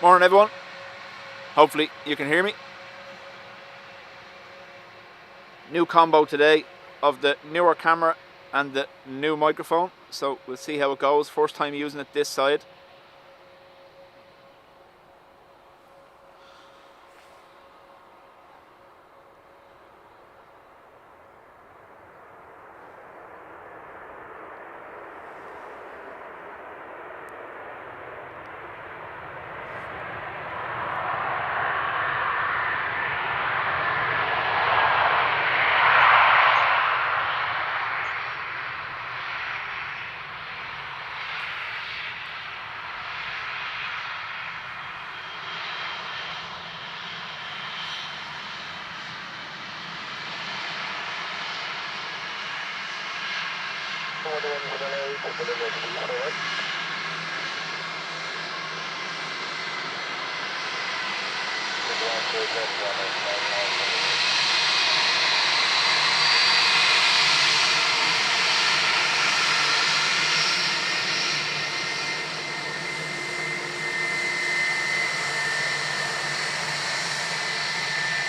Morning everyone. Hopefully you can hear me. New combo today of the newer camera and the new microphone. So we'll see how it goes. First time using it this side.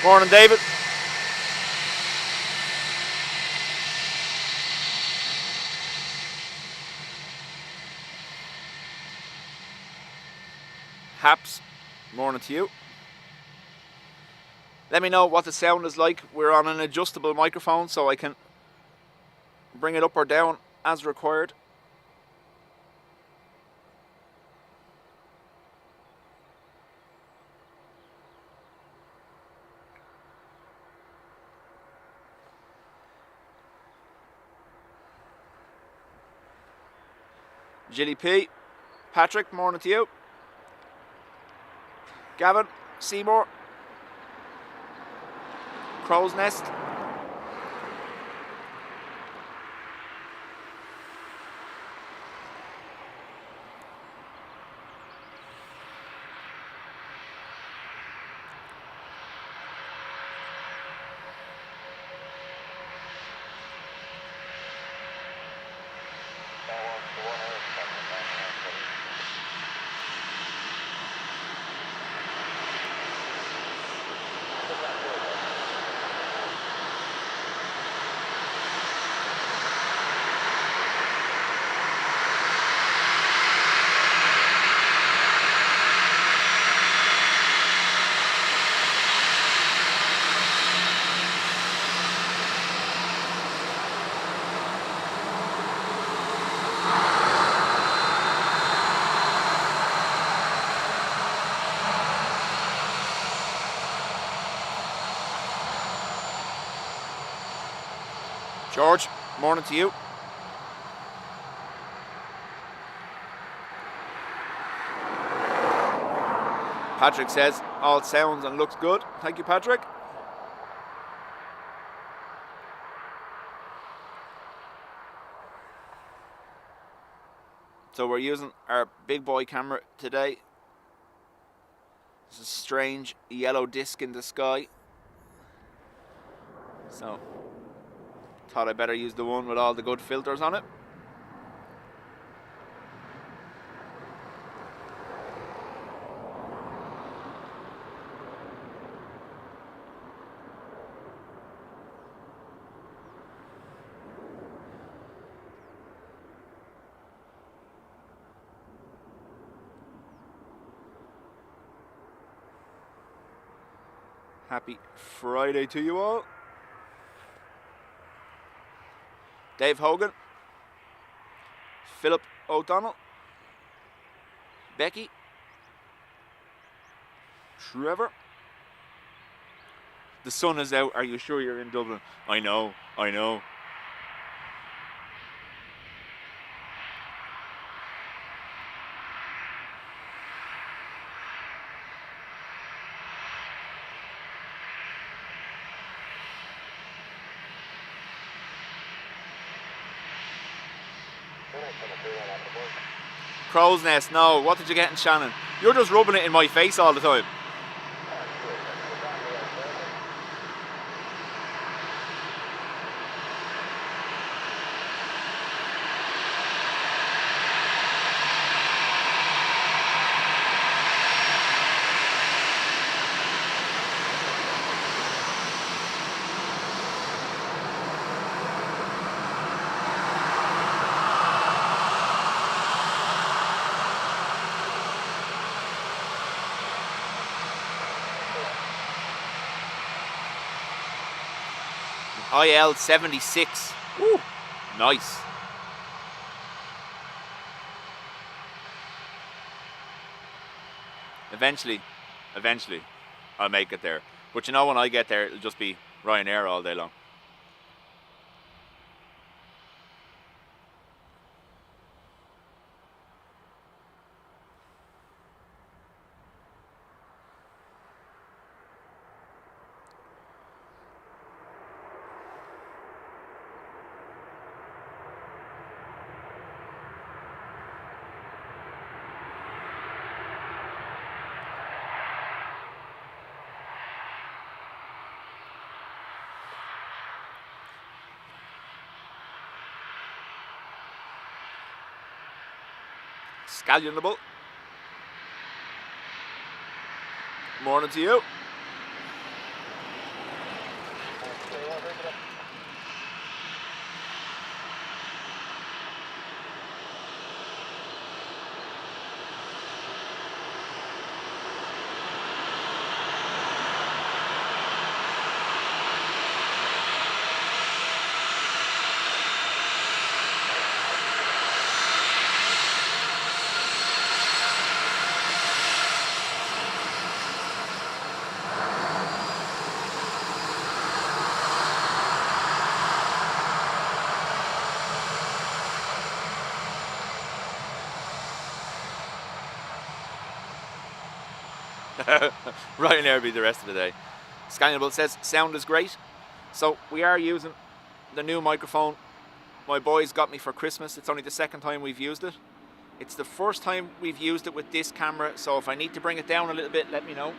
Morning David. Haps, morning to you. Let me know what the sound is like. We're on an adjustable microphone so I can bring it up or down as required. Gilly P, Patrick, morning to you. Gavin, Seymour, Crow's Nest. George, morning to you. Patrick says all sounds and looks good. Thank you, Patrick. So we're using our big boy camera today. This is a strange yellow disc in the sky. So thought I better use the one with all the good filters on it. Happy Friday to you all. Dave Hogan, Philip O'Donnell, Becky, Trevor. The sun is out. Are you sure you're in Dublin? I know, I know. Crow's Nest, no. What did you get in Shannon? You're just rubbing it in my face all the time. IL-76. Ooh, nice. Eventually, I'll make it there. But you know, when I get there, it'll just be Ryanair all day long. Scallionable. Morning to you. Ryanair be the rest of the day. Scannable says sound is great. So we are using the new microphone my boys got me for Christmas. It's only the second time we've used it. It's the first time we've used it with this camera, so if I need to bring it down a little bit, let me know.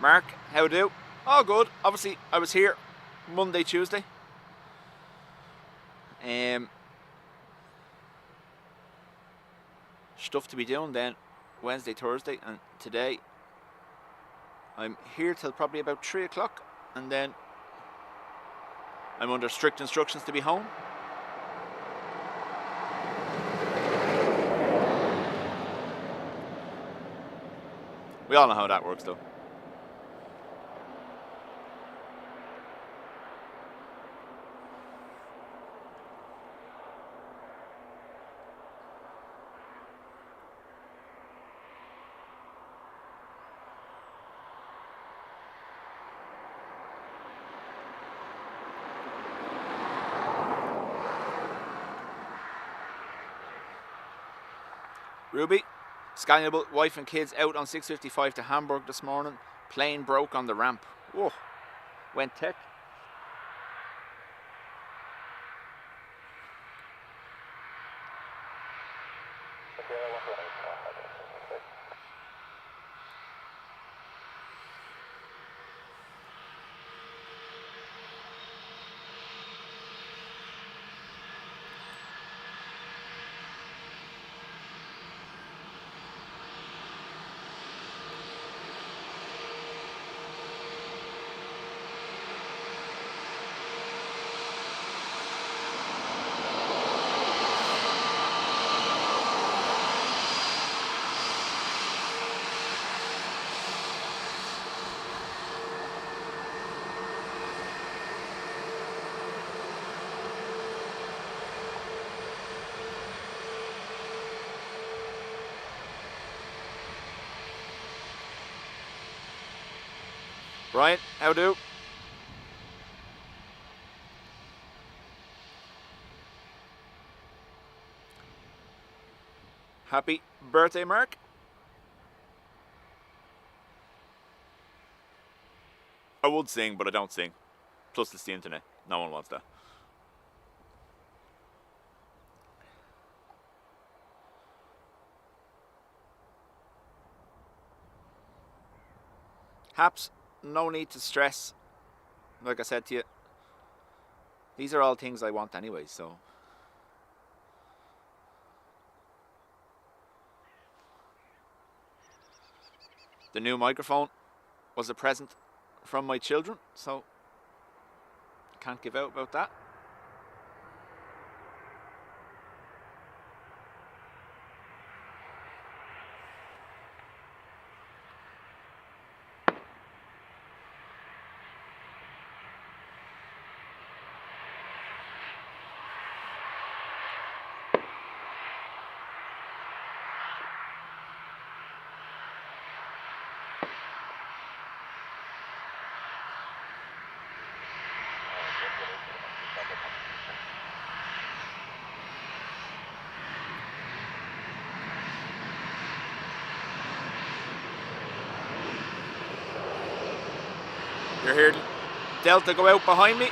Mark, how do? Oh, good. Obviously, I was here Monday, Tuesday. Stuff to be doing then Wednesday, Thursday, and today I'm here till probably about 3 o'clock, and then I'm under strict instructions to be home. We all know how that works, though. Ruby, scannable, wife and kids out on 6:55 to Hamburg this morning. Plane broke on the ramp. Whoa, went tech. Brian, how do? Happy birthday, Mark. I would sing, but I don't sing. Plus, it's the internet. No one wants that. Haps, no need to stress. Like I said to you, these are all things I want anyway, so. The new microphone was a present from my children, so can't give out about that. You're here, Delta, go out behind me.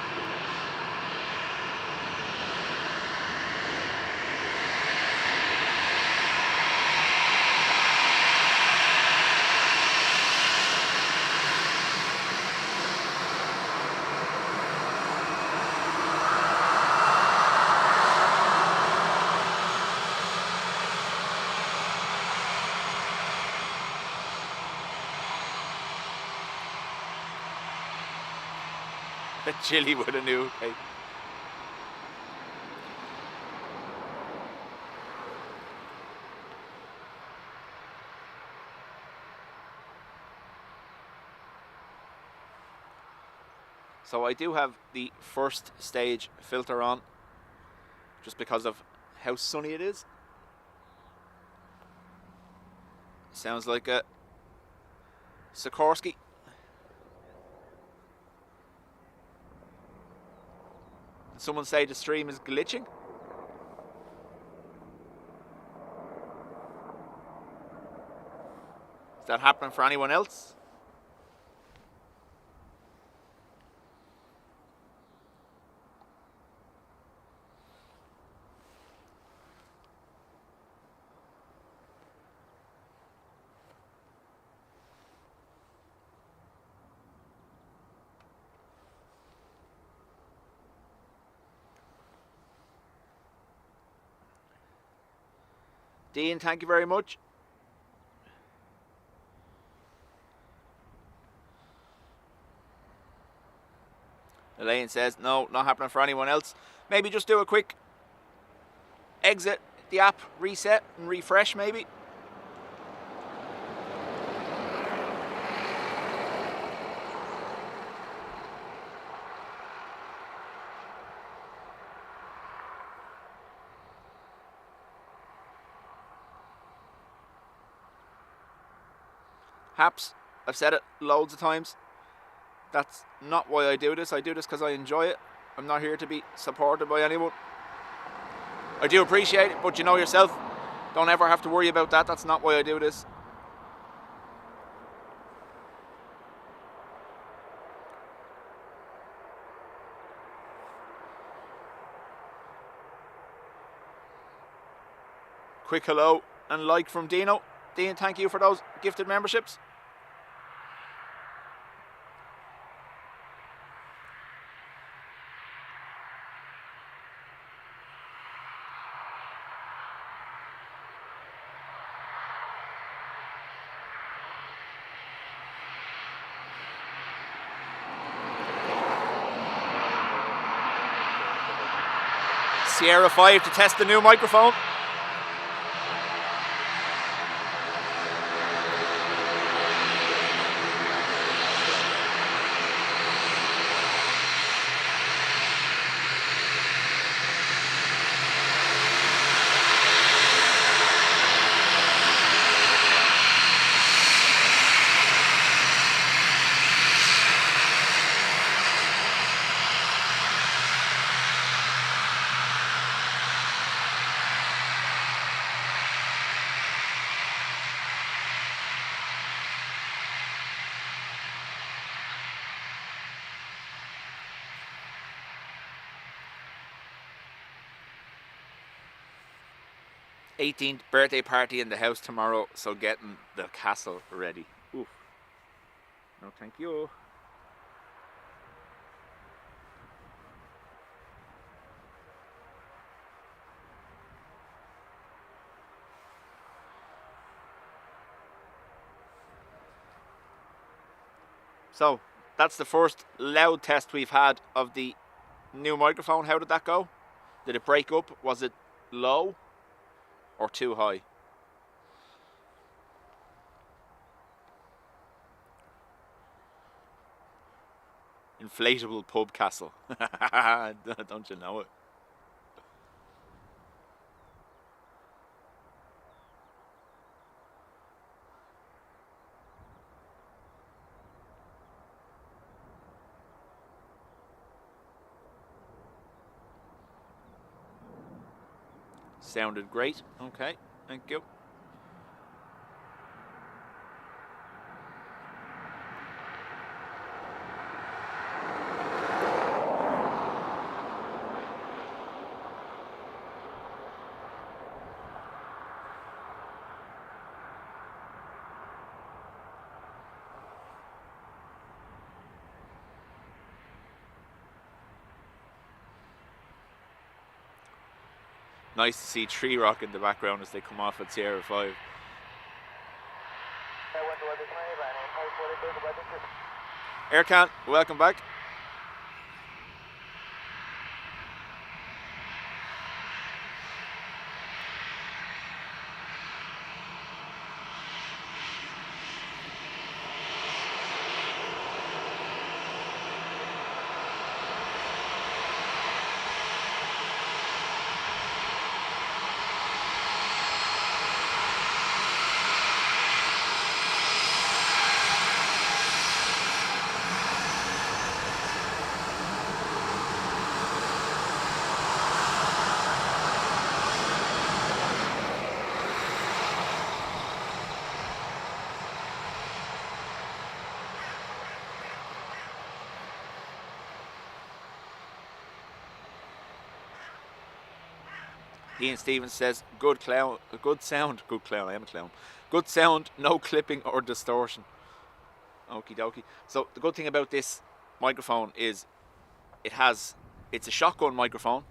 Bit chilly with a new cake. So I do have the first stage filter on, just because of how sunny it is. Sounds like a Sikorsky. Someone say the stream is glitching. Is that happening for anyone else? Dean, thank you very much. Elaine says, no, not happening for anyone else. Maybe just do a quick exit the app, reset and refresh maybe. Haps, I've said it loads of times. That's not why I do this. I do this because I enjoy it. I'm not here to be supported by anyone. I do appreciate it, but you know yourself, don't ever have to worry about that. That's not why I do this. Quick hello and like from Dino. Dean, thank you for those gifted memberships. Sierra 5 to test the new microphone. '18th birthday party in the house tomorrow, so getting the castle ready. Oof. No, thank you. So, that's the first loud test we've had of the new microphone. How did that go? Did it break up? Was it low or too high? Inflatable pub castle. Don't you know it? Sounded great. Okay, thank you. Nice to see Tree Rock in the background as they come off at Sierra 5. Aircan, welcome back. Ian Stevens says, good clown, good sound, good clown, I am a clown. Good sound, no clipping or distortion. Okie dokie. So the good thing about this microphone is it's a shotgun microphone,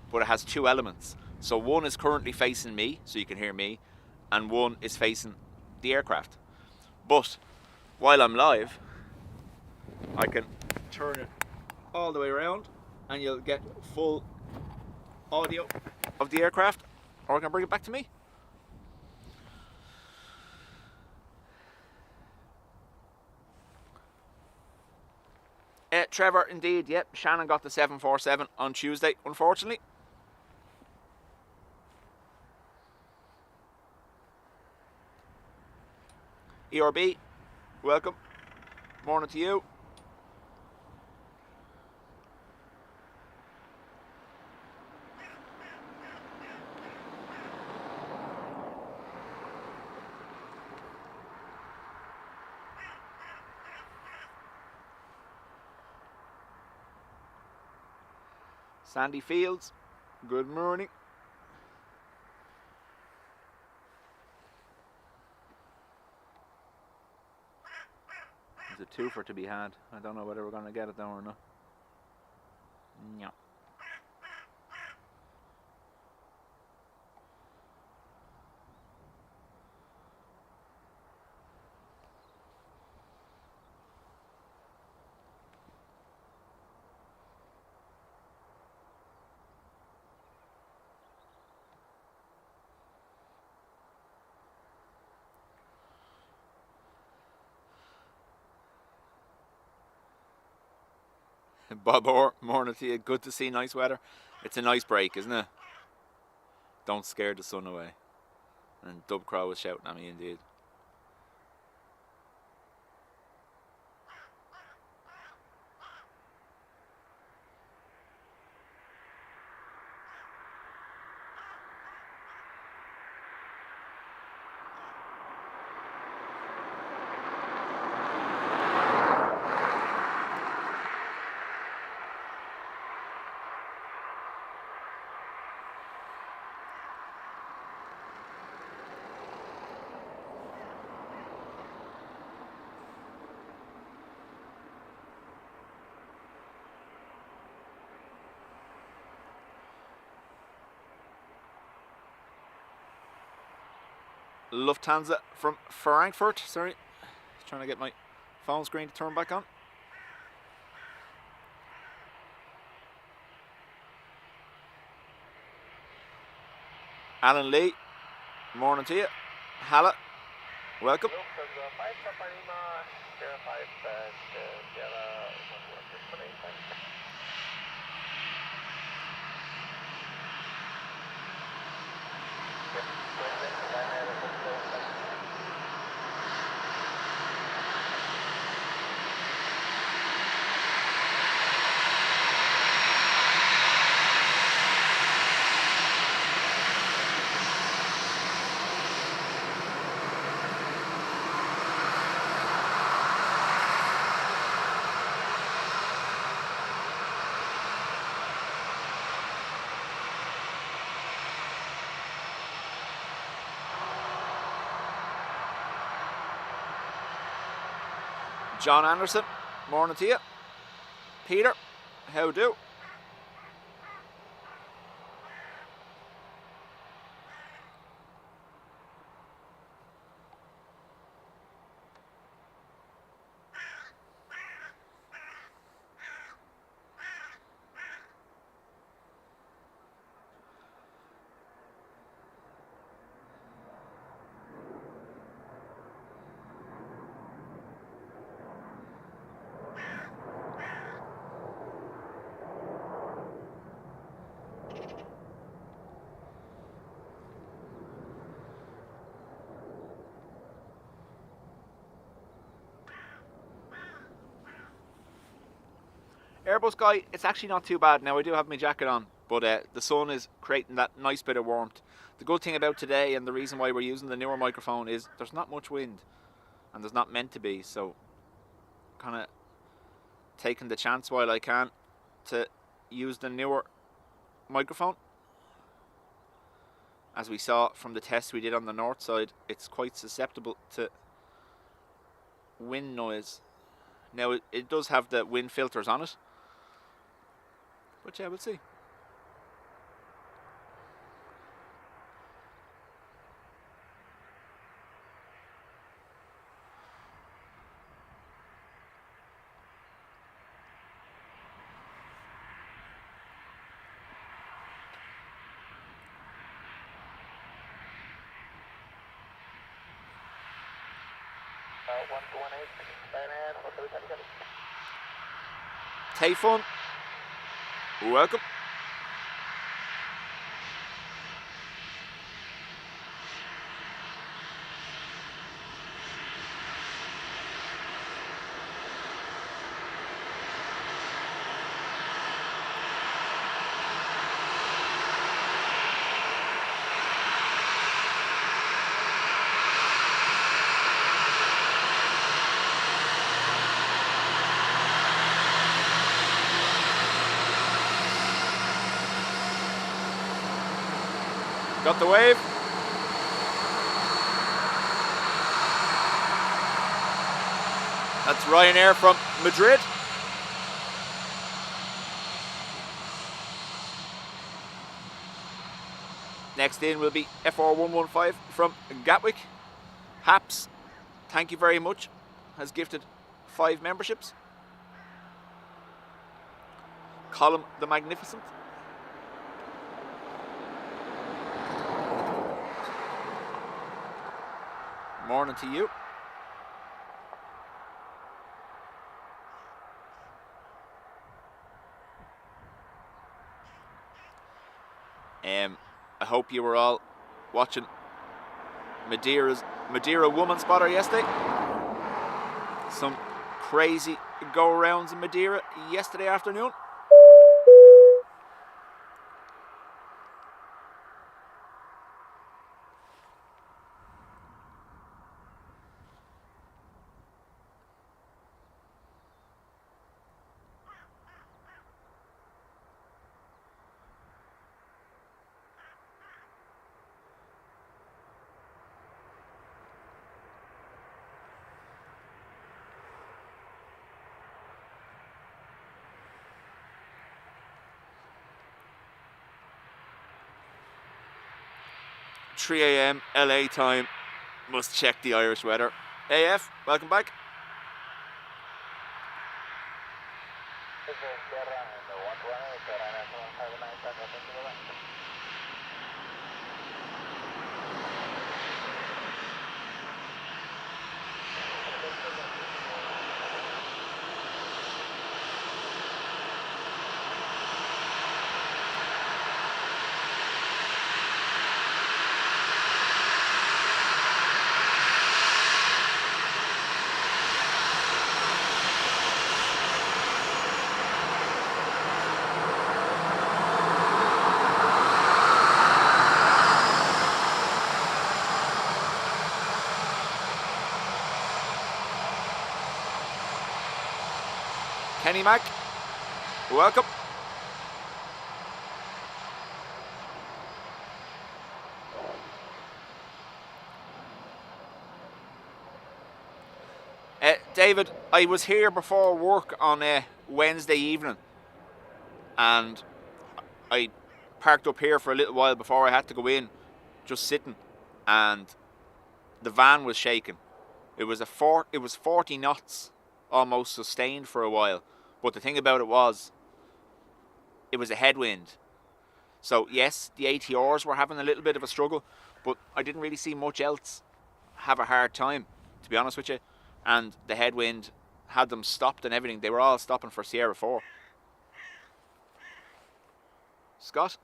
but it has two elements. So one is currently facing me, so you can hear me, and one is facing the aircraft. But while I'm live, I can turn it all the way around and you'll get full audio of the aircraft, or I can bring it back to me. Trevor, indeed, yep. Shannon got the 747 on Tuesday, unfortunately. ERB, welcome. Morning to you. Sandy Fields, good morning. a twofer to be had. I don't know whether we're going to get it though or not. No. Bob Orr, morning to you. Good to see nice weather. It's a nice break, isn't it? Don't scare the sun away. And Dub Crow was shouting at me indeed. Lufthansa from Frankfurt. Sorry, trying to get my phone screen to turn back on. Alan Lee, morning to you. Hala, welcome. John Anderson, morning to you. Peter, how do? Airbus guy, it's actually not too bad. Now I do have my jacket on, but the sun is creating that nice bit of warmth. The good thing about today, and the reason why we're using the newer microphone, is there's not much wind, and there's not meant to be, so kind of taking the chance while I can to use the newer microphone. As we saw from the test we did on the north side, it's quite susceptible to wind noise. Now it does have the wind filters on it, but yeah, we'll see. Tayfun, welcome. Got the wave. That's Ryanair from Madrid. Next in will be FR115 from Gatwick. Haps, thank you very much, has gifted 5 memberships. Column the Magnificent. Morning to you. I hope you were all watching Madeira Woman Spotter yesterday. Some crazy go-arounds in Madeira yesterday afternoon. .3 a.m. LA time. Must check the Irish weather. AF, welcome back. Kenny Mac, welcome. David, I was here before work on Wednesday evening and I parked up here for a little while before I had to go in, just sitting, and the van was shaking. It was 40 knots, almost sustained for a while. But the thing about it was a headwind. So yes, the ATRs were having a little bit of a struggle, but I didn't really see much else have a hard time, to be honest with you. And the headwind had them stopped and everything. They were all stopping for Sierra 4. Scott,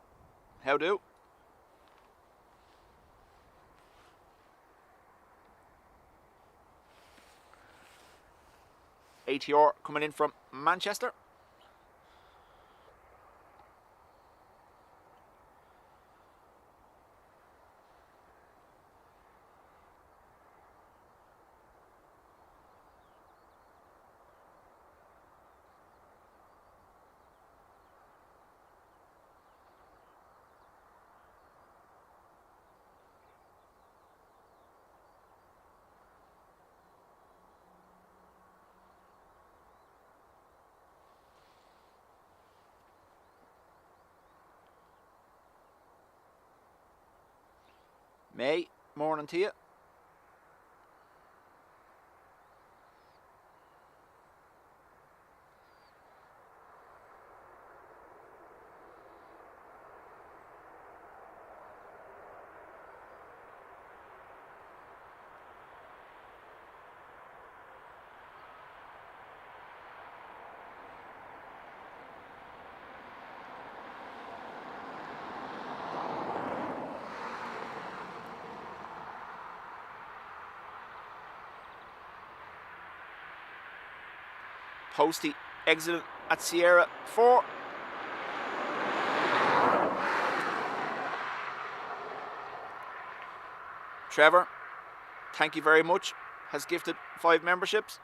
how do? ATR coming in from Manchester. May, morning to you. Posty exiting at Sierra 4. Trevor, thank you very much, has gifted 5 memberships.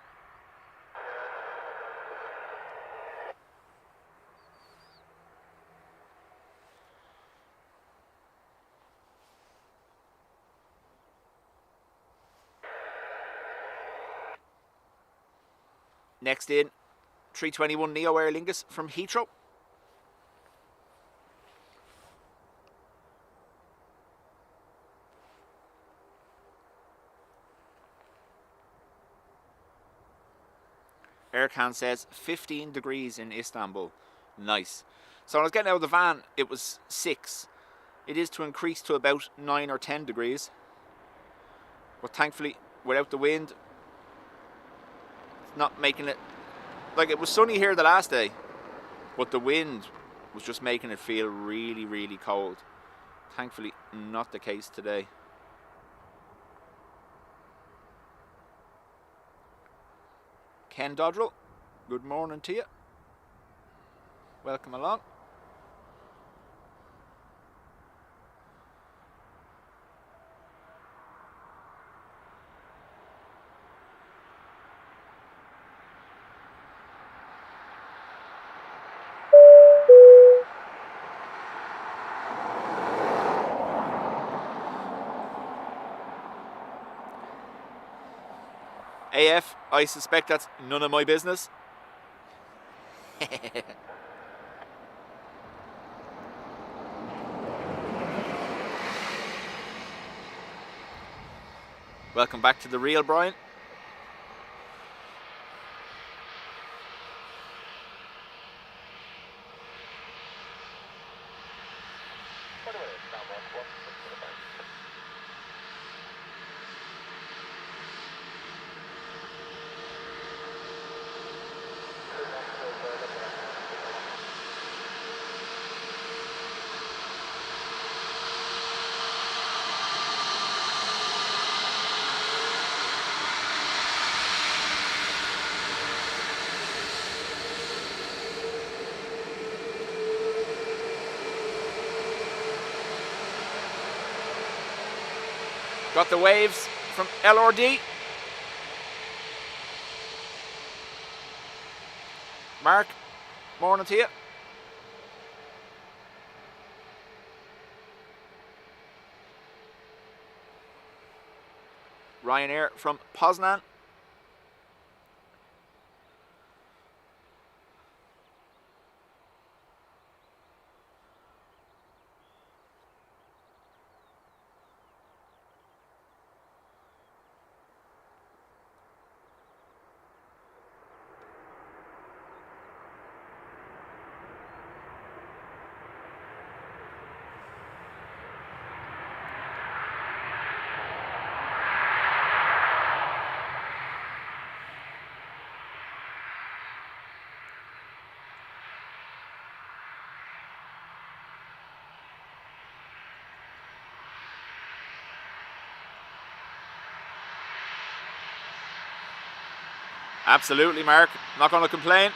Next in, 321 Neo Aer Lingus from Heathrow. Erkan says 15 degrees in Istanbul. Nice. So when I was getting out of the van, it was 6. It is to increase to about 9 or 10 degrees. But thankfully, without the wind, it's not making it... Like, it was sunny here the last day, but the wind was just making it feel really, really cold. Thankfully, not the case today. Ken Dodrell, good morning to you. Welcome along. AF, I suspect that's none of my business. Welcome back to the real Brian. Got the waves from LRD. Mark, morning to you. Ryanair from Poznan. Absolutely, Mark. Not going to complain.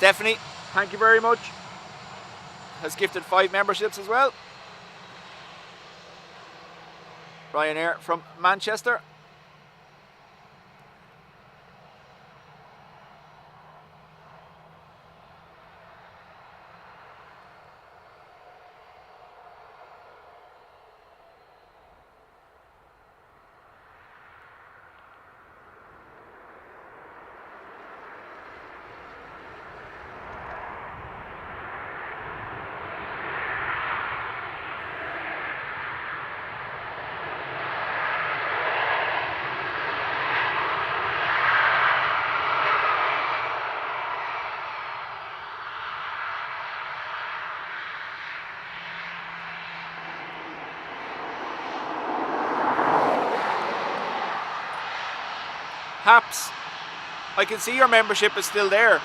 Stephanie, thank you very much. Has gifted 5 memberships as well. Ryanair from Manchester. Haps, I can see your membership is still there.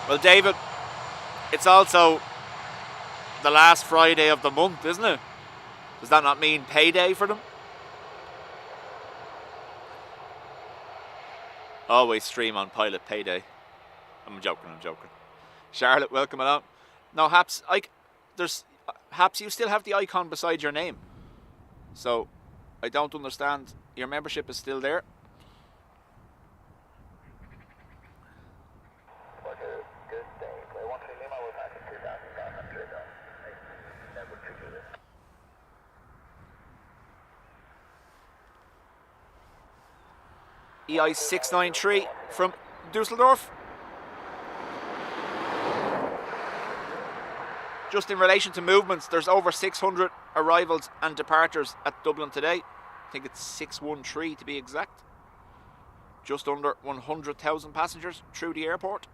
Well, David, it's also the last Friday of the month, isn't it? Does that not mean payday for them? Always stream on Pilot Payday. I'm joking. Charlotte, welcome along. No, Haps, Haps, you still have the icon beside your name. So, I don't understand. Your membership is still there. EI 693 from Dusseldorf. Just in relation to movements, there's over 600 arrivals and departures at Dublin today. I think it's 613 to be exact. Just under 100,000 passengers through the airport.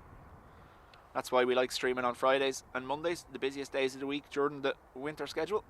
That's why we like streaming on Fridays and Mondays, the busiest days of the week during the winter schedule.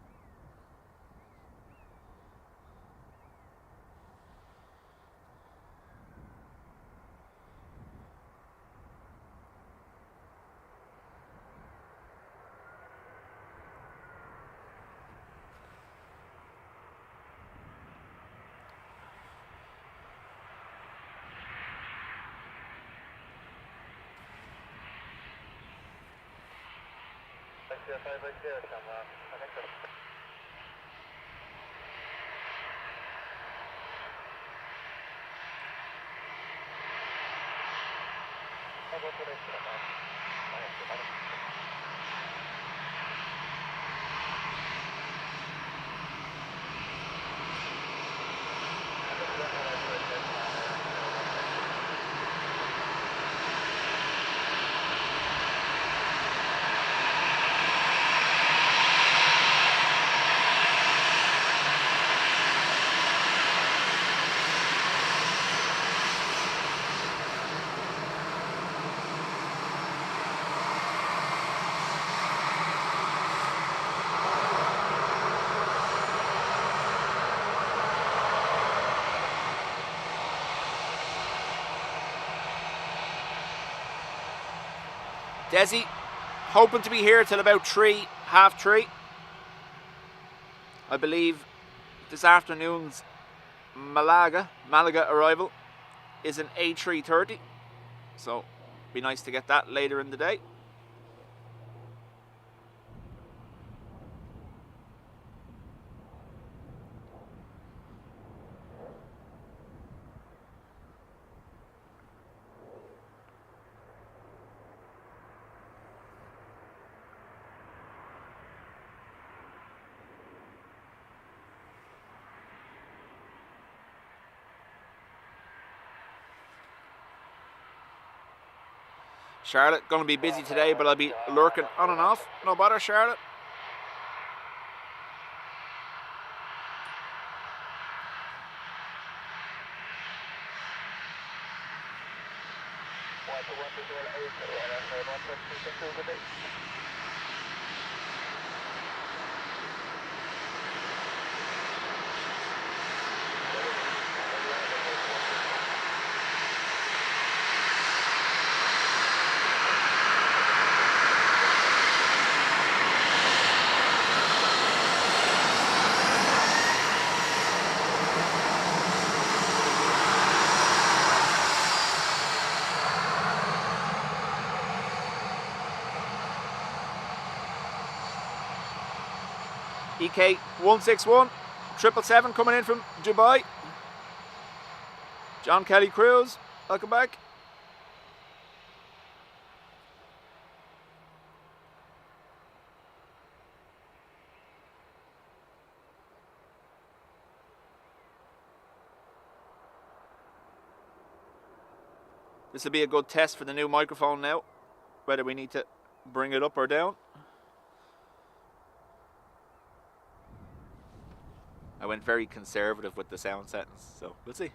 Desi, hoping to be here till about 3, half 3. I believe this afternoon's Malaga arrival is an A330. So, be nice to get that later in the day. Charlotte, going to be busy today, but I'll be lurking on and off. No bother, Charlotte. EK 161 777 coming in from Dubai. John Kelly Cruz, welcome back. This will be a good test for the new microphone now, whether we need to bring it up or down. I went very conservative with the sound settings, so we'll see.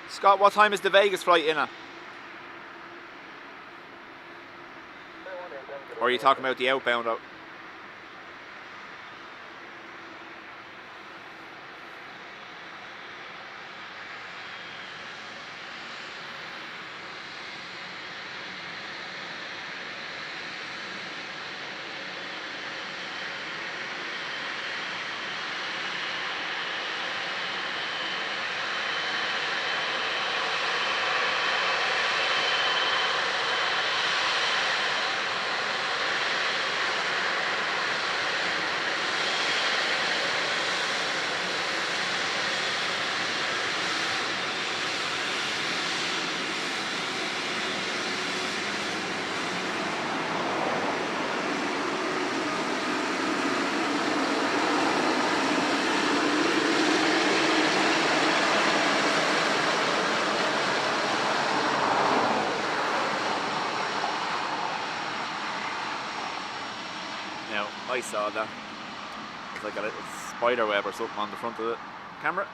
Scott, what time is the Vegas flight in at? Or are you talking about the outbound out? I saw that. It's like a little spider web or something on the front of the camera.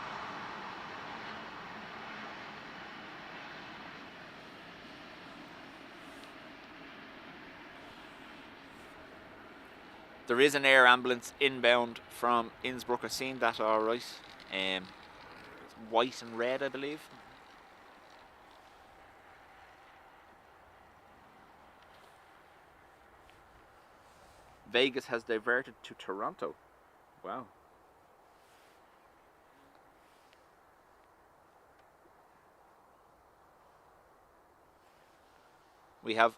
There is an air ambulance inbound from Innsbruck. I've seen that alright. It's white and red, I believe. Vegas has diverted to Toronto. Wow. We have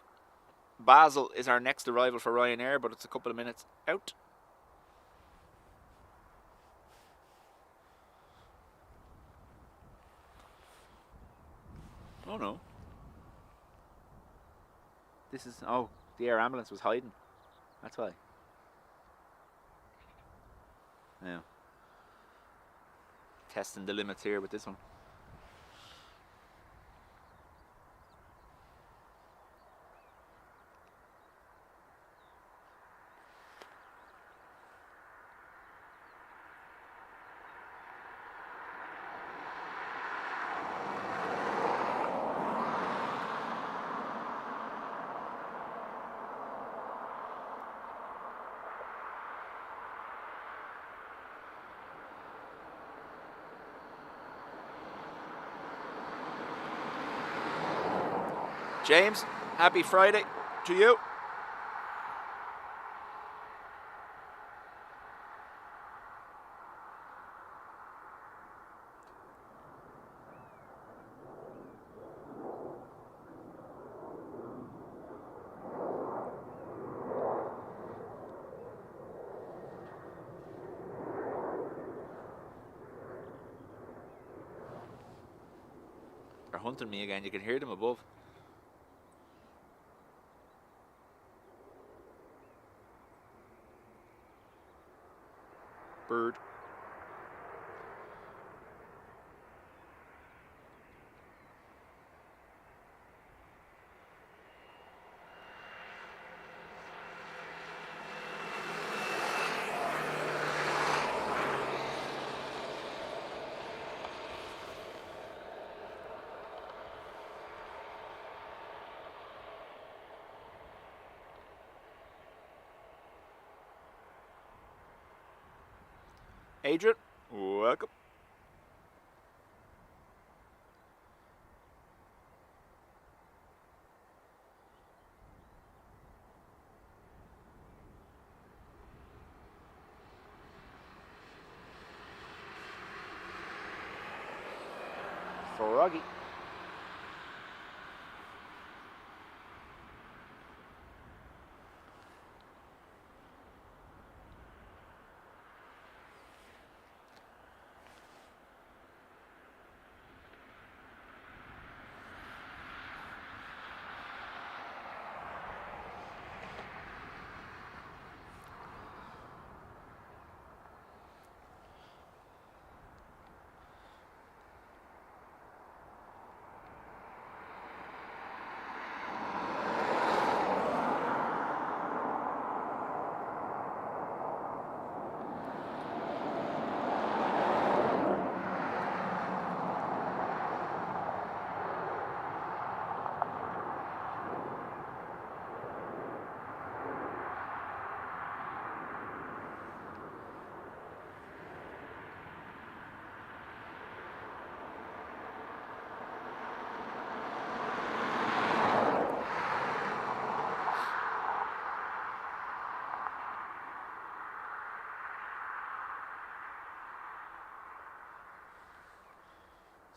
Basel is our next arrival for Ryanair, but it's a couple of minutes out. Oh no. This is, oh, the air ambulance was hiding. That's why. Yeah. Testing the limits here with this one. James, happy Friday to you. They're hunting me again. You can hear them above. Bird. Adrian, welcome. Froggy.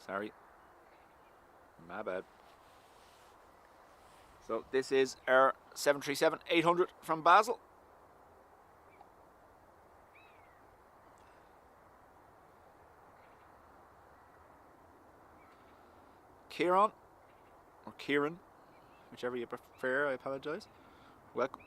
Sorry. My bad. So this is our 737-800 from Basel. Kieran, or Kieran, whichever you prefer, I apologise. Welcome.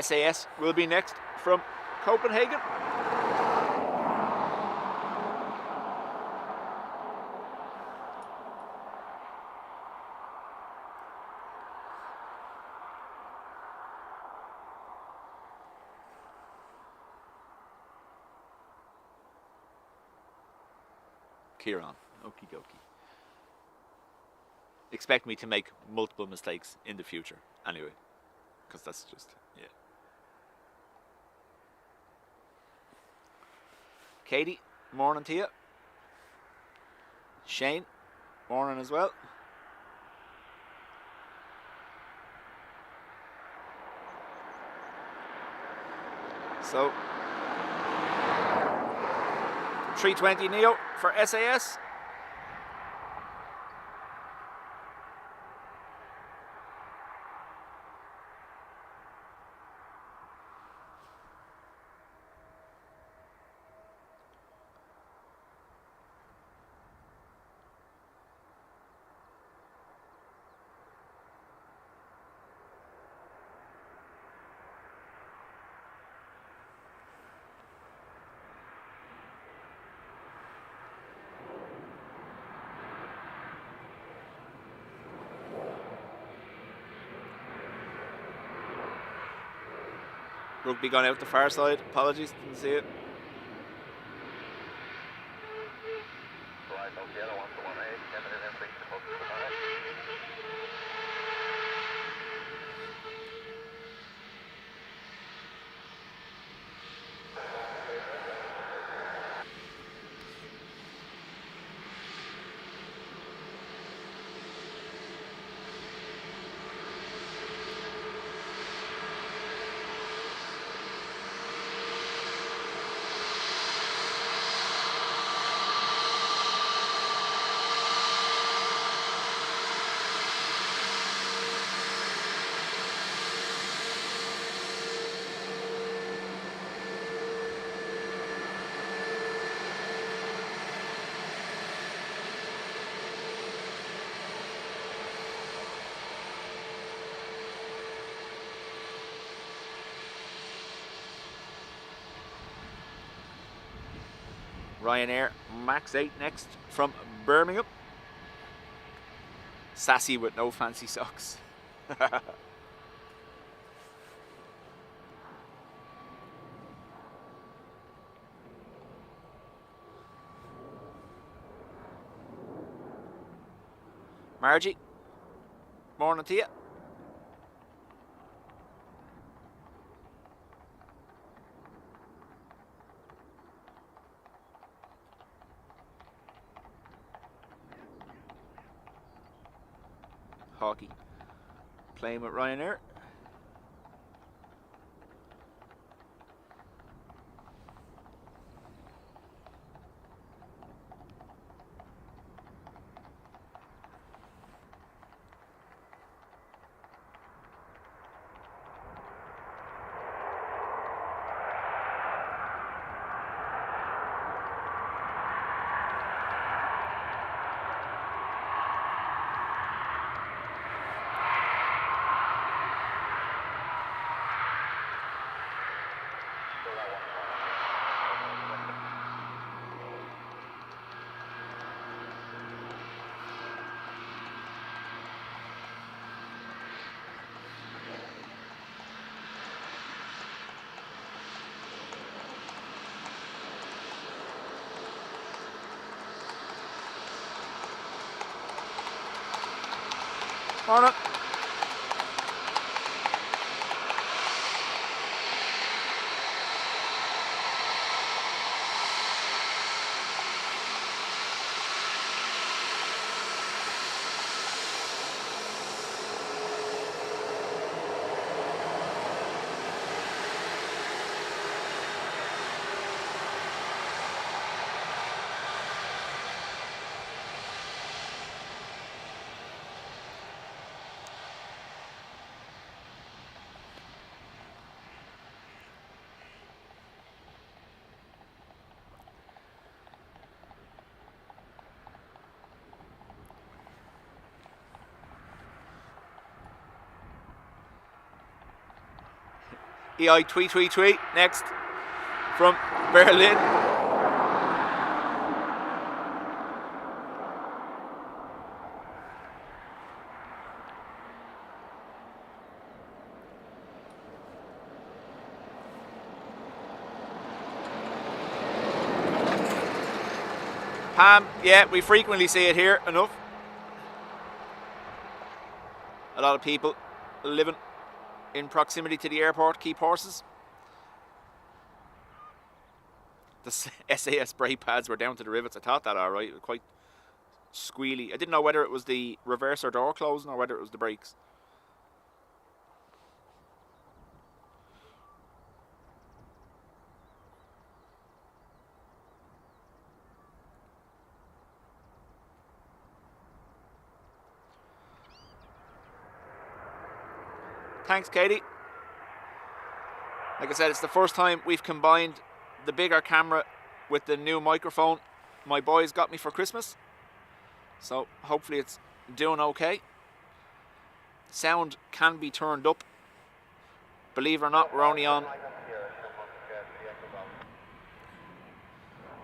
SAS will be next from Copenhagen. Kieran, okie dokie. Expect me to make multiple mistakes in the future, anyway, because that's just, yeah. Katie, morning to you. Shane, morning as well. So, 320 Neo for SAS. Rugby gone out the far side. Apologies, didn't see it. Ryanair Max 8 next from Birmingham. Sassy with no fancy socks. Margie, morning to you. Hockey playing with Ryanair. Morning. EI tweet next from Berlin. Pam, yeah, we frequently see it here enough. A lot of people living in proximity to the airport keep horses. The SAS brake pads were down to the rivets. I thought that alright. It was quite squealy. I didn't know whether it was the reverser door closing or whether it was the brakes. Thanks, Katie. Like I said, it's the first time we've combined the bigger camera with the new microphone my boys got me for Christmas. So hopefully it's doing okay. Sound can be turned up. Believe it or not, we're only on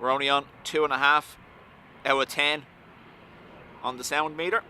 2.5 out of 10 on the sound meter.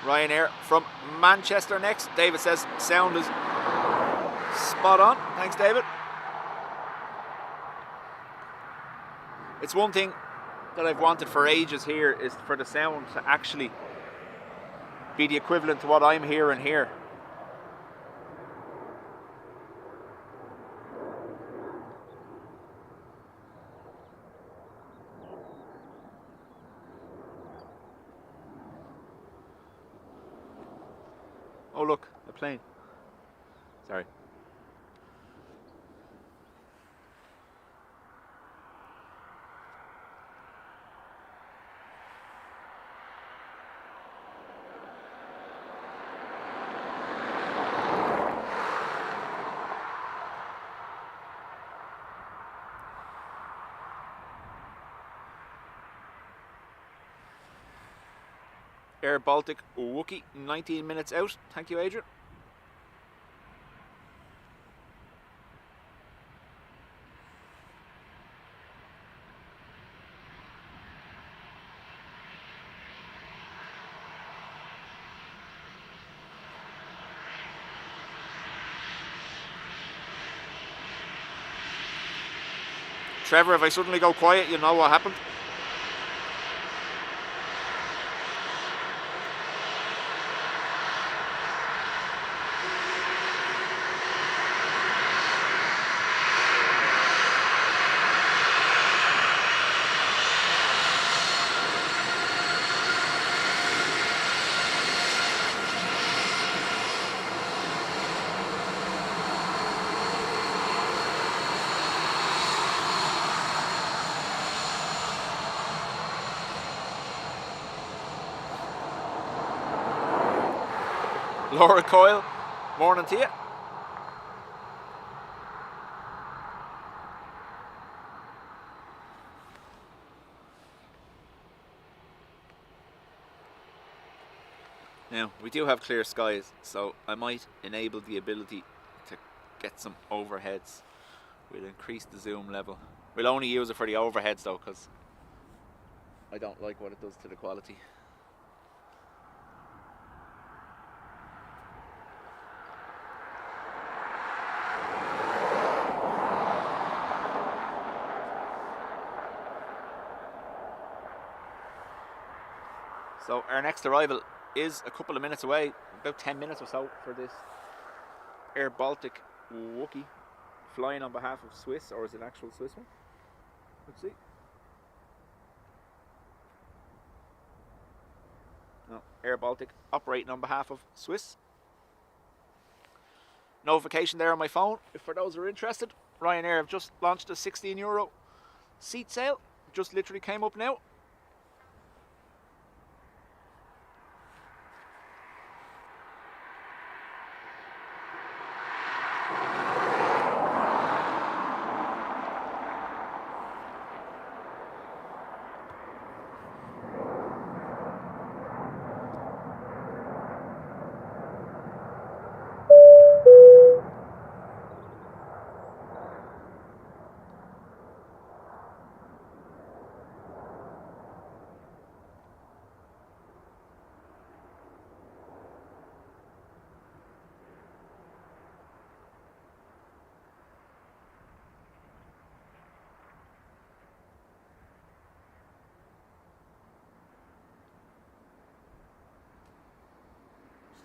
Ryanair from Manchester next. David says sound is spot on. Thanks, David. It's one thing that I've wanted for ages here is for the sound to actually be the equivalent to what I'm hearing here. Oh look, a plane. Sorry. Air Baltic Wookie, 19 minutes out. Thank you, Adrian. Trevor, if I suddenly go quiet, you know what happened. Laura Coyle, morning to you. Now, we do have clear skies, so I might enable the ability to get some overheads. We'll increase the zoom level. We'll only use it for the overheads though, because I don't like what it does to the quality. So our next arrival is a couple of minutes away, about 10 minutes or so, for this Air Baltic Wookie, flying on behalf of Swiss, or is it an actual Swiss one? Let's see. No, Air Baltic operating on behalf of Swiss. Notification there on my phone, if for those who are interested. Ryanair have just launched a €16 seat sale, just literally came up now.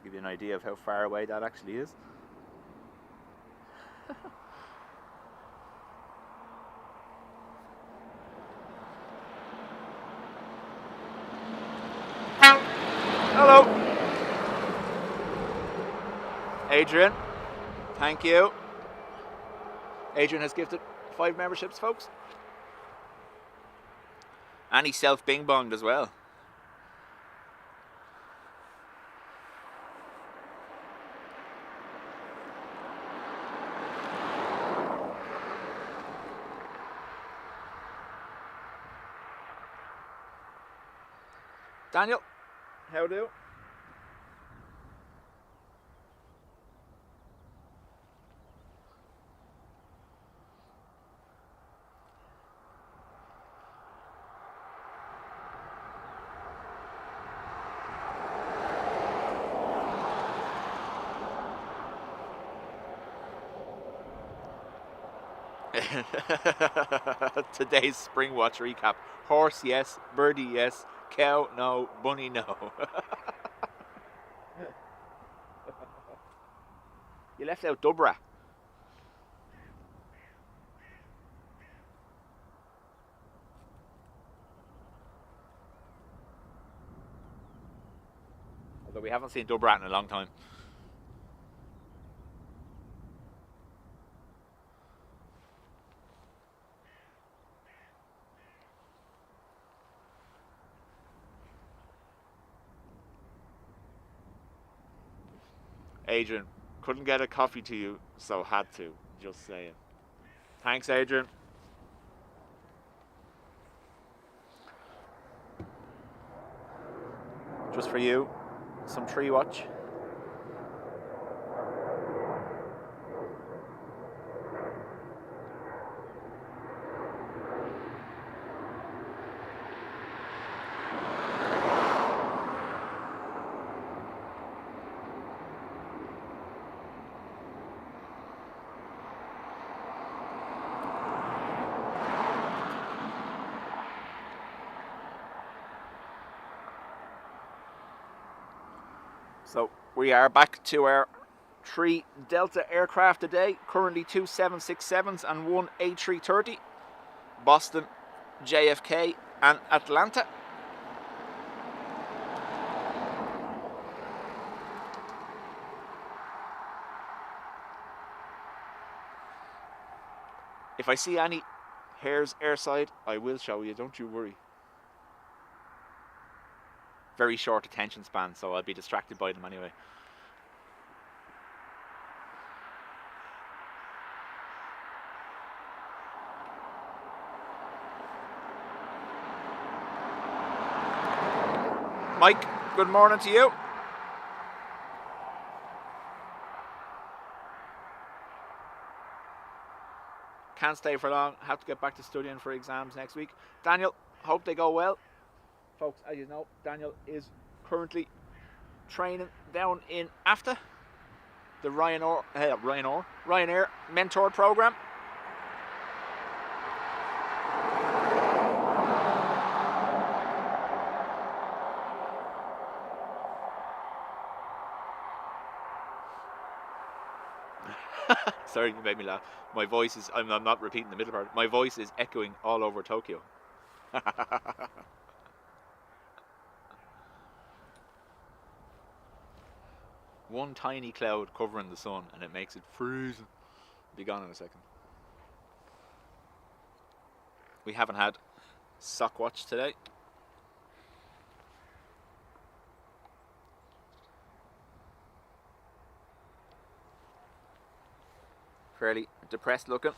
Give you an idea of how far away that actually is. Hello, Adrian. Thank you. Adrian has gifted 5 memberships, folks. And he self-bing bonged as well. Daniel, how do? Today's Spring Watch recap. Horse, yes. Birdie, yes. Cow, no. Bunny, no. You left out Dubra. Although we haven't seen Dubrat in a long time. Adrian, couldn't get a coffee to you, so had to. Just saying. Thanks, Adrian. Just for you, some tree watch. So we are back to our 3 Delta aircraft a day, currently 2 767s and 1 A330, Boston, JFK and Atlanta. If I see any hairs airside, I will show you, don't you worry. Very short attention span, so I'll be distracted by them anyway. Mike, good morning to you. Can't stay for long, have to get back to studying for exams next week. Daniel, hope they go well. Folks, as you know, Daniel is currently training down in AFTA, the Ryanair mentor program. Sorry, you made me laugh. My voice is, I'm not repeating the middle part, my voice is echoing all over Tokyo. One tiny cloud covering the sun and it makes it freezing. Be gone in a second. We haven't had sock watch today. Fairly depressed looking.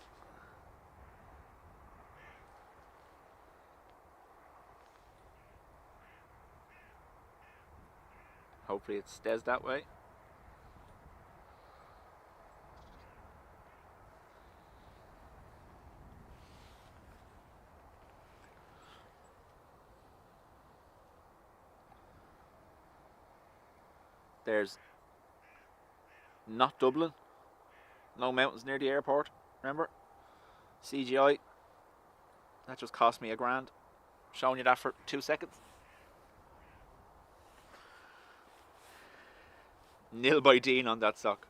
Hopefully it stays that way. There's not Dublin. No mountains near the airport, remember? CGI. That just cost me $1,000. Showing you that for 2 seconds. Nil by Dean on that sock.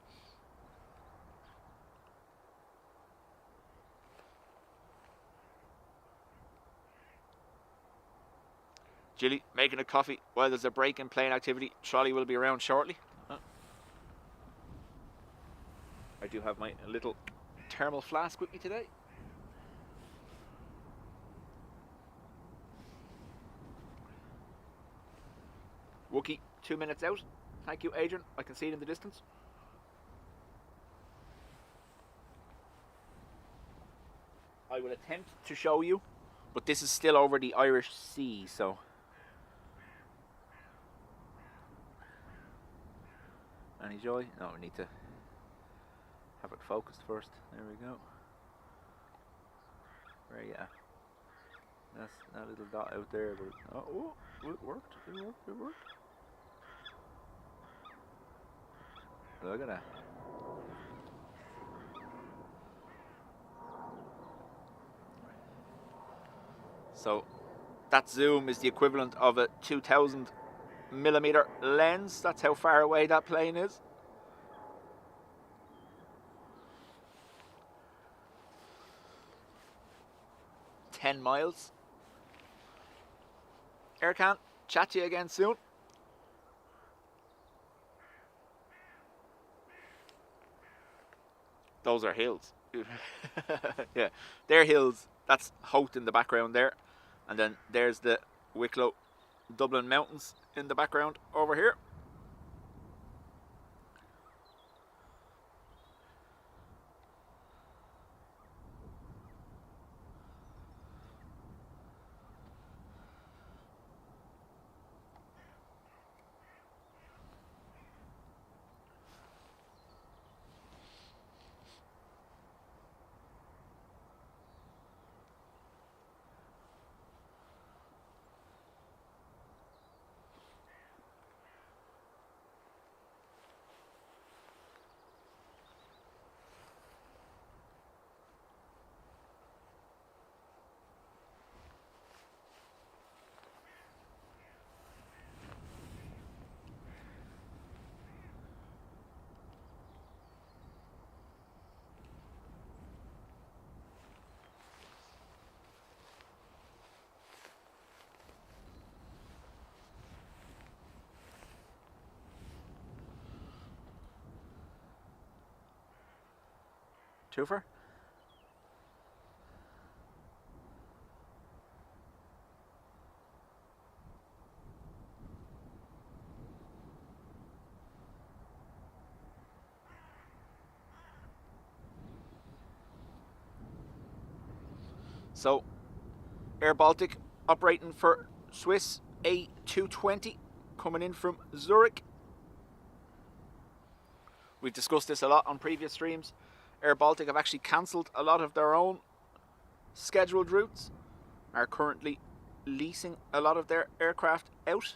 Jilly, making a coffee while there's a break in plane activity. Trolley will be around shortly. I do have my little thermal flask with me today. Wookie, 2 minutes out. Thank you, Adrian. I can see it in the distance. I will attempt to show you, but this is still over the Irish Sea, so... Any joy? No, we need to have it focused first. There we go. Where are you at? That's that little dot out there. But oh, it worked. It worked. It worked. Look at that. So that zoom is the equivalent of a 2000mm lens. That's how far away that plane is. "10 miles. Ercan, chat to you again soon. Those are hills. Yeah, they're hills. That's Howth in the background there. And then there's the Wicklow Dublin Mountains in the background over here. Twofer? So, Air Baltic operating for Swiss A220 coming in from Zurich. We've discussed this a lot on previous streams. Air Baltic have actually cancelled a lot of their own scheduled routes, are currently leasing a lot of their aircraft out.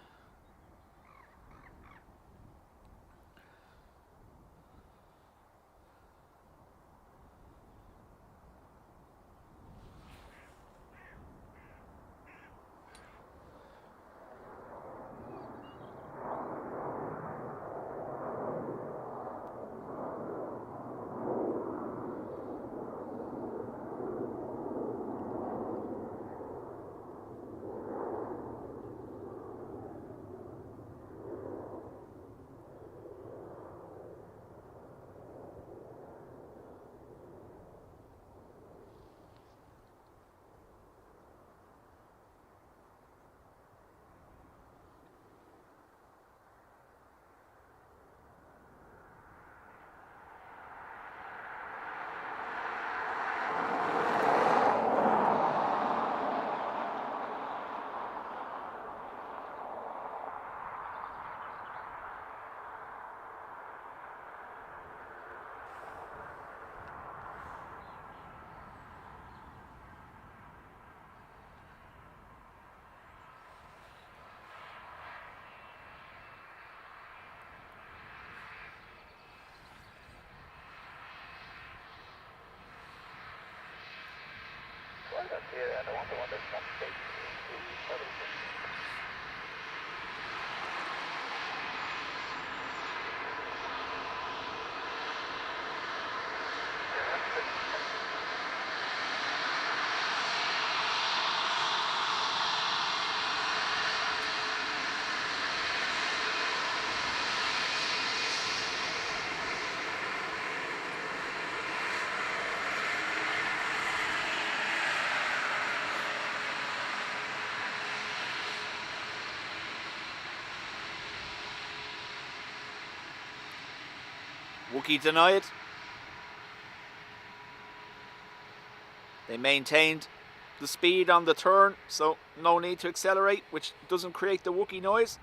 Wookiee denied. They maintained the speed on the turn, so no need to accelerate, which doesn't create the Wookiee noise.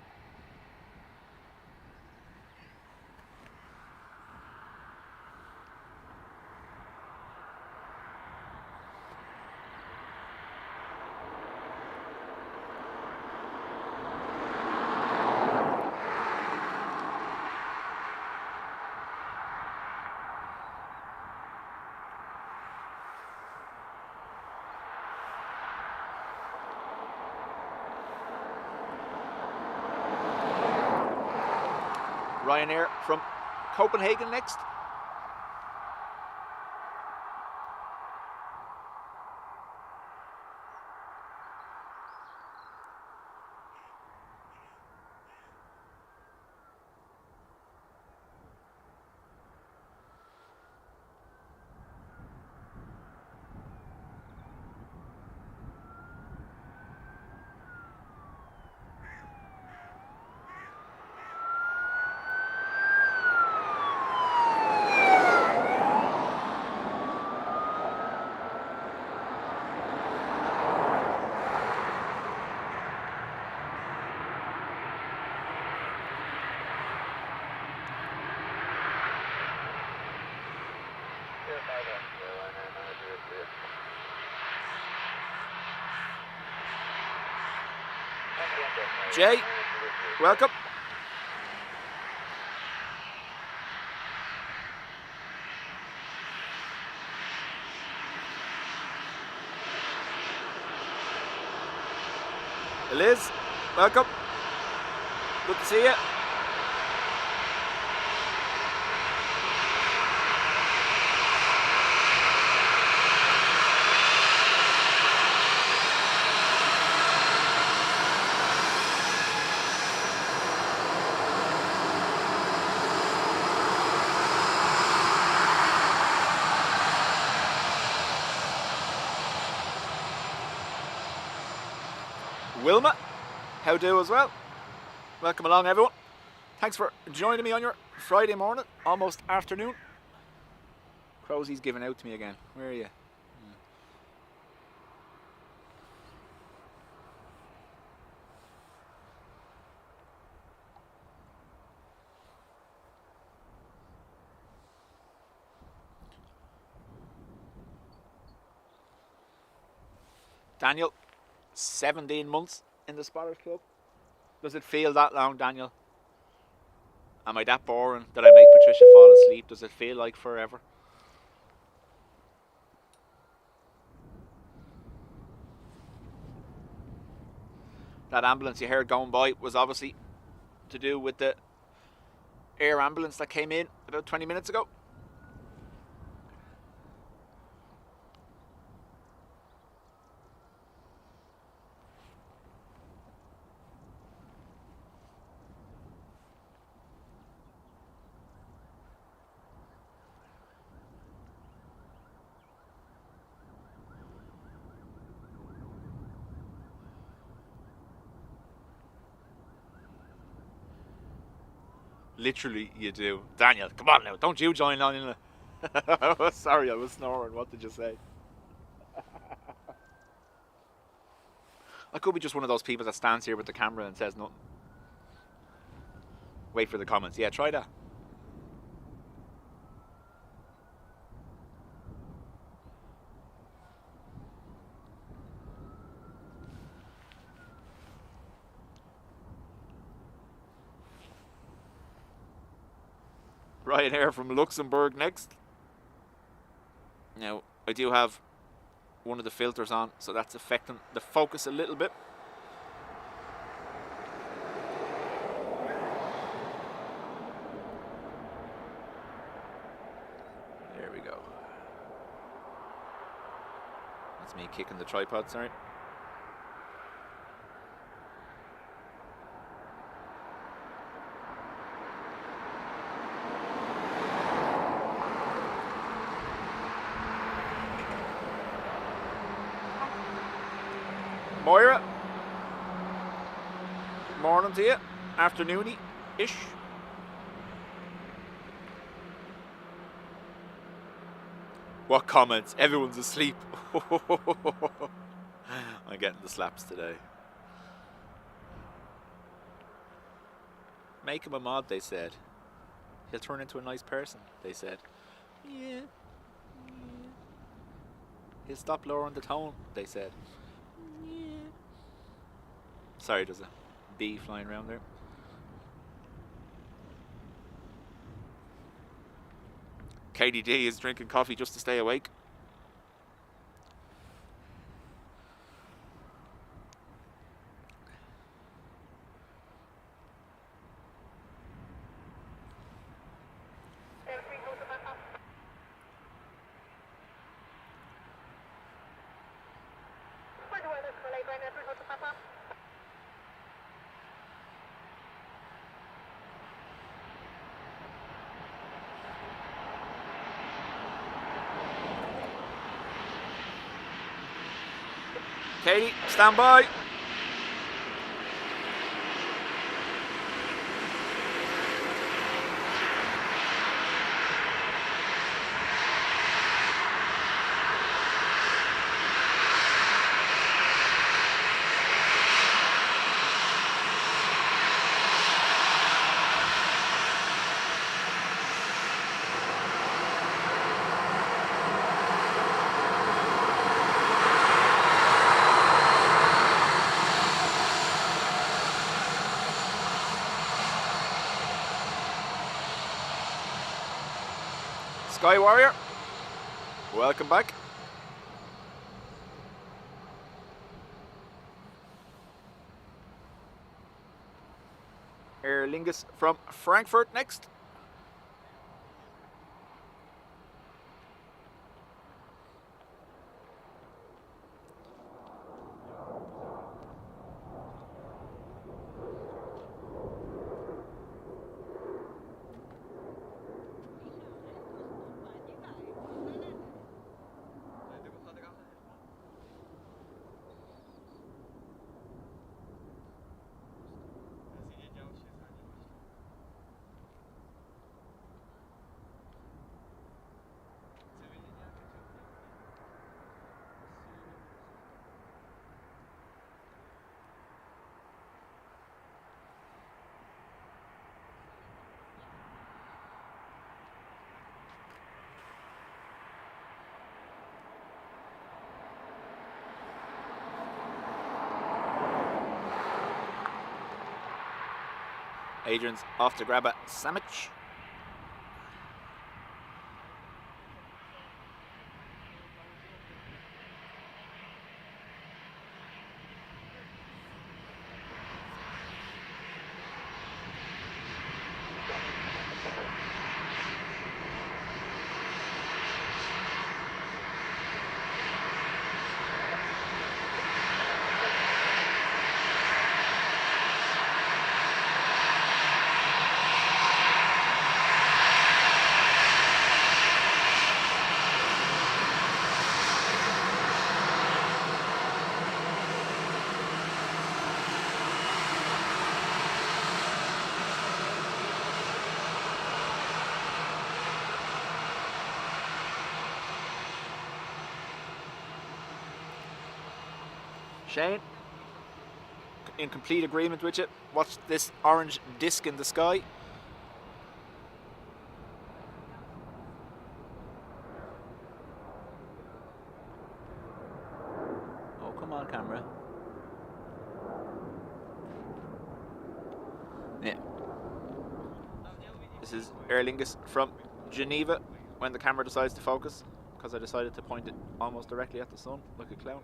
Ryanair from Copenhagen next. Jay, welcome. Liz, welcome. Good to see you. Wilma, how do as well? Welcome along, everyone. Thanks for joining me on your Friday morning, almost afternoon. Crowsy's giving out to me again. Where are you? Daniel, 17 months in the Spotters Club. Does it feel that long, Daniel? Am I that boring that I make Patricia fall asleep? Does it feel like forever? That ambulance you heard going by was obviously to do with the air ambulance that came in about 20 minutes ago. Literally, you do. Daniel, come on now. Don't you join on in it. Sorry, I was snoring. What did you say? I could be just one of those people that stands here with the camera and says nothing. Wait for the comments. Yeah, try that. Ryanair from Luxembourg next. Now, I do have one of the filters on, so that's affecting the focus a little bit. There we go. That's me kicking the tripod, sorry. Moira, morning to you, afternoony-ish. What comments? Everyone's asleep. I'm getting the slaps today. Make him a mod, they said. He'll turn into a nice person, they said. Yeah. He'll stop lowering the tone, they said. Sorry, there's a bee flying around there. KDD is drinking coffee just to stay awake. Katie, stand by. Sky Warrior, welcome back. Aer Lingus from Frankfurt next. Adrian's off to grab a sandwich. Shane, in complete agreement with you. Watch this orange disc in the sky. Oh, come on, camera. Yeah. This is Aer Lingus from Geneva when the camera decides to focus, because I decided to point it almost directly at the sun like a clown.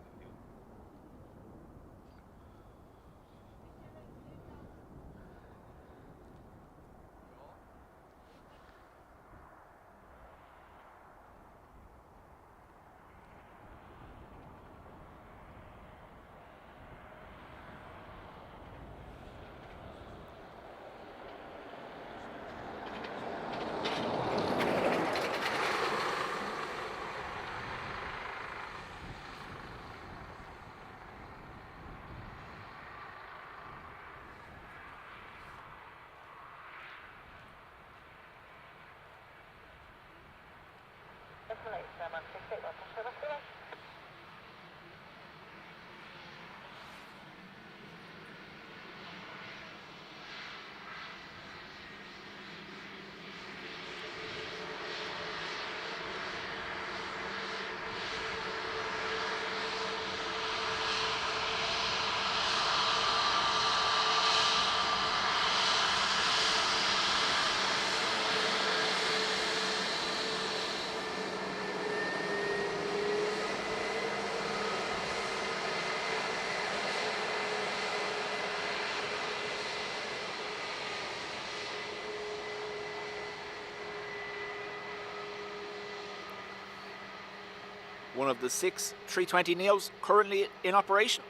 One of the 6 320neos currently in operation,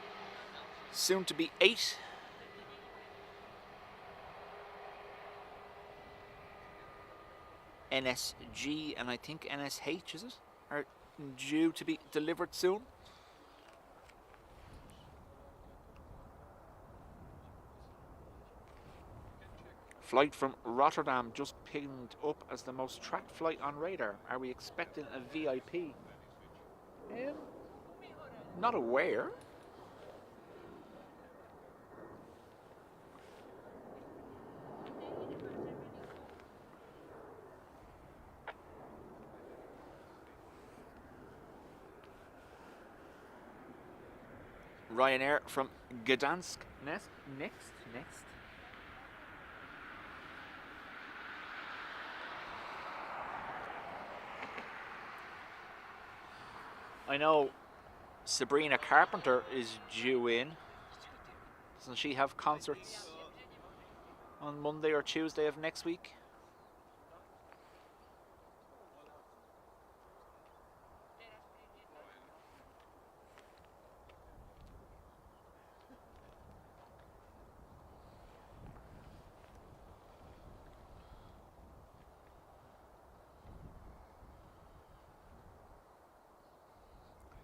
soon to be 8. NSG and I think NSH, is it, are due to be delivered soon. Flight from Rotterdam just pinged up as the most tracked flight on radar. Are we expecting a VIP? Not aware. Ryanair from Gdansk. Next. I know Sabrina Carpenter is due in. Doesn't she have concerts on Monday or Tuesday of next week?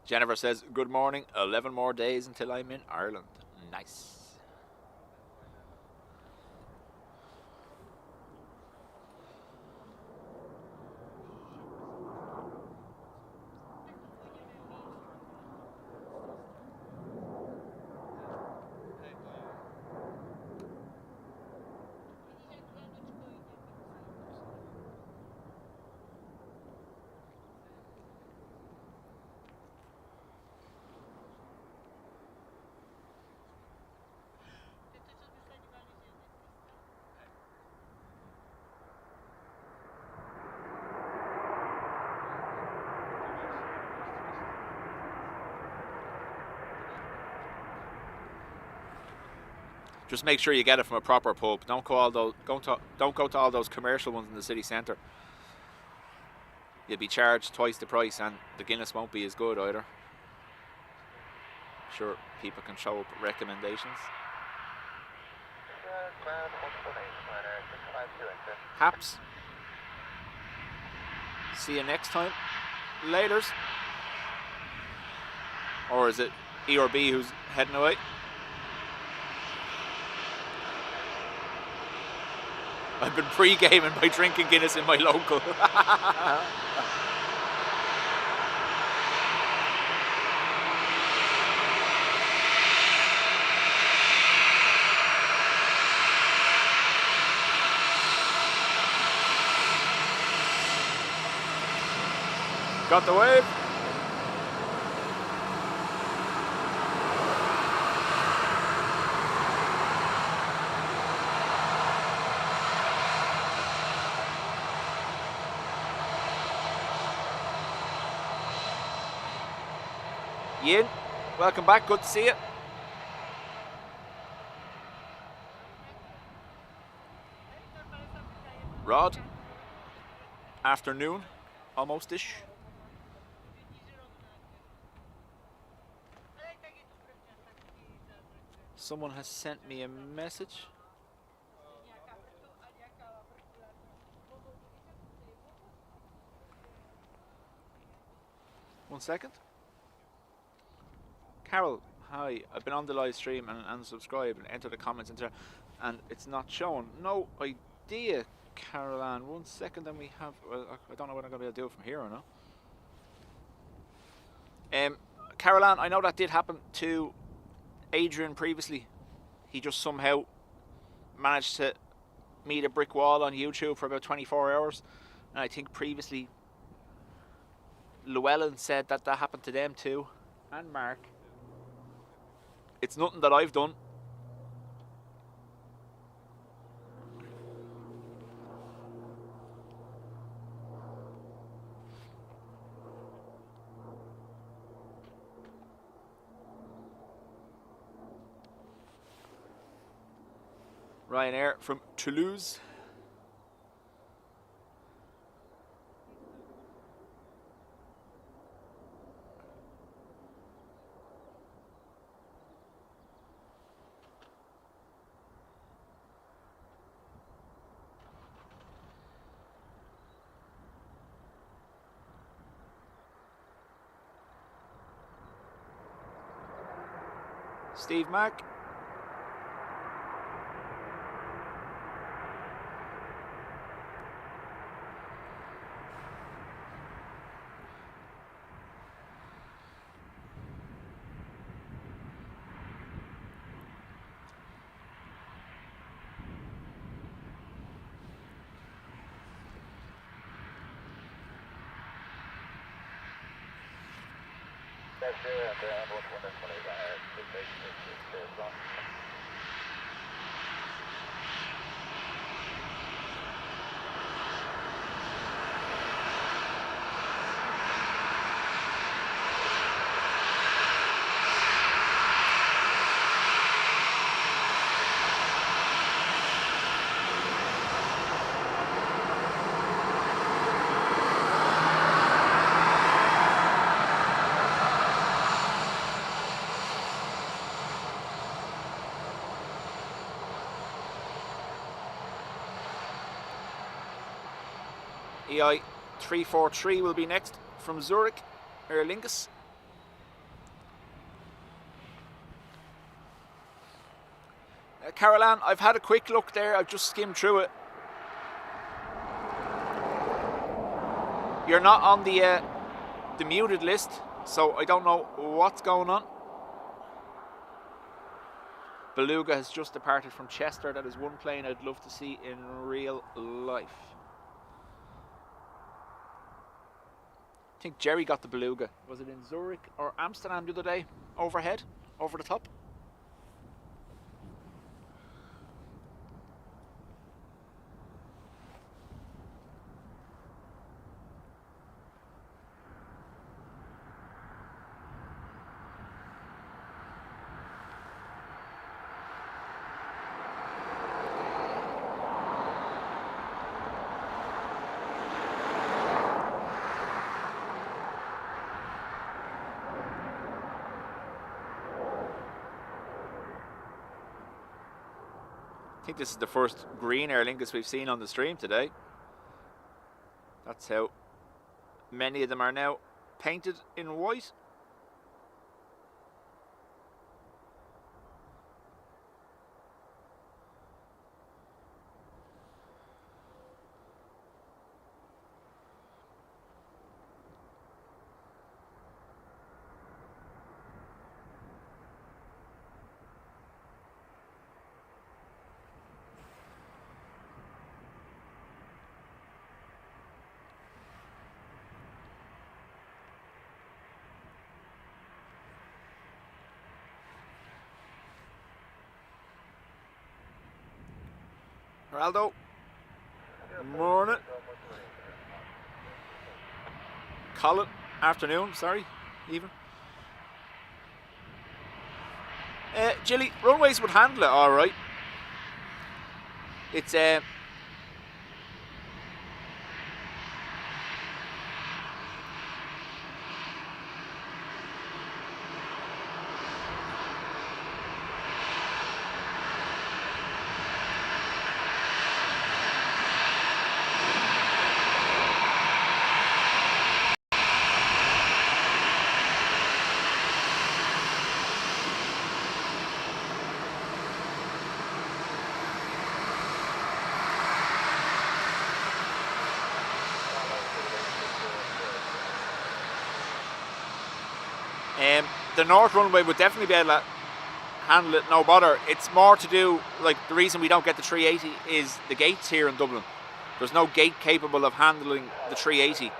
Jennifer says, good morning, 11 more days until I'm in Ireland. Nice. Just make sure you get it from a proper pub. Don't go to all those commercial ones in the city centre. You'll be charged twice the price, and the Guinness won't be as good either. Sure, people can show up recommendations. Haps. See you next time. Laters. Or is it ERB who's heading away? I've been pre-gaming by drinking Guinness in my local. Got the wave. Ian, welcome back, good to see you. Rod, afternoon, almost-ish. Someone has sent me a message. One second. Carol, hi. I've been on the live stream and subscribed and entered the comments into, and it's not showing. No idea, Caroline. 1 second, and we have. Well, I don't know what I'm going to be able to do from here or not. Caroline, I know that did happen to Adrian previously. He just somehow managed to meet a brick wall on YouTube for about 24 hours, and I think previously Llewellyn said that happened to them too, and Mark. It's nothing that I've done. Ryanair from Toulouse. Steve Mack. EI 343 will be next from Zurich, Aer Lingus. Caroline, I've had a quick look there, I've just skimmed through it. You're not on the muted list, so I don't know what's going on. Beluga has just departed from Chester. That is one plane I'd love to see in real life. I think Jerry got the Beluga. Was it in Zurich or Amsterdam the other day? Overhead? Over the top? I think this is the first green Aer Lingus we've seen on the stream today. That's how many of them are now painted in white. Geraldo. Morning. Colin. Afternoon, sorry. Even. Jilly, Runways would handle it alright. It's the north runway would definitely be able to handle it, no bother. It's more to do, like, the reason we don't get the 380 is the gates here in Dublin. There's no gate capable of handling the 380.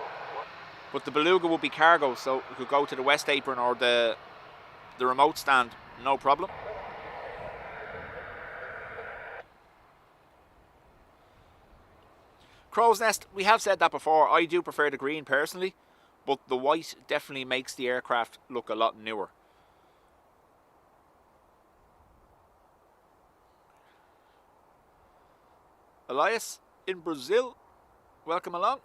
But the Beluga would be cargo, so it could go to the west apron or the remote stand, no problem. Crow's Nest, we have said that before, I do prefer the green personally, but the white definitely makes the aircraft look a lot newer. Elias in Brazil, welcome along.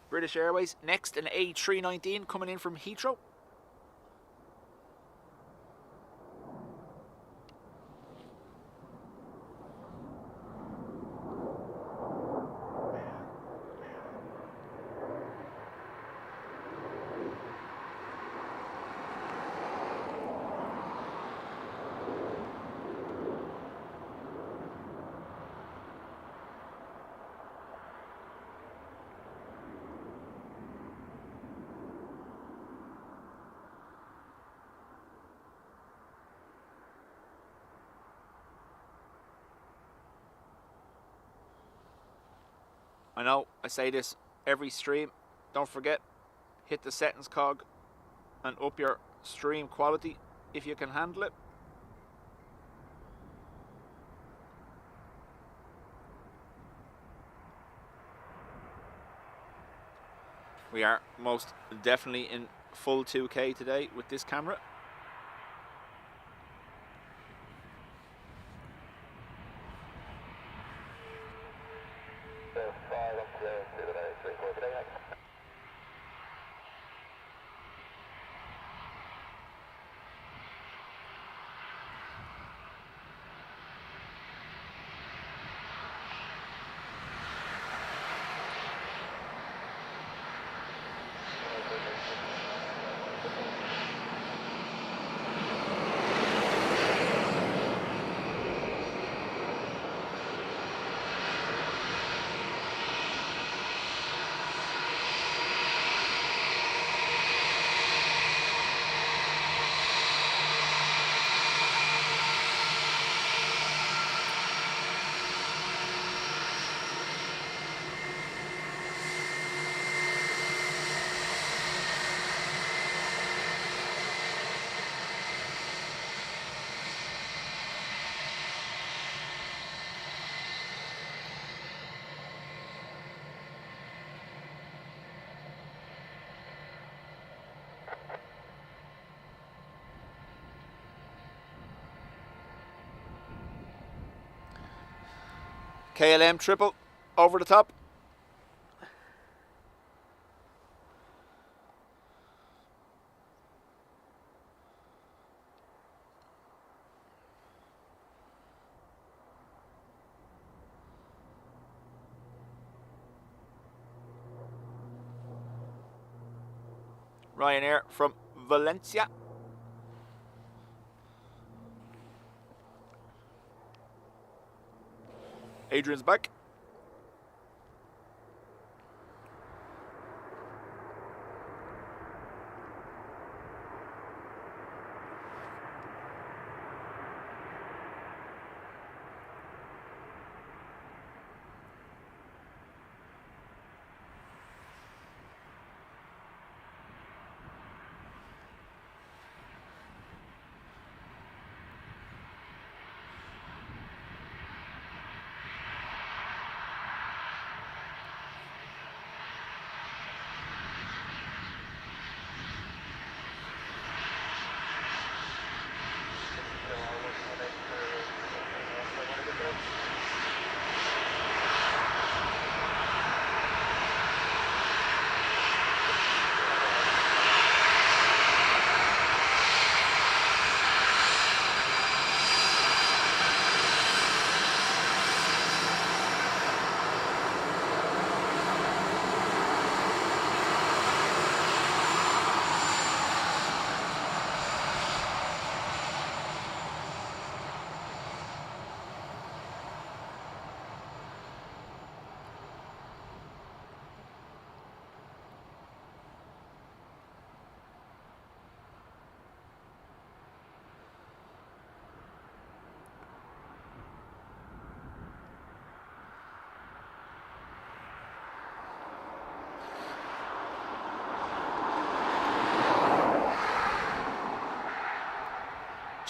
British Airways, next an A319 coming in from Heathrow. I know I say this every stream. Don't forget, hit the settings cog and up your stream quality if you can handle it. We are most definitely in full 2K today with this camera. KLM triple over the top. Ryanair from Valencia. Adrian's back.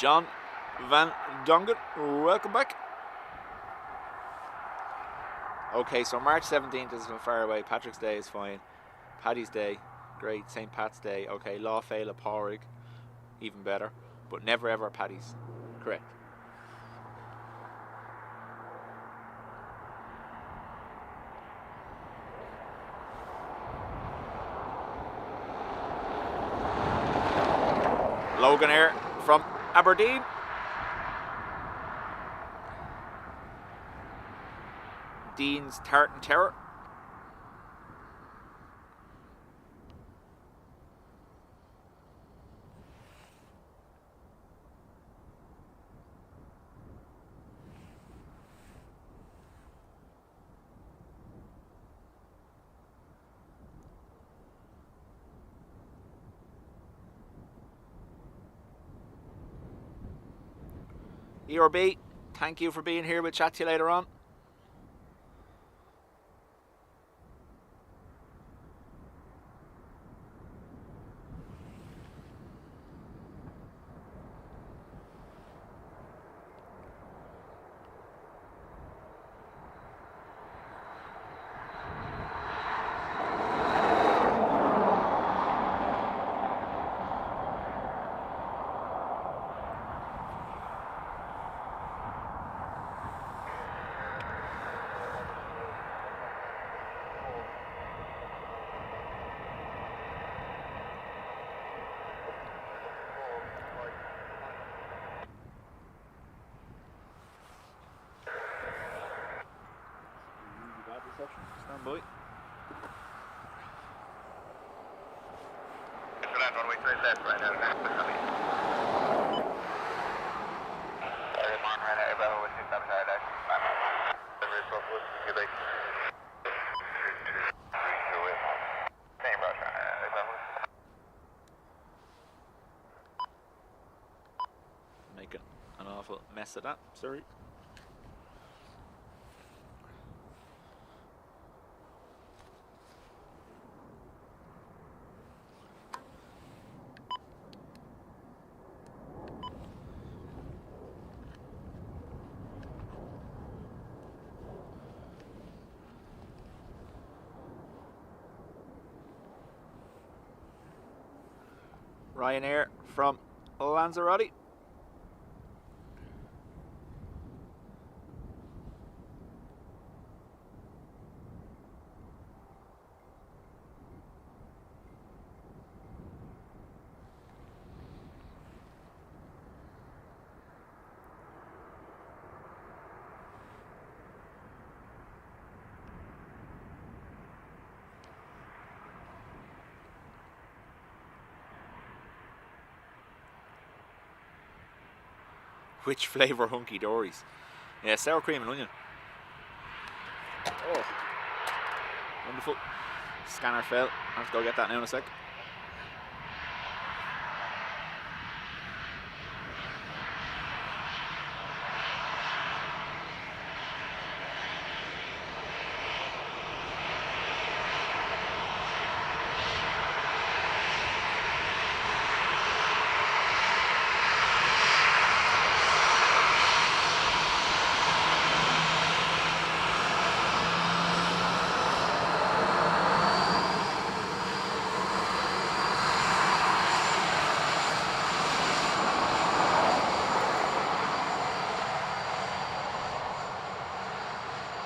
John Van Dongen, welcome back. Okay, so March 17th isn't far away. Patrick's Day is fine. Paddy's Day, great. St. Pat's Day, okay. Law Féile Pádraig, even better. But never ever Paddy's, correct. Logan Air from Aberdeen. Dean's Tartan Terror. ERB, thank you for being here. We'll chat to you later on. touching. Stand by. Runway 3 left, right out of that. Making an awful mess of that, sorry. Ryanair from Lanzarote. Which flavour hunky dories? Yeah, sour cream and onion. Oh, wonderful. Scanner fell. I have to go get that now in a sec.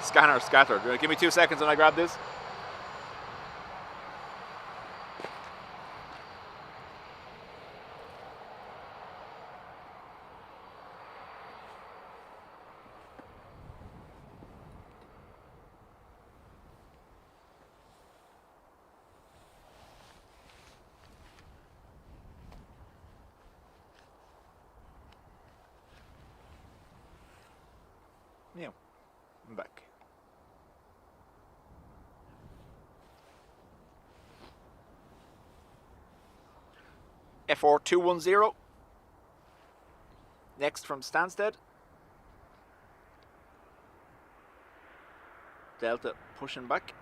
Scanner scattered. Give me 2 seconds and I grab this. Yeah, I'm back. FR210. Next from Stansted. Delta pushing back.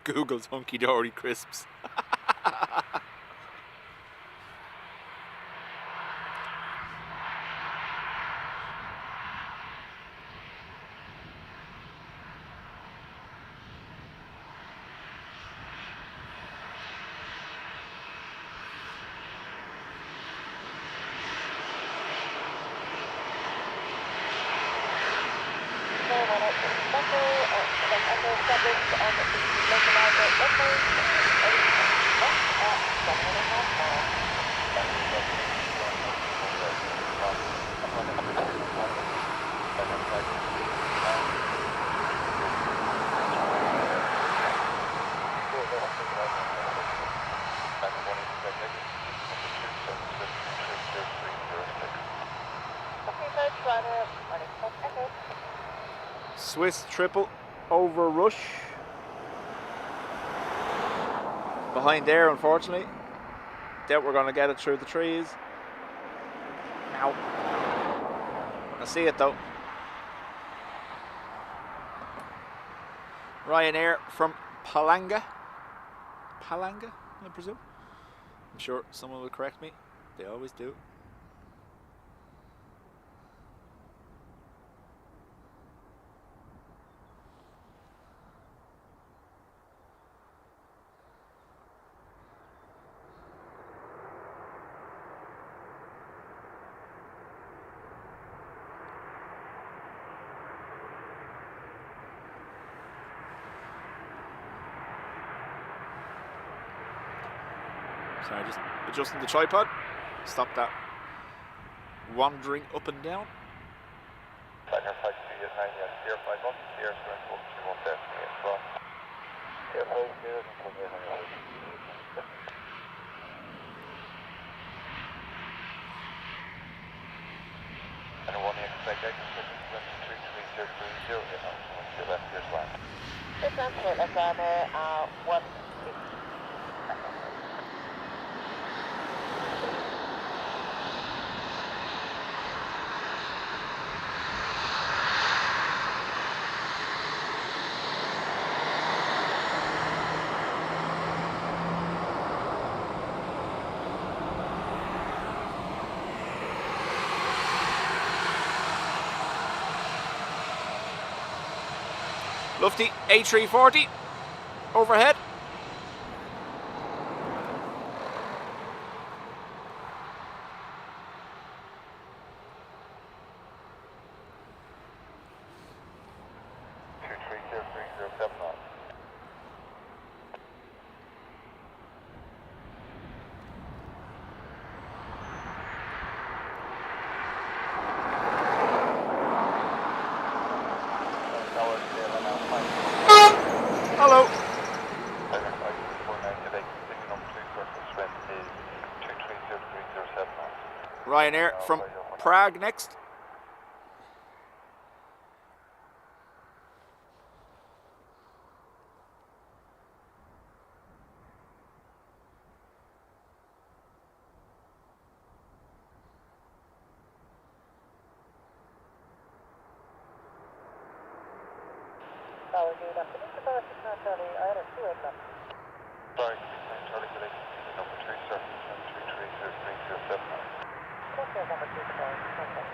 Google's hunky dory crisps. Swiss triple over Rush. Behind there, unfortunately. Doubt we're going to get it through the trees. Now. I see it though. Ryanair from Palanga. Palanga, I presume. I'm sure someone will correct me. They always do. Sorry, just adjusting the tripod. Stop that wandering up and down. Tiger 529, yes, Air 51, Air 121 Destiny as well. Air 50, and one expect exit 23030, you know, to left here as well. This one's hit us on 1. Lufty A340 overhead. Hello. Ryanair from Prague next. Sorry, Charlie, today, number 2, sir, 2303079. Okay, number 2, sorry. Okay.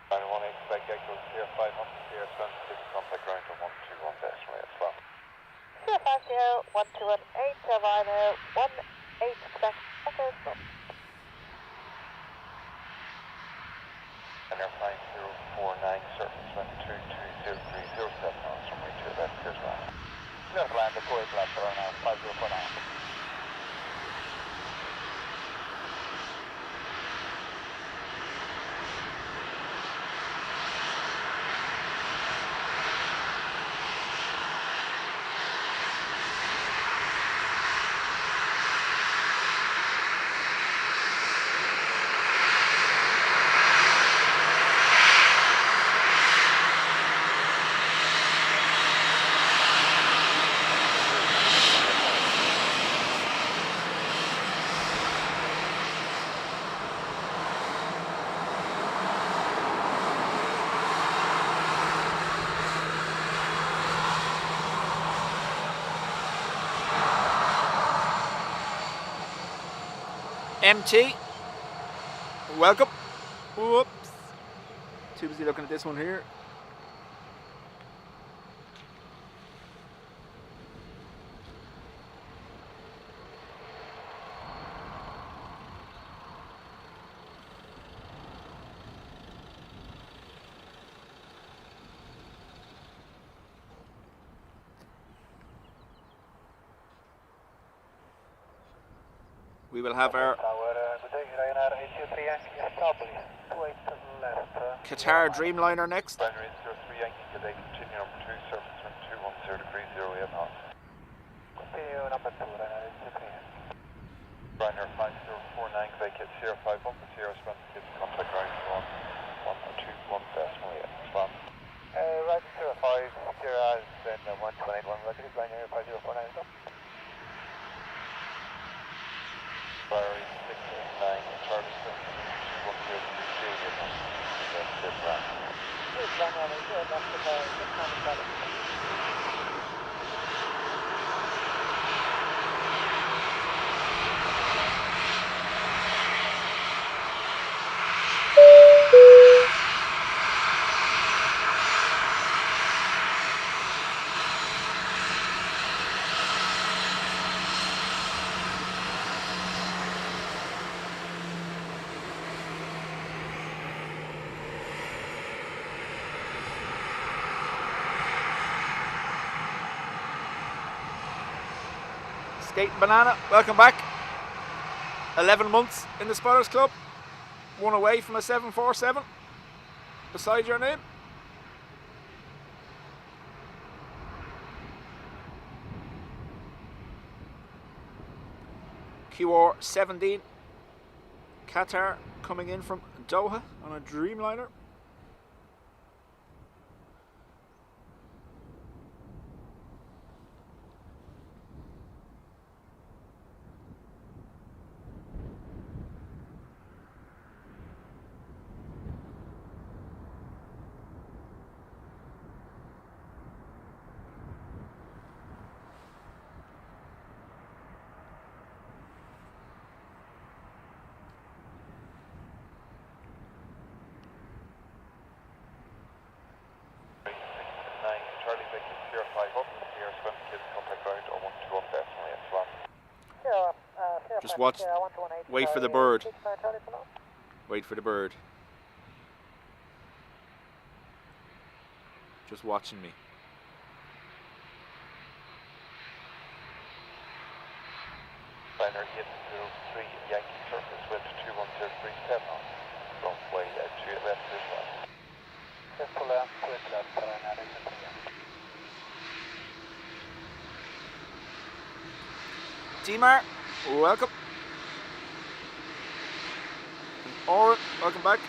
I want to expect echoes here, 500, here, 76, contact ground to 121 decimal as well. 050, 121, 8 expect echoes from. And airplane 049, surface wind 22030, 7 knots from right to left here as well. Left land, deploy flat for now, 5049. MT, welcome. Whoops. Too busy looking at this one here. We will have our Qatar Dreamliner next. Runway 03 Yankee, today continue number 2, surface wind 210 degrees, 0 knots. Continue number 2, runway 03. 181, Dreamliner 5049, stop. Barry 689, Charleston, 21032, that's this round. Please, Runway, good, that's the Boeing, 697. Skating Banana, welcome back. 11 months in the Spotters Club. One away from a 747. Beside your name. QR 17. Qatar coming in from Doha on a Dreamliner. Charlie Victor, Sierra 5 up, Sierra 20 kids, contact ground on 121 decimal 8 swap. Just watch, wait for the bird. Wait for the bird. Just watching me. Liner 803 Yankee surface wind 21037 on. Runway 2 left this one. Just pull out, switch left, Dimar, welcome. Oren, welcome back.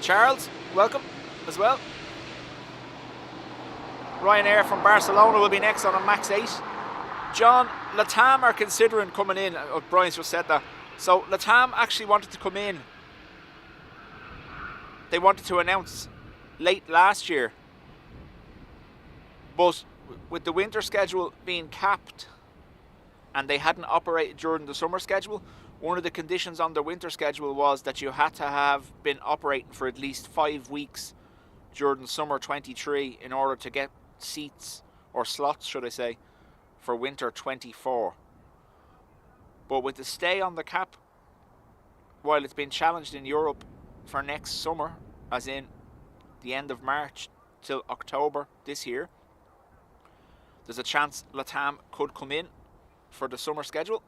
Charles, welcome as well. Ryanair from Barcelona will be next on a MAX 8. John, Latam are considering coming in. Oh, Brian's just said that. So Latam actually wanted to come in. They wanted to announce late last year. But with the winter schedule being capped and they hadn't operated during the summer schedule, one of the conditions on the winter schedule was that you had to have been operating for at least 5 weeks during summer 23 in order to get seats, or slots should I say, for winter 24. But with the stay on the cap, while it's been challenged in Europe for next summer, as in the end of March till October this year, there's a chance Latam could come in for the summer schedule.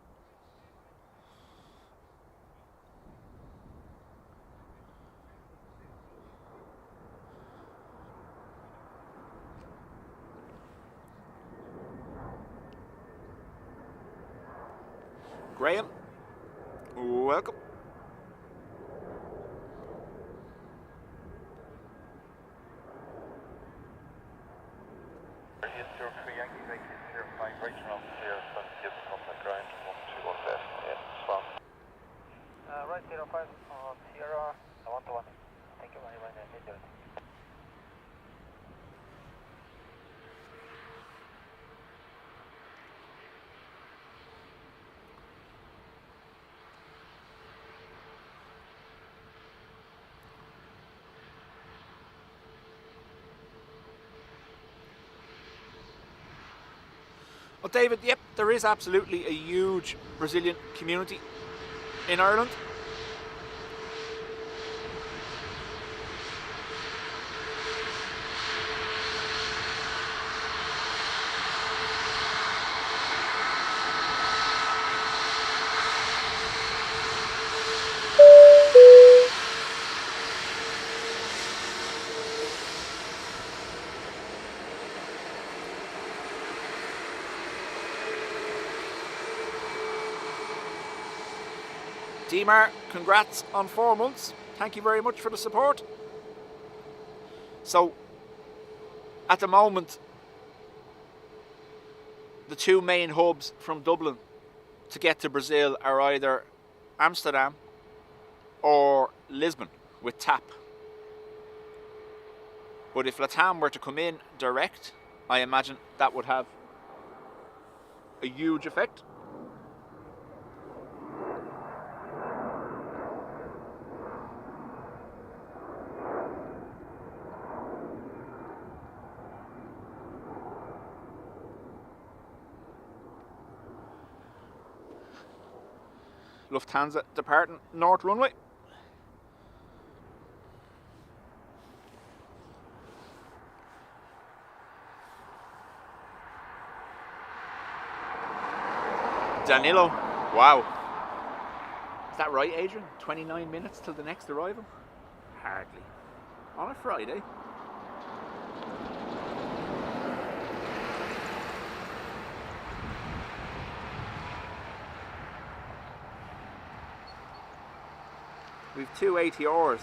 Graham, welcome. Right 05 on Sierra, 121. Thank you very much. Well, David, yep, there is absolutely a huge Brazilian community in Ireland. Dimar, congrats on 4 months. Thank you very much for the support. So, at the moment, the 2 main hubs from Dublin to get to Brazil are either Amsterdam or Lisbon with TAP. But if Latam were to come in direct, I imagine that would have a huge effect. Lufthansa departing North Runway. Danilo, wow. Is that right, Adrian? 29 minutes till the next arrival? Hardly. On a Friday. We've 2 ATRs.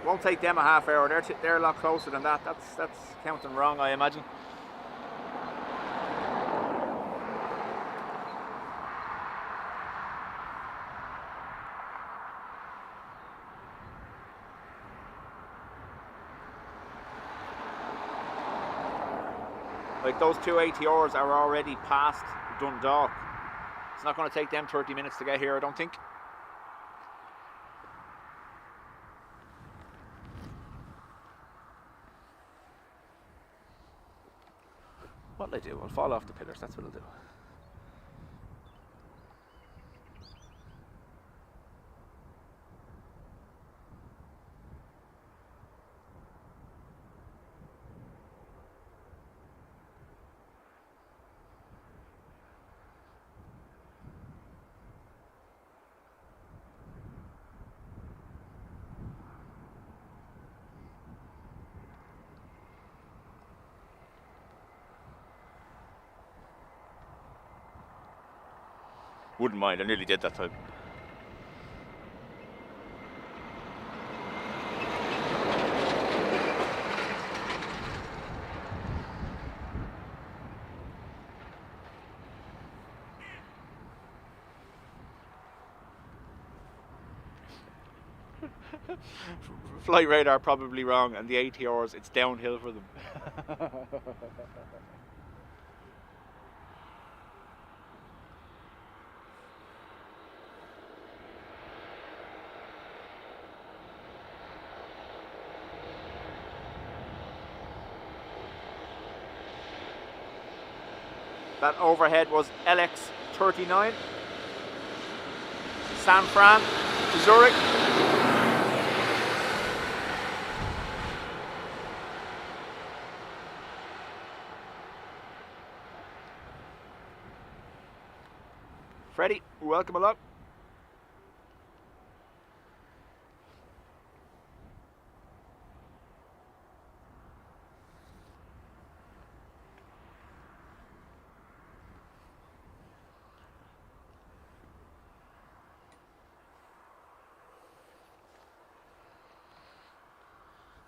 Won't take them a half hour. They're a lot closer than that. That's counting wrong, I imagine. Like those 2 ATRs are already past Dundalk. It's not going to take them 30 minutes to get here, I don't think. What'll I do? I'll fall off the pillars, that's what I'll do. Wouldn't mind, I nearly did that time. Flight radar probably wrong, and the ATRs, it's downhill for them. That overhead was LX39, San Fran to Zurich. Freddie, welcome along.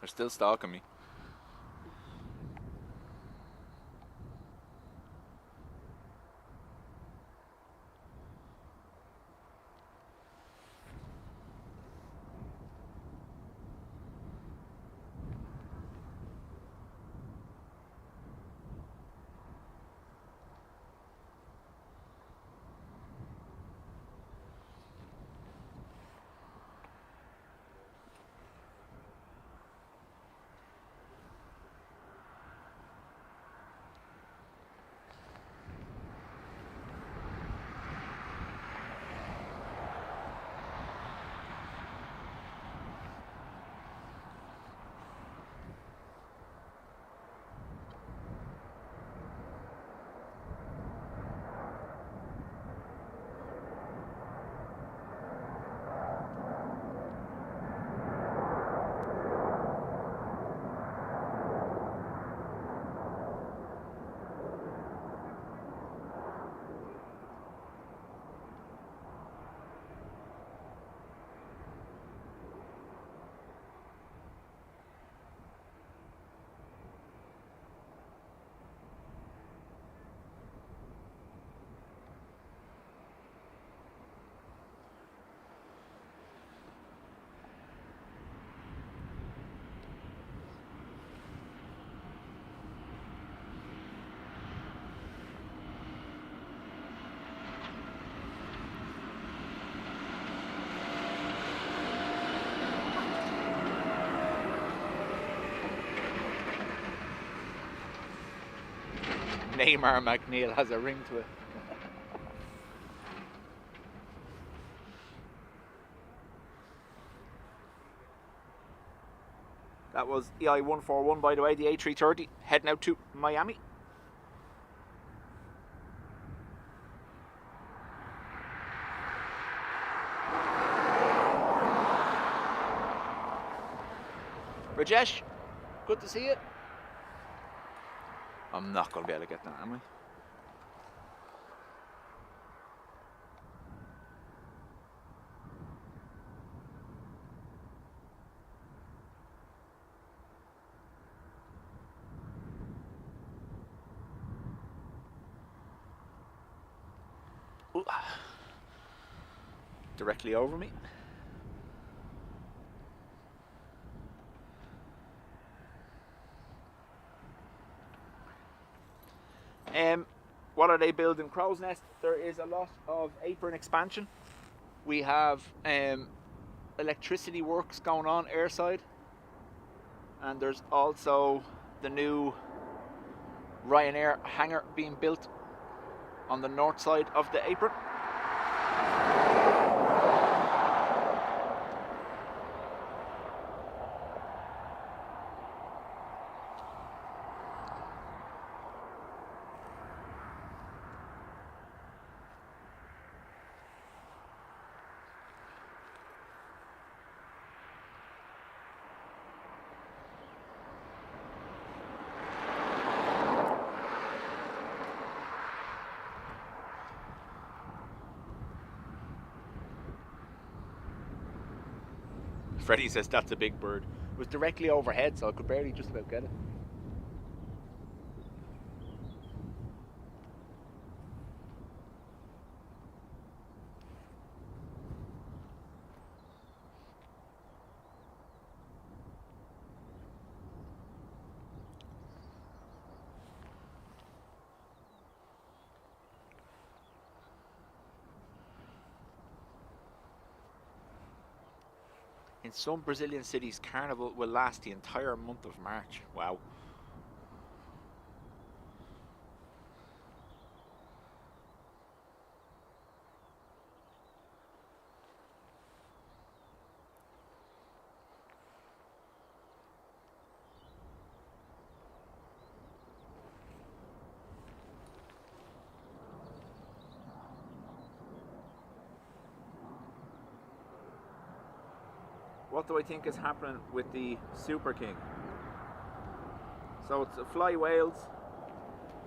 They're still stalking me. Claymore McNeil has a ring to it. That was EI141, by the way, the A330, heading out to Miami. Rajesh, good to see you. I'm not going to be able to get that, am I? Ooh. Directly over me. What are they building? Crow's Nest. There is a lot of apron expansion. We have electricity works going on airside, and there's also the new Ryanair hangar being built on the north side of the apron. Freddie says that's a big bird. It was directly overhead, so I could barely just about get it. In some Brazilian cities, Carnival will last the entire month of March. Wow. What do I think is happening with the Super King? So it's a Fly Wales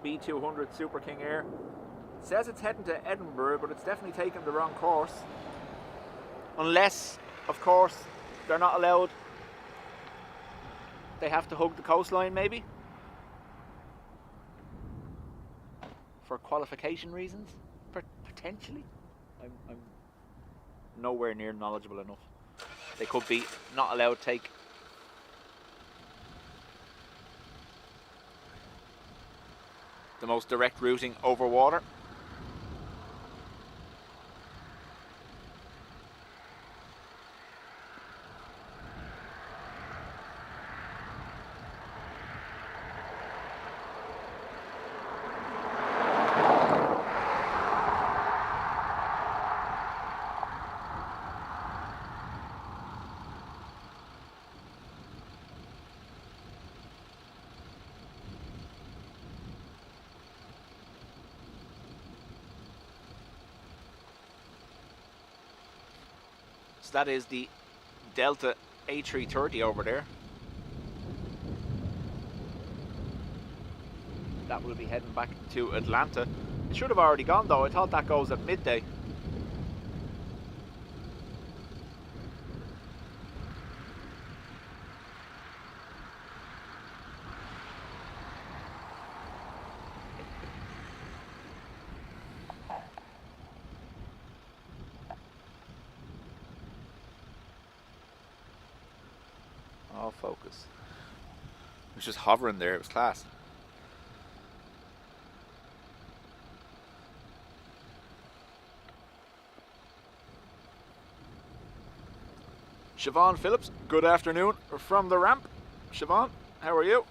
B200 Super King Air. It says it's heading to Edinburgh, but it's definitely taking the wrong course. Unless, of course, they're not allowed. They have to hug the coastline, maybe, for qualification reasons, potentially. I'm nowhere near knowledgeable enough. They could be not allowed to take the most direct routing over water. So that is the Delta A330 over there. That will be heading back to Atlanta. It should have already gone though. I thought that goes at midday. All focus. It was just hovering there, it was class. Siobhan Phillips, good afternoon from the ramp. Siobhan, how are you?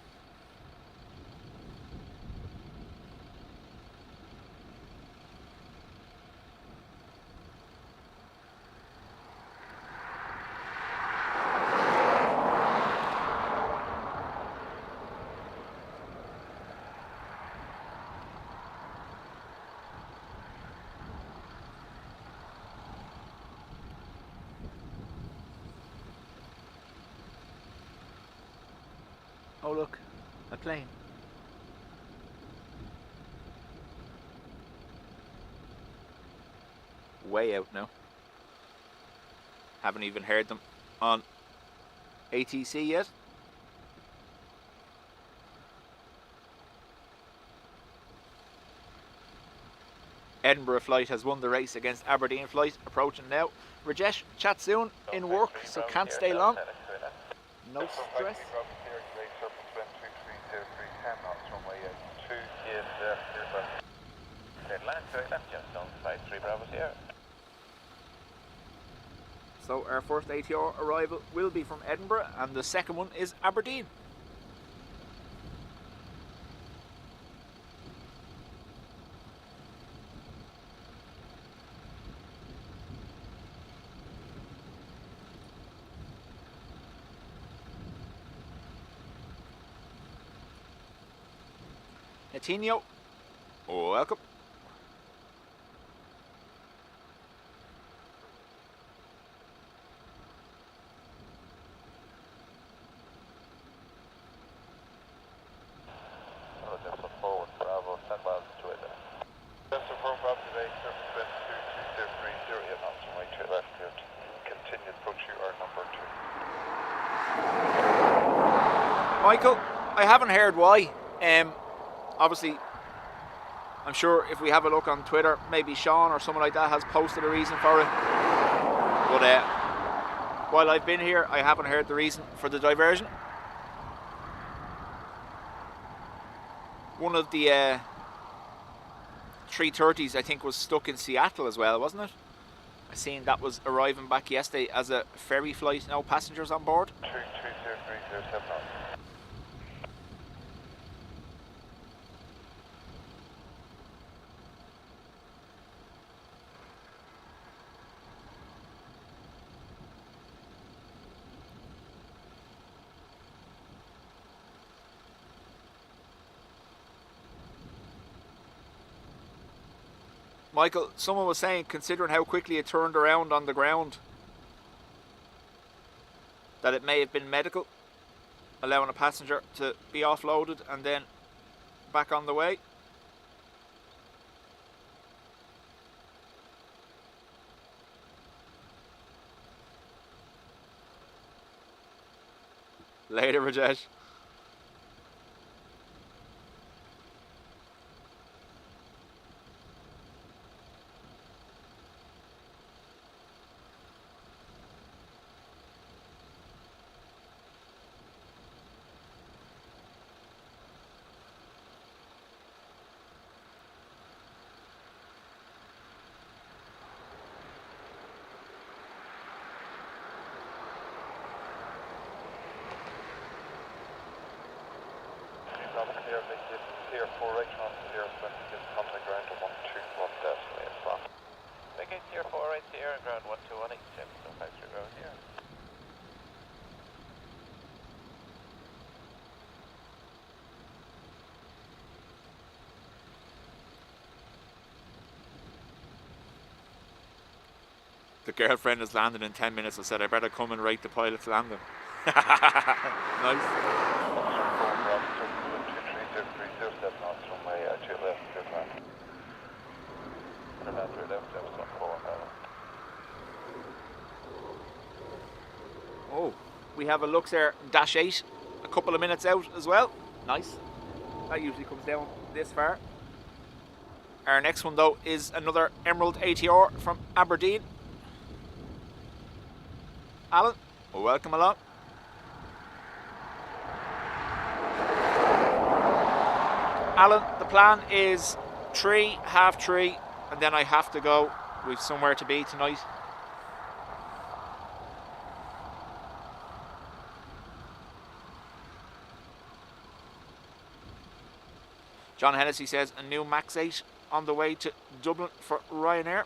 Oh look, a plane. Way out now. Haven't even heard them on ATC yet. Edinburgh flight has won the race against Aberdeen flight, approaching now. Rajesh, chat soon in work, so can't stay long. No stress. So our first ATR arrival will be from Edinburgh, and the second one is Aberdeen. Netinho, welcome. Forward, Bravo, 10 miles to it. Just inform Bravo today, surface 2230, knots from right to your left, clear to continue approach you are number 2. Michael, I haven't heard why. Obviously, I'm sure if we have a look on Twitter, maybe Sean or someone like that has posted a reason for it. But while I've been here, I haven't heard the reason for the diversion. One of the 330s, I think, was stuck in Seattle as well, wasn't it? I seen that was arriving back yesterday as a ferry flight, no passengers on board. 2203079. Michael, someone was saying, considering how quickly it turned around on the ground, that it may have been medical, allowing a passenger to be offloaded and then back on the way. Later, Rajesh. Clear 4 right on 0 just contact ground to 121 decimal 8 o'clock. Making clear 4 right here and ground 1218, Jim, so 53 ground here. The girlfriend has landed in 10 minutes and said, I better come and rate the pilot's landing. Nice. Oh, we have a Luxair Dash 8 a couple of minutes out as well. Nice. That usually comes down this far. Our next one though is another Emerald ATR from Aberdeen. Alan, welcome along. Alan, the plan is 3, half 3, and then I have to go. We've somewhere to be tonight. John Hennessy says a new Max 8 on the way to Dublin for Ryanair.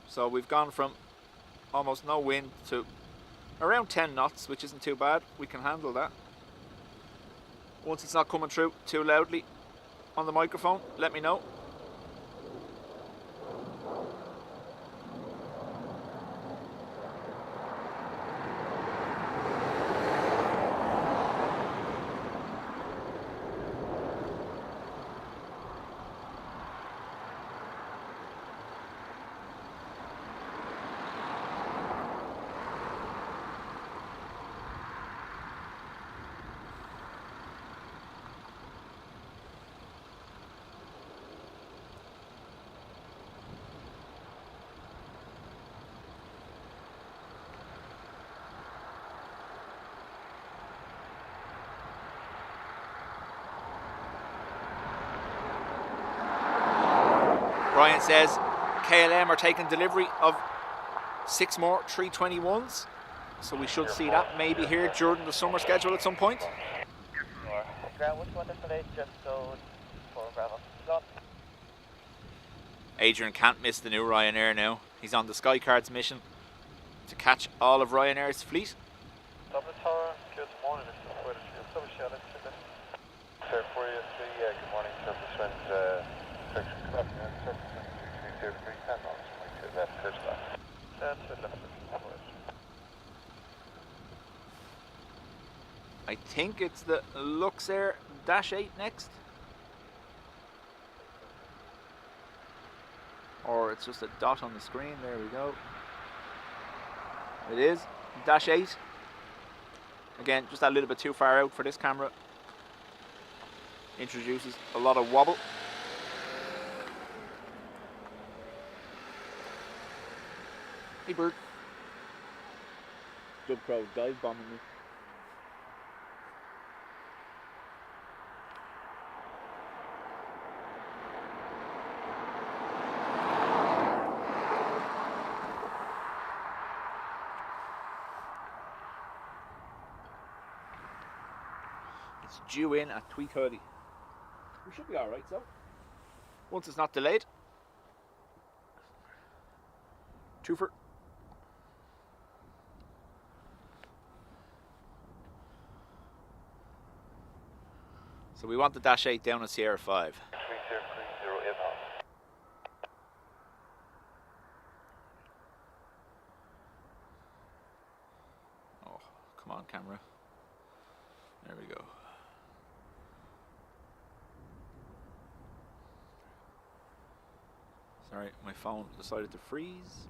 So we've gone from almost no wind to around 10 knots, which isn't too bad. We can handle that. Once it's not coming through too loudly on the microphone, let me know. Brian says KLM are taking delivery of 6 more 321s, so we should see that maybe here during the summer schedule at some point. Ground, which one destination just so for Bravo? Stop. Adrian can't miss the new Ryanair now. He's on the Skycards mission to catch all of Ryanair's fleet. Dublin Tower, good morning, this is Weather Shield. Double shot into Sir 483, good morning, surface wind, section correct, surface wind 203, 10 knots, right to left, first line. That's it, left, I think it's the Luxair Dash 8 next. Or it's just a dot on the screen, there we go. It is Dash 8. Again, just a little bit too far out for this camera. Introduces a lot of wobble. Hey bird. Dub Crow dive bombing me. It's due in at 3:30. We should be alright, so. Once it's not delayed. Twofer. So we want the Dash 8 down at Sierra 5. 3030 inbound. Oh, come on, camera. There we go. Sorry, my phone decided to freeze.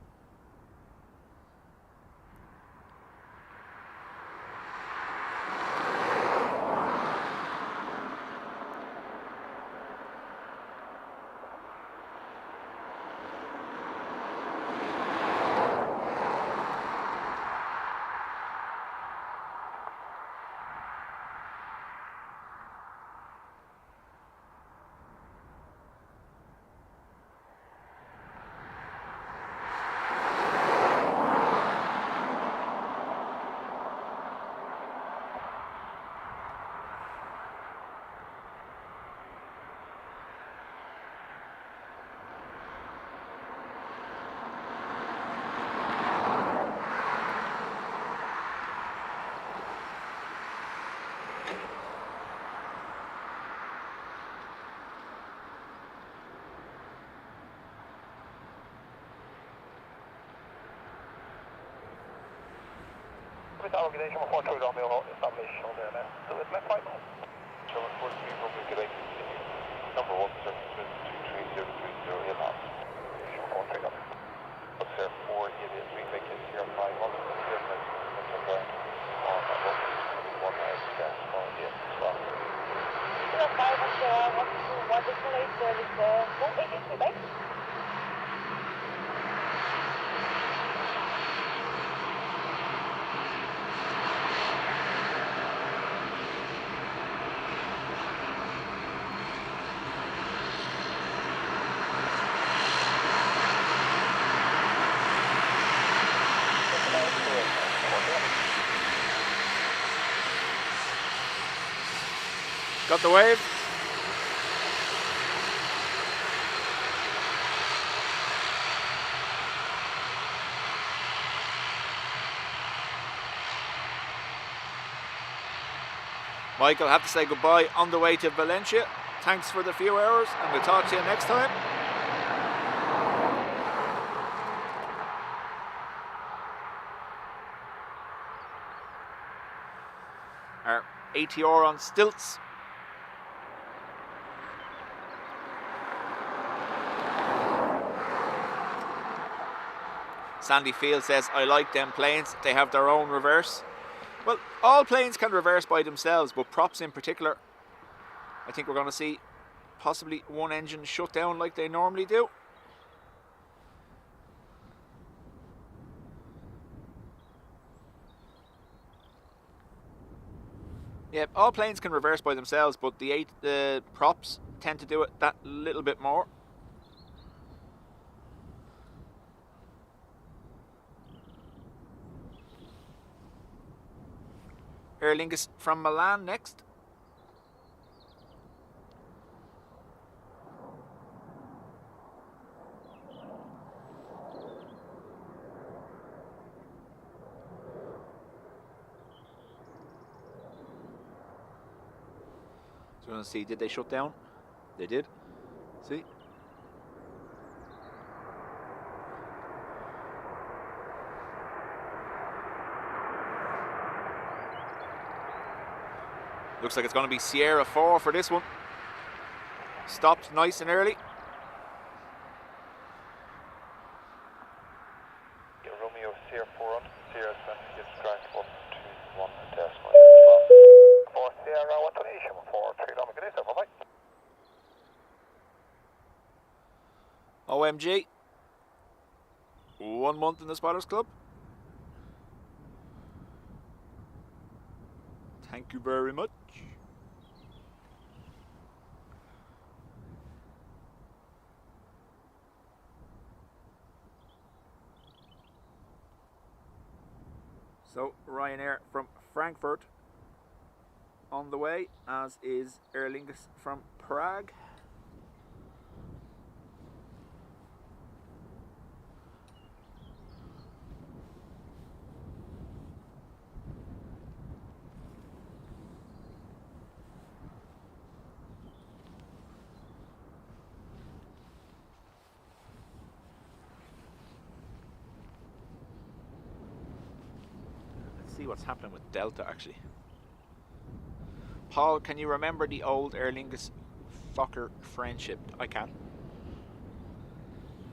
With the organization, we're 42 on the establishment on there now. So it's left 5 miles. So we're 43 from Quebec, continue. Number 1, surface wind 23030 inbound. We're going 3 up. But Sir 488, make it here 5 on the clear place. That's on ground. On that one, 21 miles gas on the end as well. Sierra 5 on Sierra 121 destination service, moving in Quebec. Got the wave. Michael, I have to say goodbye on the way to Valencia. Thanks for the few hours, and we'll talk to you next time. Our ATR on stilts. Sandy Field says, I like them planes, they have their own reverse. Well, all planes can reverse by themselves, but props in particular, I think we're going to see possibly one engine shut down like they normally do. Yeah, all planes can reverse by themselves, but the props tend to do it that little bit more. Aer Lingus from Milan next. So we're going to see, did they shut down? They did. See? Looks like it's going to be Sierra 4 for this one. Stopped nice and early. Get Romeo Sierra 4 on. Sierra 20 gets ground 121 decimal. For Sierra 128, 4 3 kilometers, over, bye. OMG. 1 month in the Spotters Club. Thank you very much. So Ryanair from Frankfurt on the way, as is Aer Lingus from Prague. See what's happening with Delta actually. Paul, can you remember the old Aer Lingus Fokker friendship? I can.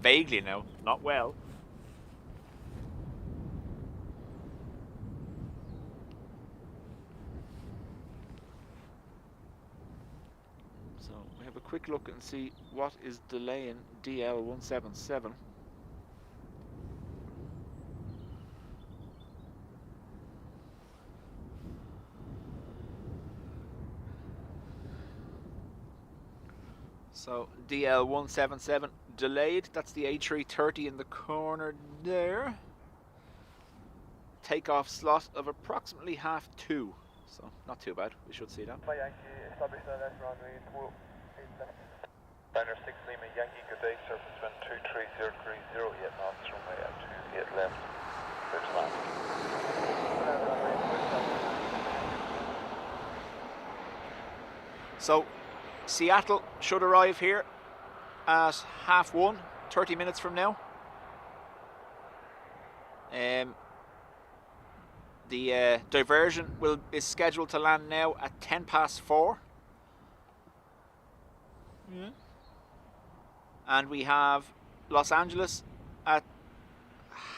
Vaguely now, not well. So we have a quick look and see what is delaying DL177. So DL177 delayed. That's the A330 in the corner there. Takeoff slot of approximately 1:30. So not too bad. We should see that. Runner 6 Lima Yankee, good day, surface wind 23030, 8 knots, runway at 28 left, clear to land. So Seattle should arrive here at 1:30, 30 minutes from now. The diversion is scheduled to land now at 4:10. Yeah. And we have Los Angeles at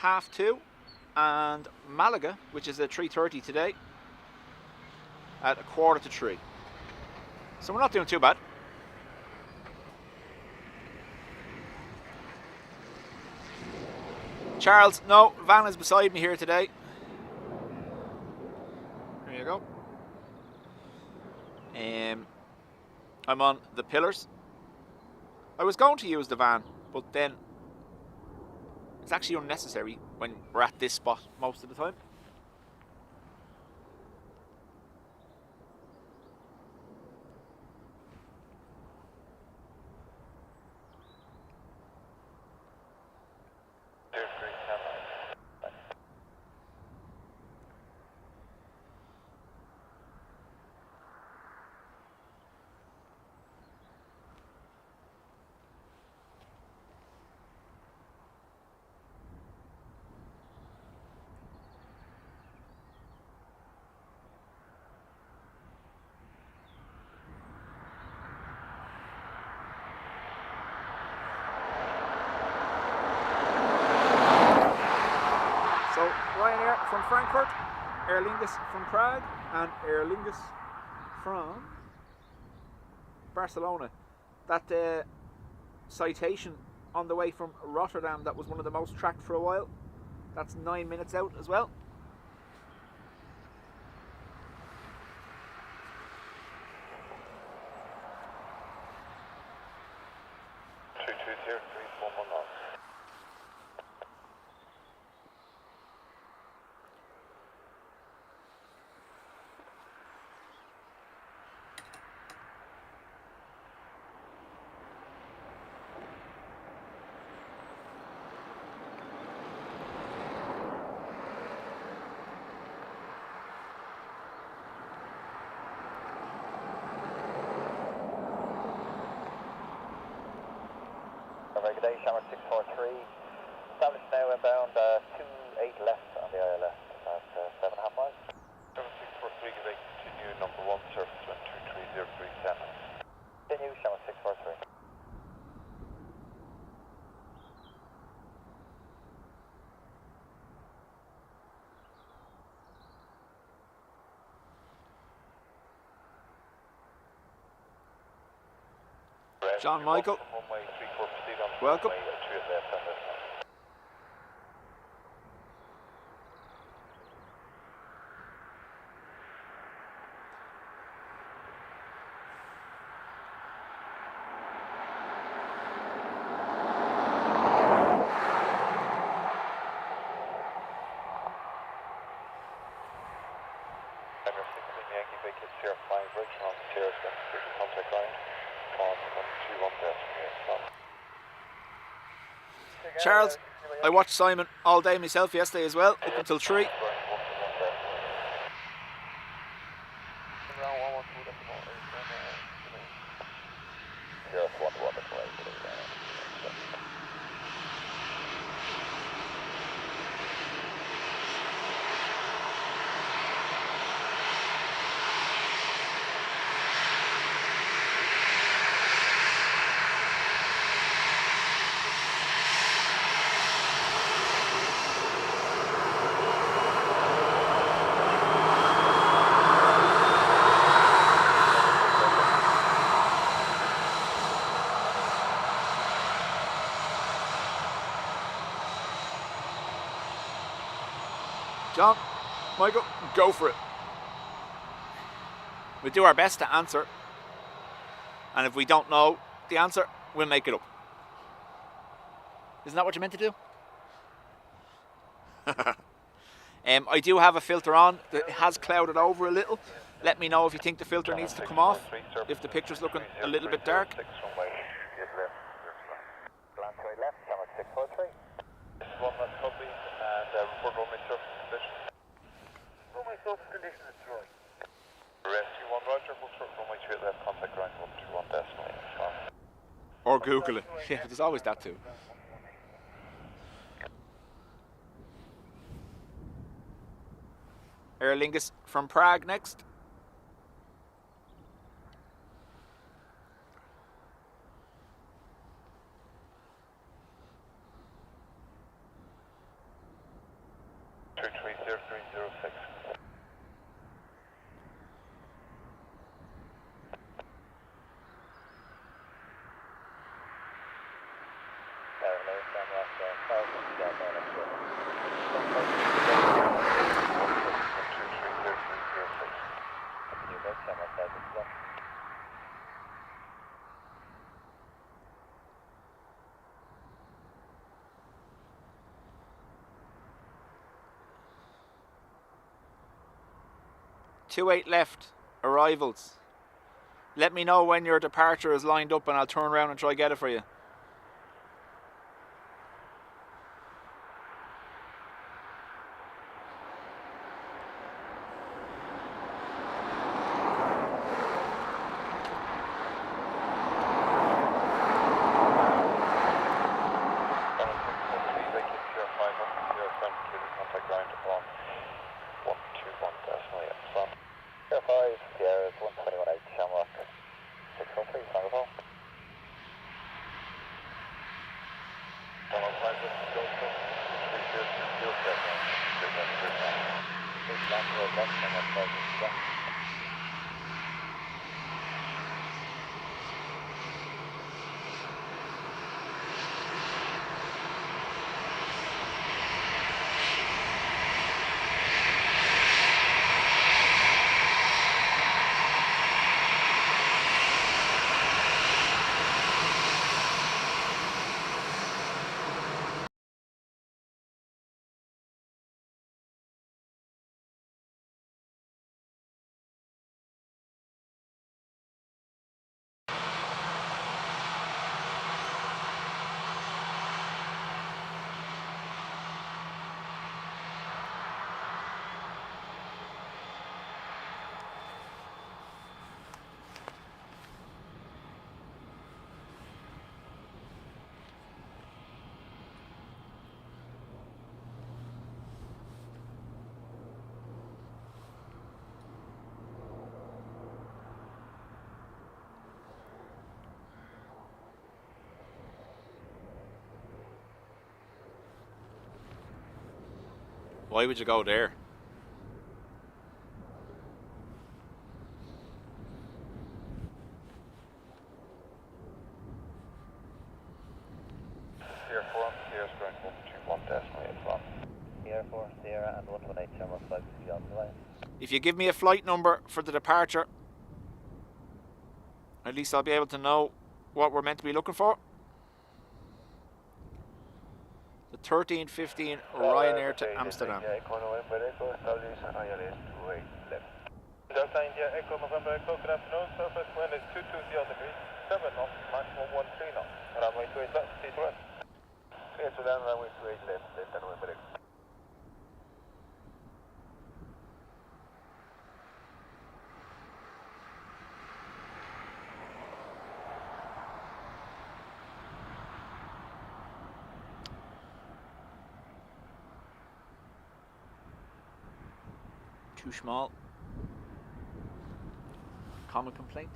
2:30, and Malaga, which is a 3:30 today, at 2:45. So we're not doing too bad. Charles, no, Van is beside me here today. There you go. I'm on the pillars. I was going to use the van, but then it's actually unnecessary when we're at this spot most of the time. Aer Lingus from Prague and Aer Lingus from Barcelona. That citation on the way from Rotterdam that was one of the most tracked for a while, that's 9 minutes out as well. Aviation 643, established now inbound 28 left on the ILS at 7.5 miles. 7643, Quebec, continue number 1, surface wind 23037. Continue, Channel 643. John Michael, welcome. Charles, I watched Simon all day myself yesterday as well, up until 3. John, Michael, go for it. We'll do our best to answer, and if we don't know the answer, we'll make it up. Isn't that what you meant to do? I do have a filter on that has clouded over a little. Let me know if you think the filter needs to come off, if the picture's looking a little bit dark. Or Google it. Yeah, there's always that too. Aer Lingus from Prague next. Two 8 left, arrivals. Let me know when your departure is lined up and I'll turn around and try get it for you. left and then focus left. Why would you go there? Sierra 4, Sierra's ground 121 decimal 81. Sierra 4, Sierra and 118 channel flight beyond the line. If you give me a flight number for the departure, at least I'll be able to know what we're meant to be looking for. The 1315 Ryanair to Amsterdam. Delta India Echo November Echo, good afternoon. Surface wind is 220 degrees, 7 knots, maximum 13 knots. Runway 28 left, please rest. Clear to land, runway 28 left, Delta November Echo. Too small. Common complaint.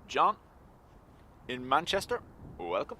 John in Manchester, welcome.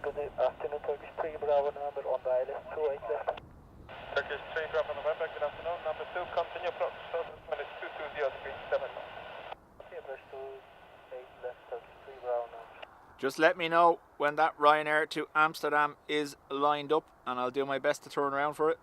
Good afternoon, Turkish 3 Bravo November on the island 28 left. Turkish 3 Bravo November, good afternoon. Number 2, continue approach. Surface wind is 220 degrees, 7 knots. Approach to 8 left, Turkish 3 Bravo November. Just let me know when that Ryanair to Amsterdam is lined up and I'll do my best to turn around for it.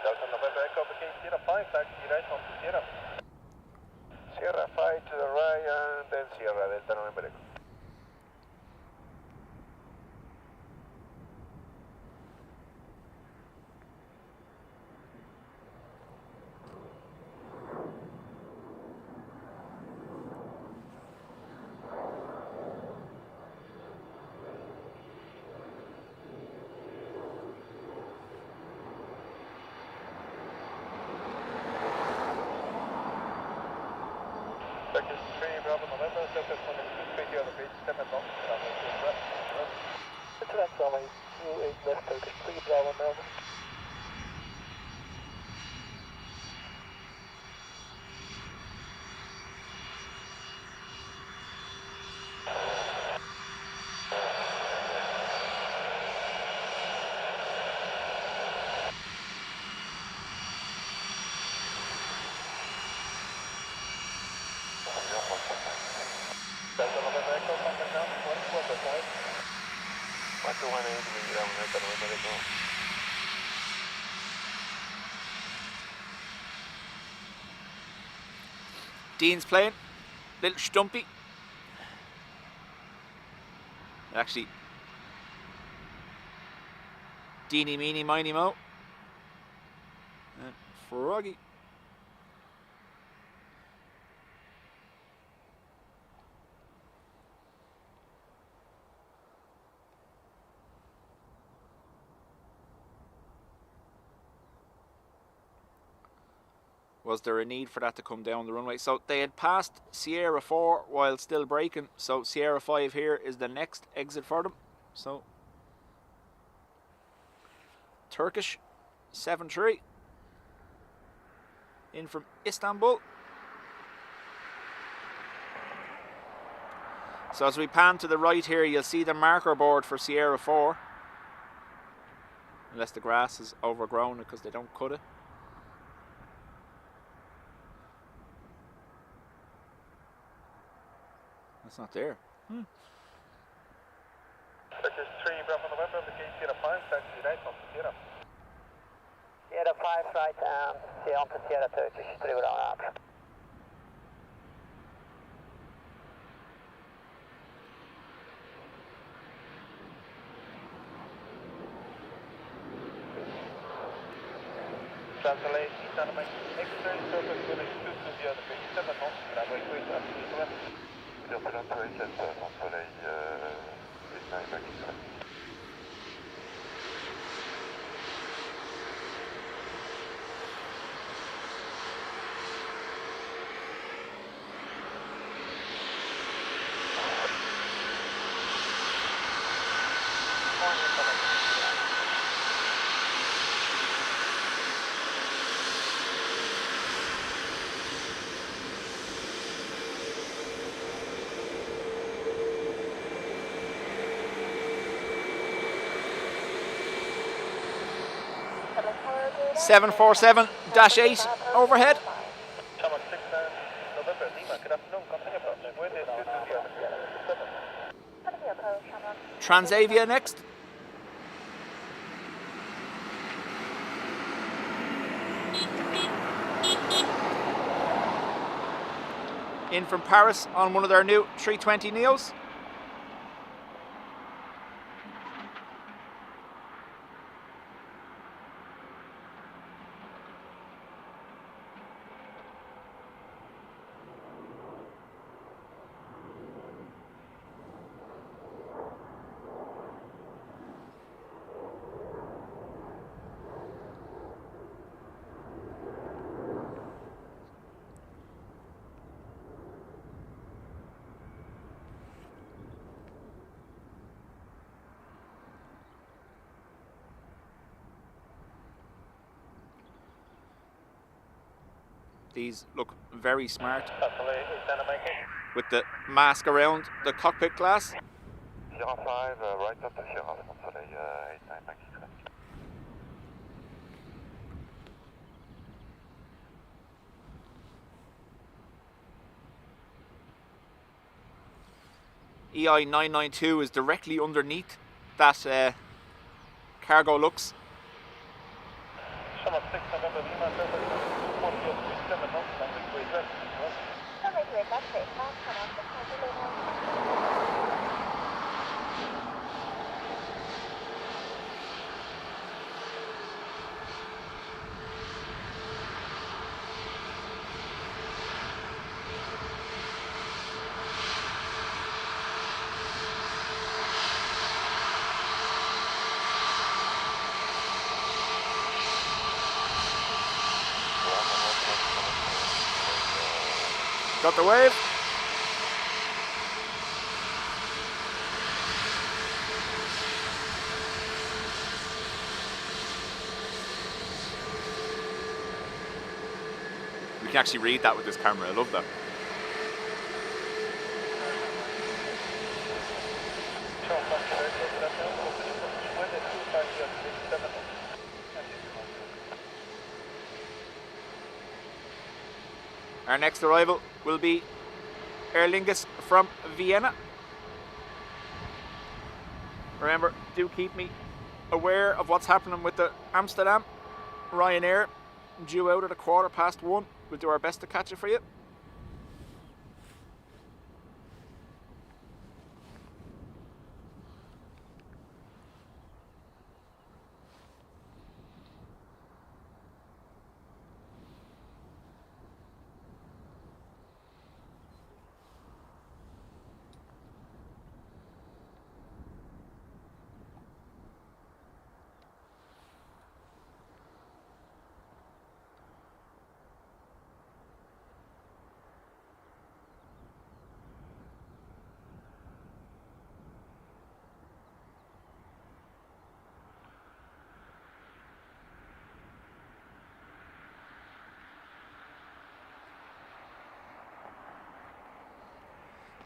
Delta November Echo, begin Sierra 5, taxi right onto Sierra. Sierra 5 to the right and then Sierra, Delta November Echo. 3 Bravo November, Delta 20 on the bridge, 7 knots, runway 2 left. That's runway 28 left, Turkish 3 Bravo Melbourne. Delta November Echo, contact now, 145. Back to 180, Delta November Echo. Dean's plane, little stumpy. Actually, Deanie meanie miny mo. And Froggy. Was there a need for that to come down the runway? So they had passed Sierra 4 while still braking. So Sierra 5 here is the next exit for them. So Turkish 7-3 in from Istanbul. So as we pan to the right here, you'll see the marker board for Sierra 4. Unless the grass has overgrown it because they don't cut it. It's not there. Turkish 3 Bravo November, the gate Sierra 5, taxi right on Sierra. Sierra 5 right and on to Sierra Turkish 3 Bravo out. Translate, Dynamic X-ray, surface limit 220 on the bridge, 7 knots, runway 2 left. Opérateur center, en soleil, 8-9 back Israel. Seven 747-8 overhead. Chairman 6 November, Lima, good afternoon, continue approaching. Wind is 220 on the bridge, 7. Transavia next. In from Paris on one of their new 320 Neos. These look very smart with the mask around the cockpit glass. Sierra 5, right up to Sierra, on soleil, 8-9 back Israel. EI992 is directly underneath that cargo lux. Chairman 6 November, Lima, surface 240 on the bridge, 7 knots, runway 2 left. Got the wave. can actually read that with this camera. I love that. Our next arrival will be Aer Lingus from Vienna. Remember, do keep me aware of what's happening with the Amsterdam Ryanair, due out at 1:15. We'll do our best to catch it for you.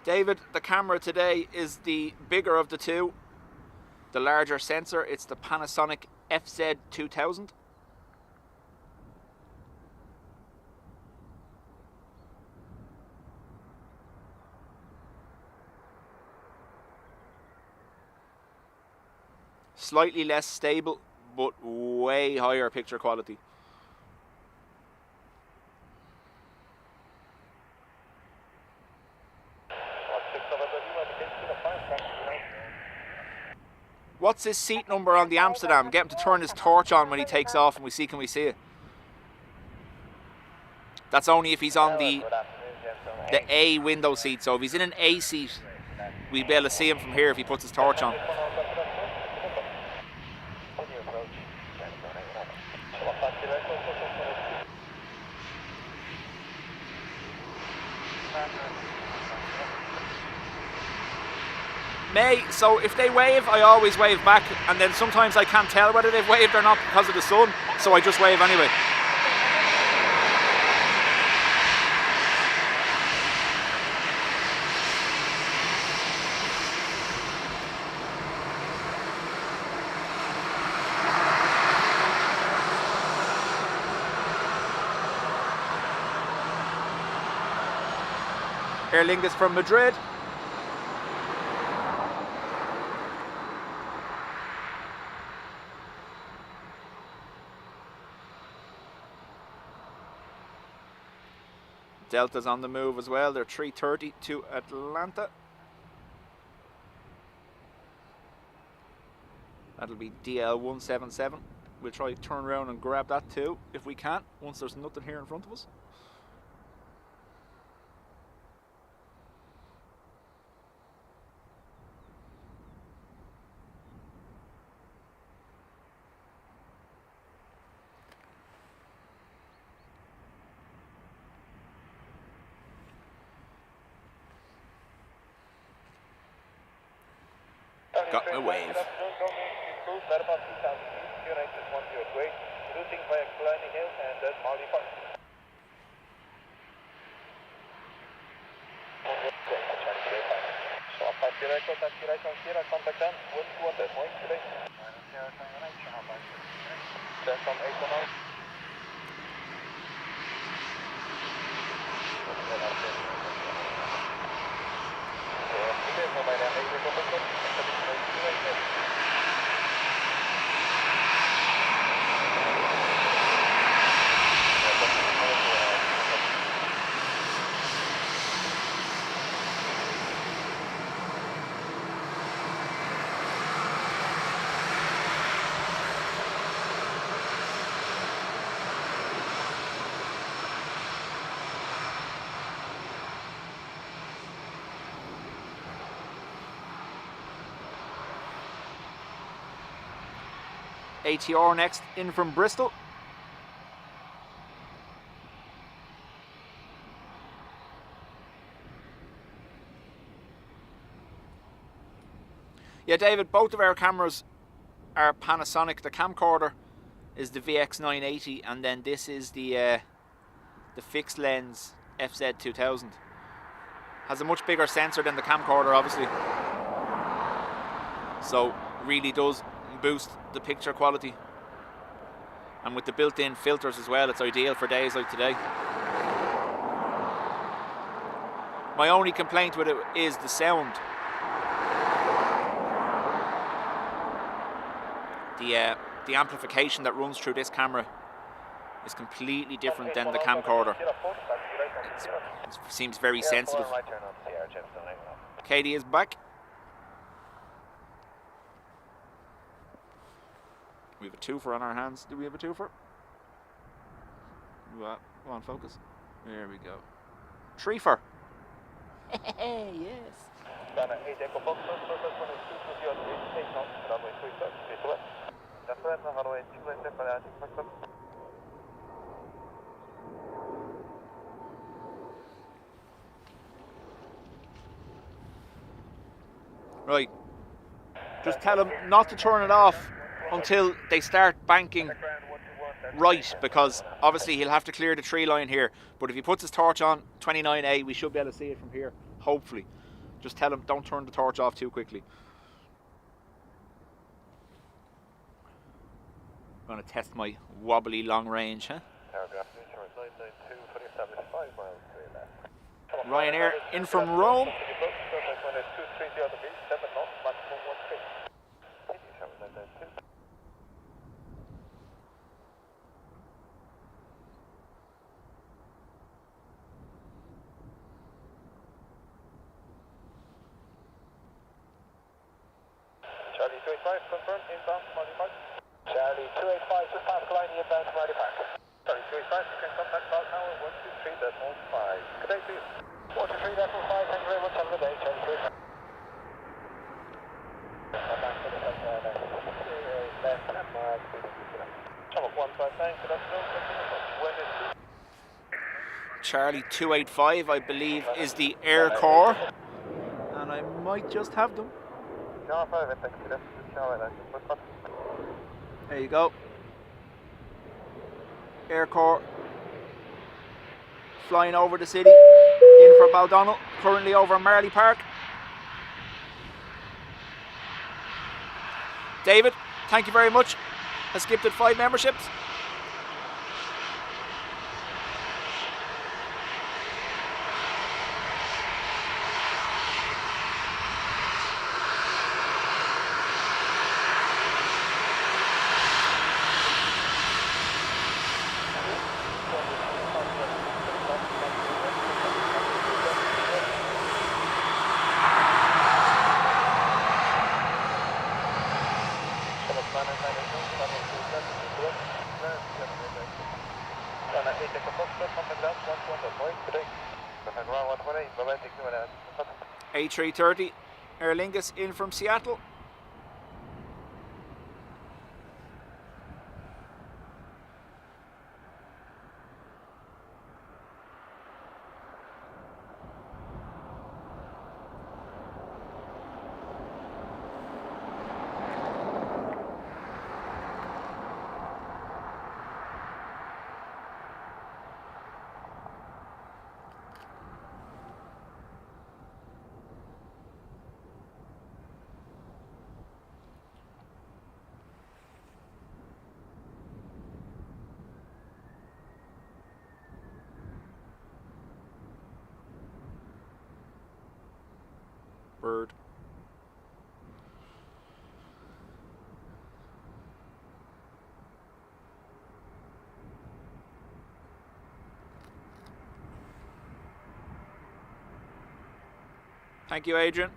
David, the camera today is the bigger of the two, the larger sensor. It's the Panasonic FZ2000. Slightly less stable, but way higher picture quality. What's his seat number on the Amsterdam? Get him to turn his torch on when he takes off and can we see it. That's only if he's on the A window seat. So if he's in an A seat, we'll be able to see him from here if he puts his torch on. So if they wave, I always wave back, and then sometimes I can't tell whether they've waved or not because of the sun, so I just wave anyway. Aer Lingus from Madrid. Delta's on the move as well. They're 3:30 to Atlanta. That'll be DL177. We'll try to turn around and grab that too, if we can, once there's nothing here in front of us. Got my wave. ATR next in from Bristol. Yeah, David, both of our cameras are Panasonic. The camcorder is the VX980, and then this is the the fixed lens FZ2000. Has a much bigger sensor than the camcorder, obviously. So really does boost the picture quality. And with the built-in filters as well, it's ideal for days like today. My only complaint with it is the sound. The amplification that runs through this camera is completely different than the camcorder. It seems very sensitive. Katie is back. We have a twofer on our hands. Do we have a twofer? Come on, focus. There we go. Threefer. Yes. Right. Just tell them not to turn it off until they start banking right, because obviously he'll have to clear the tree line here. But if he puts his torch on 29A, we should be able to see it from here, hopefully. Just tell him don't turn the torch off too quickly. I'm going to test my wobbly long range, huh? Ryanair in from Rome. Charlie 285, confirm, inbound, Marty Park. Charlie 285, just past the line, inbound, Marty Park. Charlie 285, you can contact Ball Tower 123.5. Good day to you. 123.5, thank you very much, have a good day, Charlie 285. Charlie 285, I believe, is the Air Core, and I might just have them. There you go. Air Core flying over the city, in for Baldonnel, currently over Marley Park. David, thank you very much. Has gifted 5 memberships. A330, Aer Lingus in from Seattle. Bird. Thank you, Adrian.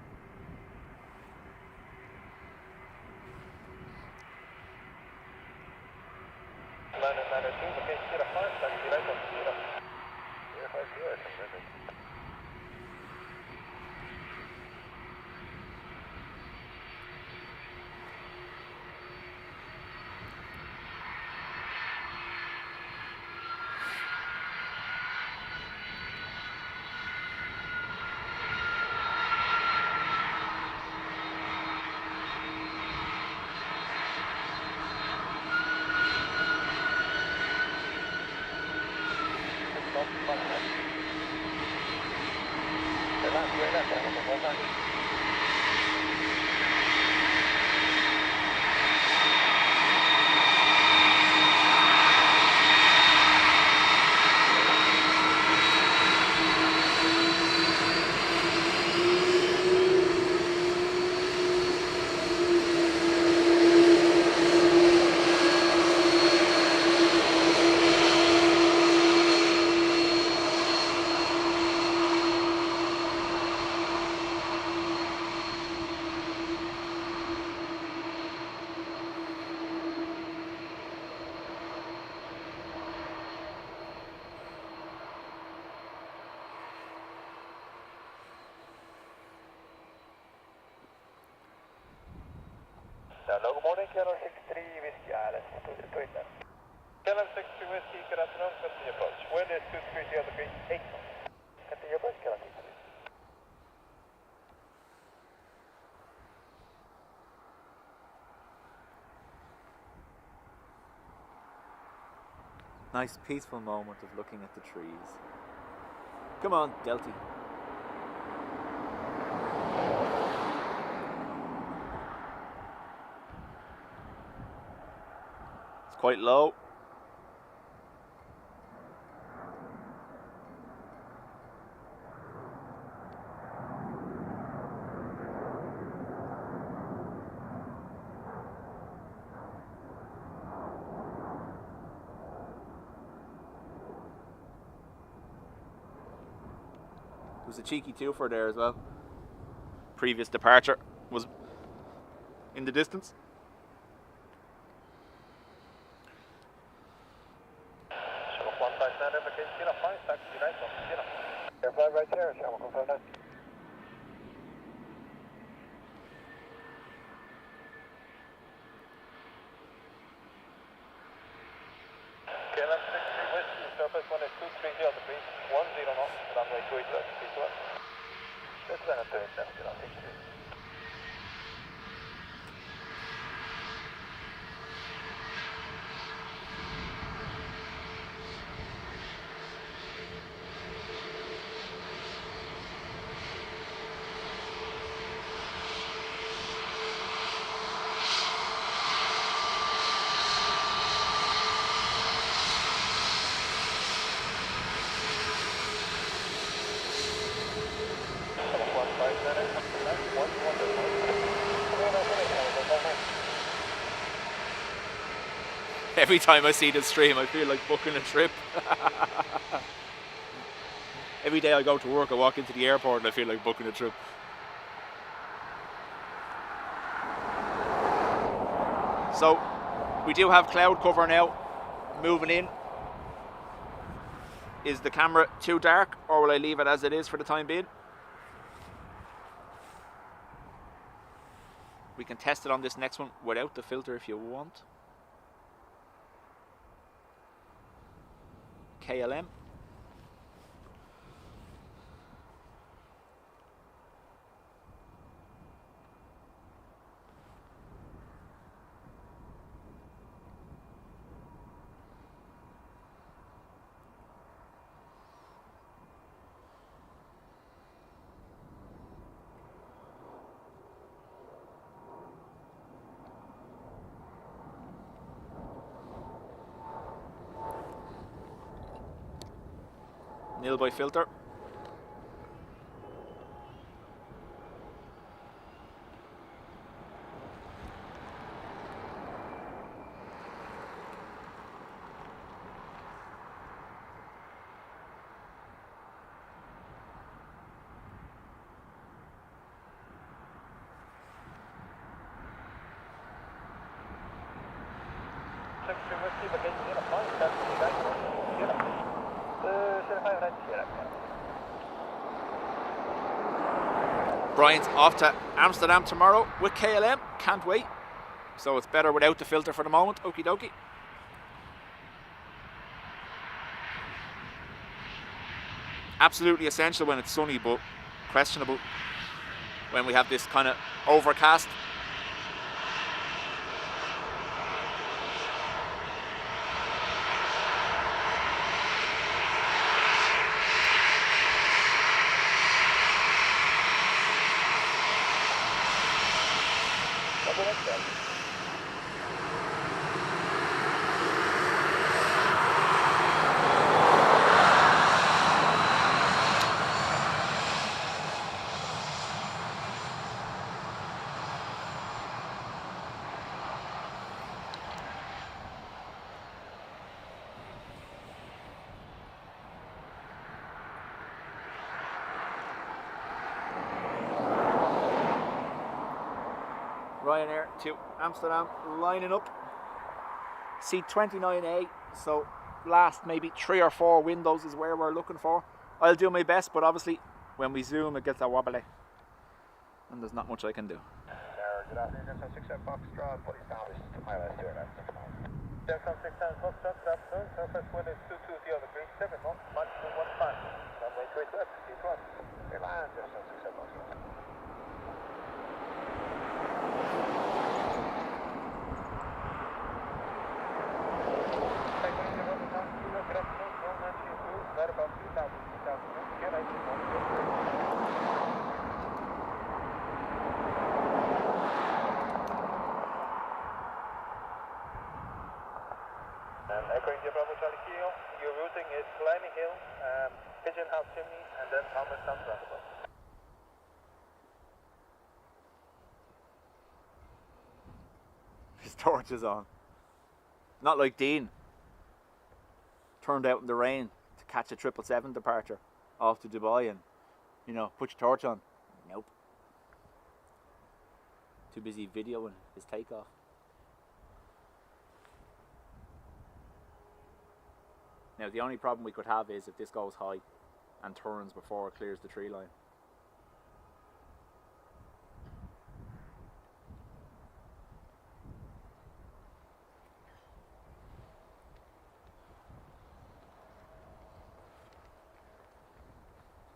Hello, good morning, Kilo 63 Whiskey Island, to it then. Kilo 63 Whiskey, good afternoon, continue approach. Wind is 230 degrees 8 knots. Continue approach, Kilo 63. Nice peaceful moment of looking at the trees. Come on, Delty. It's quite low. There was a cheeky twofer there as well. Previous departure was in the distance. Show 159, application, Kilo 5, taxi right on, Kilo. Airfly right there, shall we confirm that? Kilo 63 Whiskey, surface 1 is 230 degrees, 10 knots, runway 28, please go ahead. That's when I'm doing that, Kilo 63. Every time I see this stream, I feel like booking a trip. Every day I go to work, I walk into the airport and I feel like booking a trip. So, we do have cloud cover now, moving in. Is the camera too dark, or will I leave it as it is for the time being? We can test it on this next one without the filter if you want. KLM. Nil by filter. Brian's off to Amsterdam tomorrow with KLM. Can't wait. So it's better without the filter for the moment. Okie dokie. Absolutely essential when it's sunny, but questionable when we have this kind of overcast. Ryanair to Amsterdam, lining up. Seat 29A, so last maybe 3 or 4 windows is where we're looking for. I'll do my best, but obviously when we zoom it gets a wobbly and there's not much I can do. Good afternoon, this is 67 Foxtrot, please establish to my left here, that's 67 Foxtrot, good afternoon, surface wind is 220 degrees, 7 knots, maximum 15. Runway 28 left, keep right. Land, this is 67 Foxtrot. Your routing is Climbing Hill, Pigeon House Chimney, and then Thomas Town Roundabout. His torch is on. Not like Dean. Turned out in the rain to catch a 777 departure off to Dubai and, you know, put your torch on. Nope. Too busy videoing his takeoff. Now the only problem we could have is if this goes high and turns before it clears the tree line.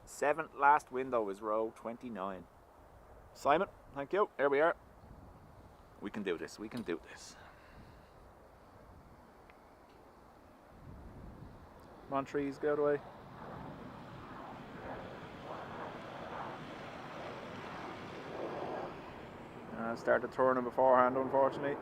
Seventh last window is row 29. Simon, thank you. Here we are. We can do this, we can do this. Come on, trees, get out of the way. Started turning beforehand, unfortunately.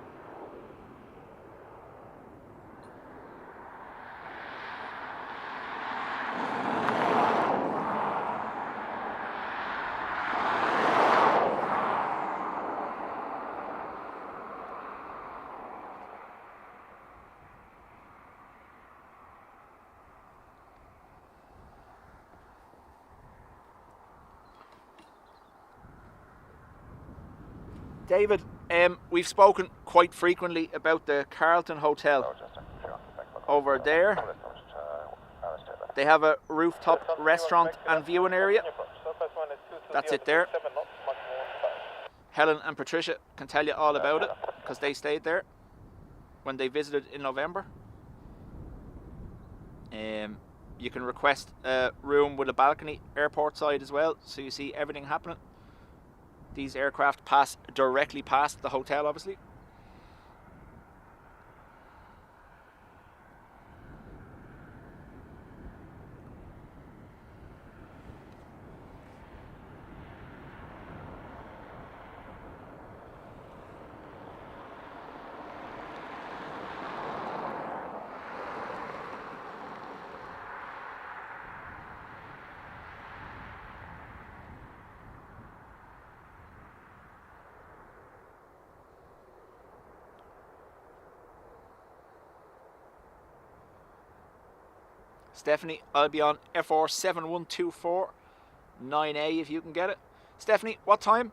David, we've spoken quite frequently about the Carlton Hotel over there. They have a rooftop restaurant and viewing area. That's it there. Helen and Patricia can tell you all about it because they stayed there when they visited in November. You can request a room with a balcony airport side as well, so you see everything happening. These aircraft pass directly past the hotel, obviously. Stephanie, I'll be on FR 7124 9A if you can get it. Stephanie, what time?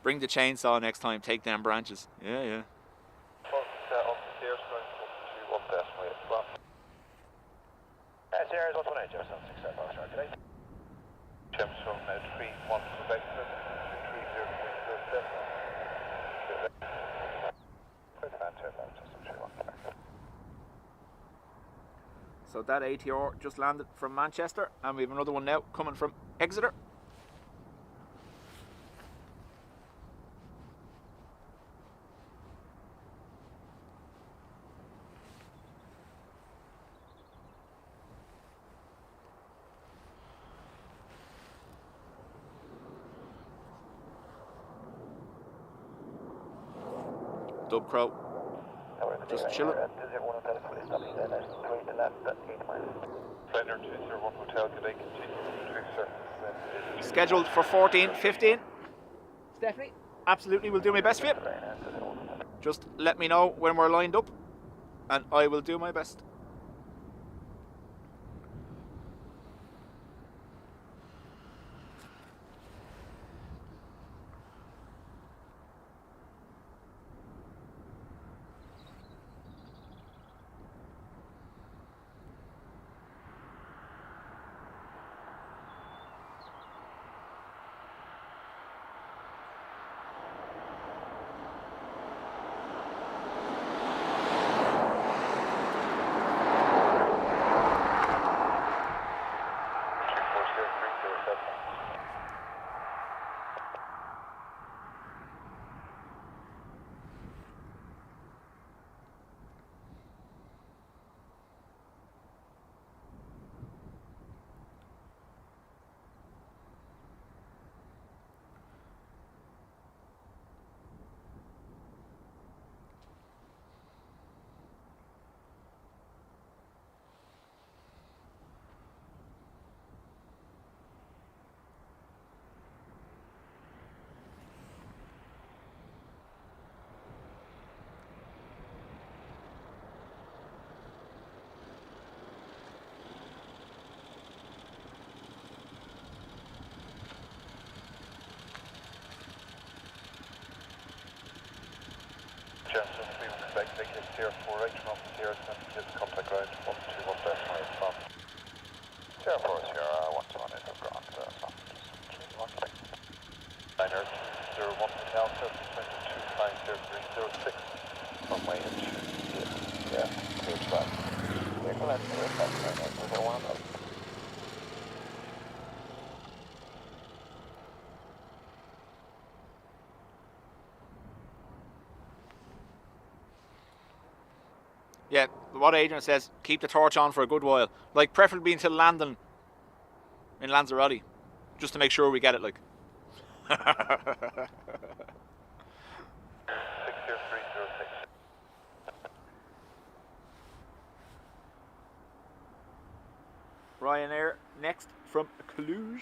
Bring the chainsaw next time, take them branches. Yeah, yeah. Air is 118, 67 Foxtrot today. Temps from 31 Quebec, 30 So that ATR just landed from Manchester, and we have another one now coming from Exeter. Dub Crow. Just chilling. Scheduled for 14:15. Stephanie, absolutely will do my best for you. Just let me know when we're lined up and I will do my best. Yeah, what Adrian says, keep the torch on for a good while. Like, preferably until landing in Lanzarote. Just to make sure we get it, like. 60306. Ryanair next from Cluj.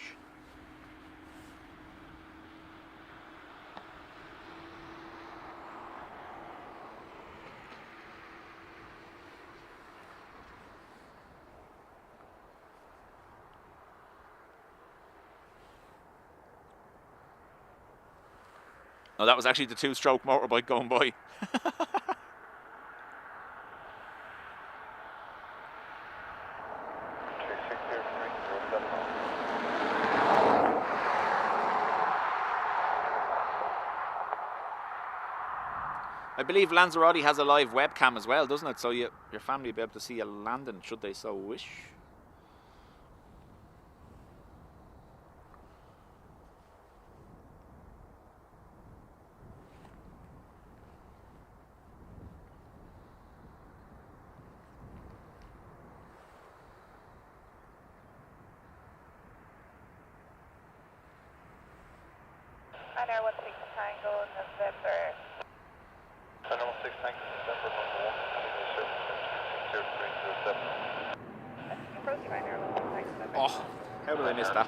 No, that was actually the two-stroke motorbike going by. I believe Lanzarote has a live webcam as well, doesn't it? So your family will be able to see you landing, should they so wish. Air 16 Tango, November. Air 16 Tango, November, number 1, Approaching Air 16 Tango, November. Oh, how did I miss that?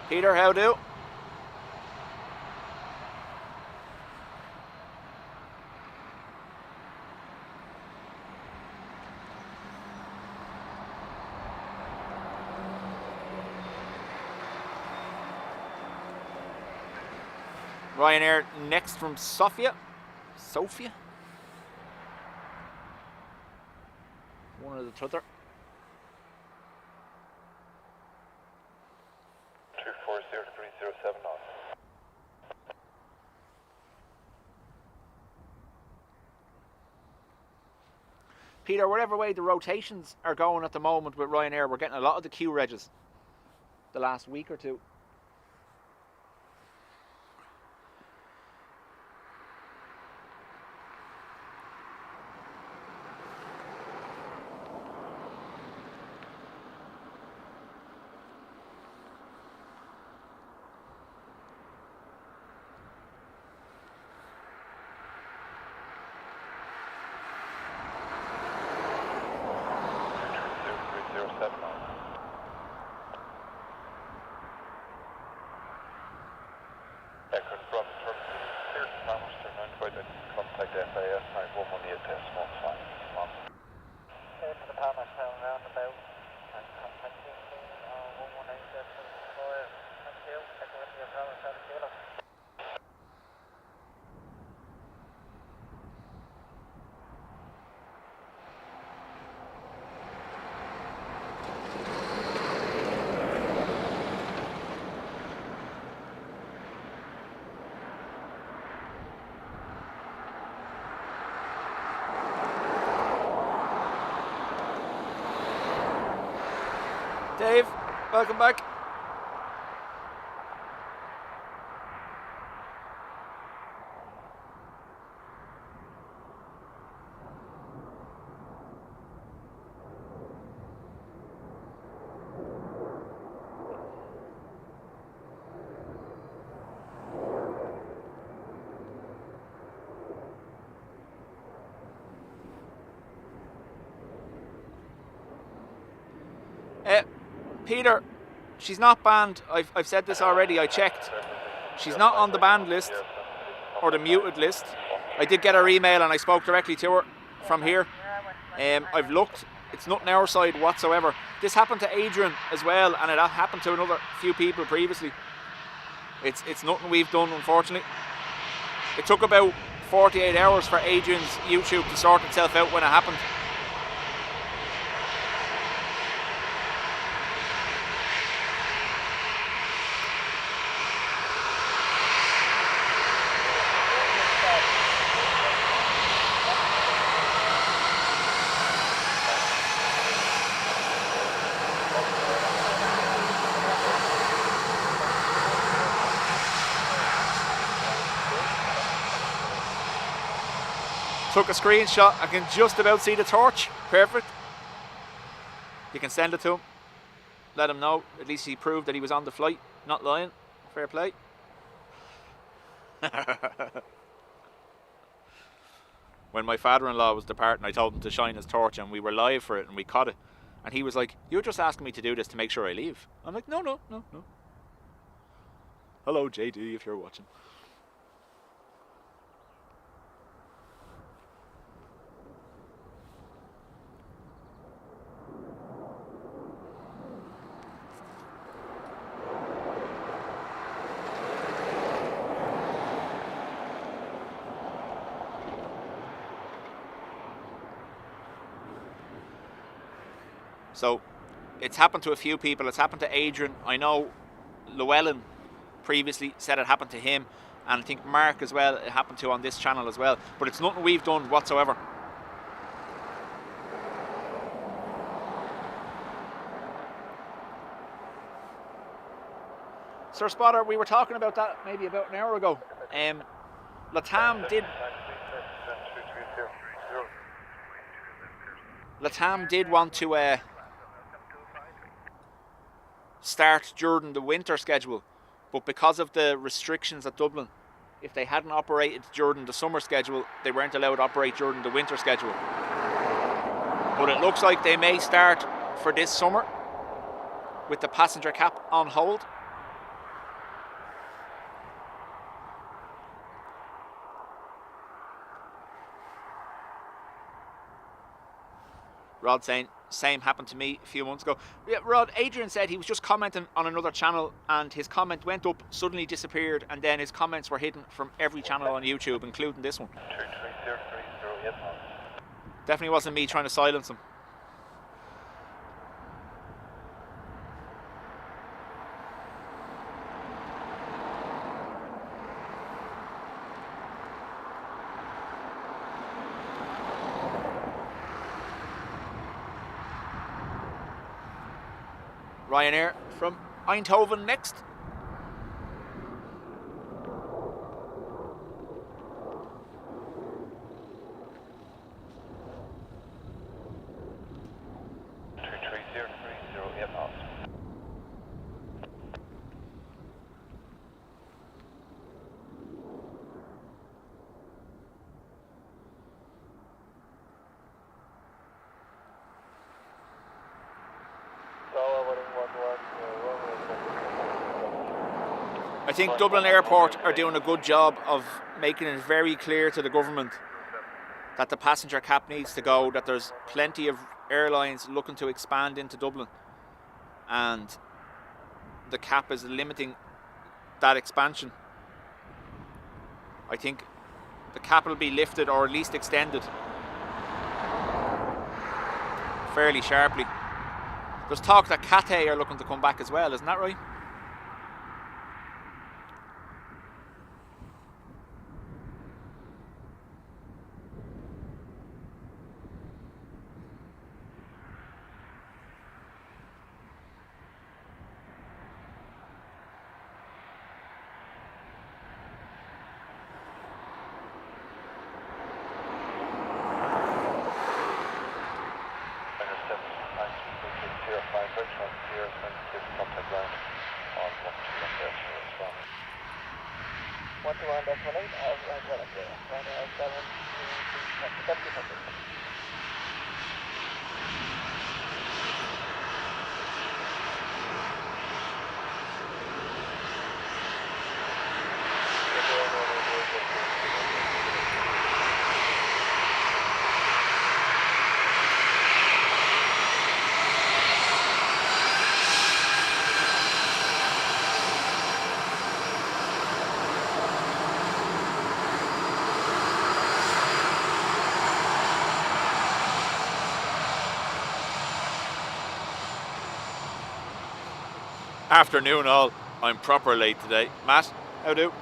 Peter, how do? Ryanair next from Sofia. One or the other. 240 knots. Peter, whatever way the rotations are going at the moment with Ryanair, we're getting a lot of the Q regs the last week or two. Dave, welcome back. Peter, she's not banned. I've said this already, I checked. She's not on the banned list or the muted list. I did get her email and I spoke directly to her from here. I've looked, it's not on our side whatsoever. This happened to Adrian as well, and it happened to another few people previously. It's nothing we've done, unfortunately. It took about 48 hours for Adrian's YouTube to sort itself out when it happened. Took a screenshot. I can just about see the torch. Perfect. You can send it to him. Let him know. At least he proved that he was on the flight. Not lying. Fair play. When my father-in-law was departing, I told him to shine his torch and we were live for it and we caught it. And he was like, "You're just asking me to do this to make sure I leave." I'm like, no. Hello, JD, if you're watching. So it's happened to a few people. It's happened to Adrian. I know Llewellyn previously said it happened to him, and I think Mark as well, it happened to on this channel as well. But it's nothing we've done whatsoever. Sir Spotter, we were talking about that maybe about an hour ago. Latam did want to start during the winter schedule, but because of the restrictions at Dublin, if they hadn't operated during the summer schedule, they weren't allowed to operate during the winter schedule. But it looks like they may start for this summer with the passenger cap on hold. Rod saying, Same happened to me a few months ago. Yeah, Rod, Adrian said he was just commenting on another channel and his comment went up, suddenly disappeared, and then his comments were hidden from every channel on YouTube, including this one. 23030 inbound. Definitely wasn't me trying to silence him. Ryanair from Eindhoven next. I think Dublin Airport are doing a good job of making it very clear to the government that the passenger cap needs to go, that there's plenty of airlines looking to expand into Dublin, and the cap is limiting that expansion. I think the cap will be lifted or at least extended fairly sharply. There's talk that Qatar are looking to come back as well, isn't that right? Afternoon all, I'm proper late today. Matt, how do?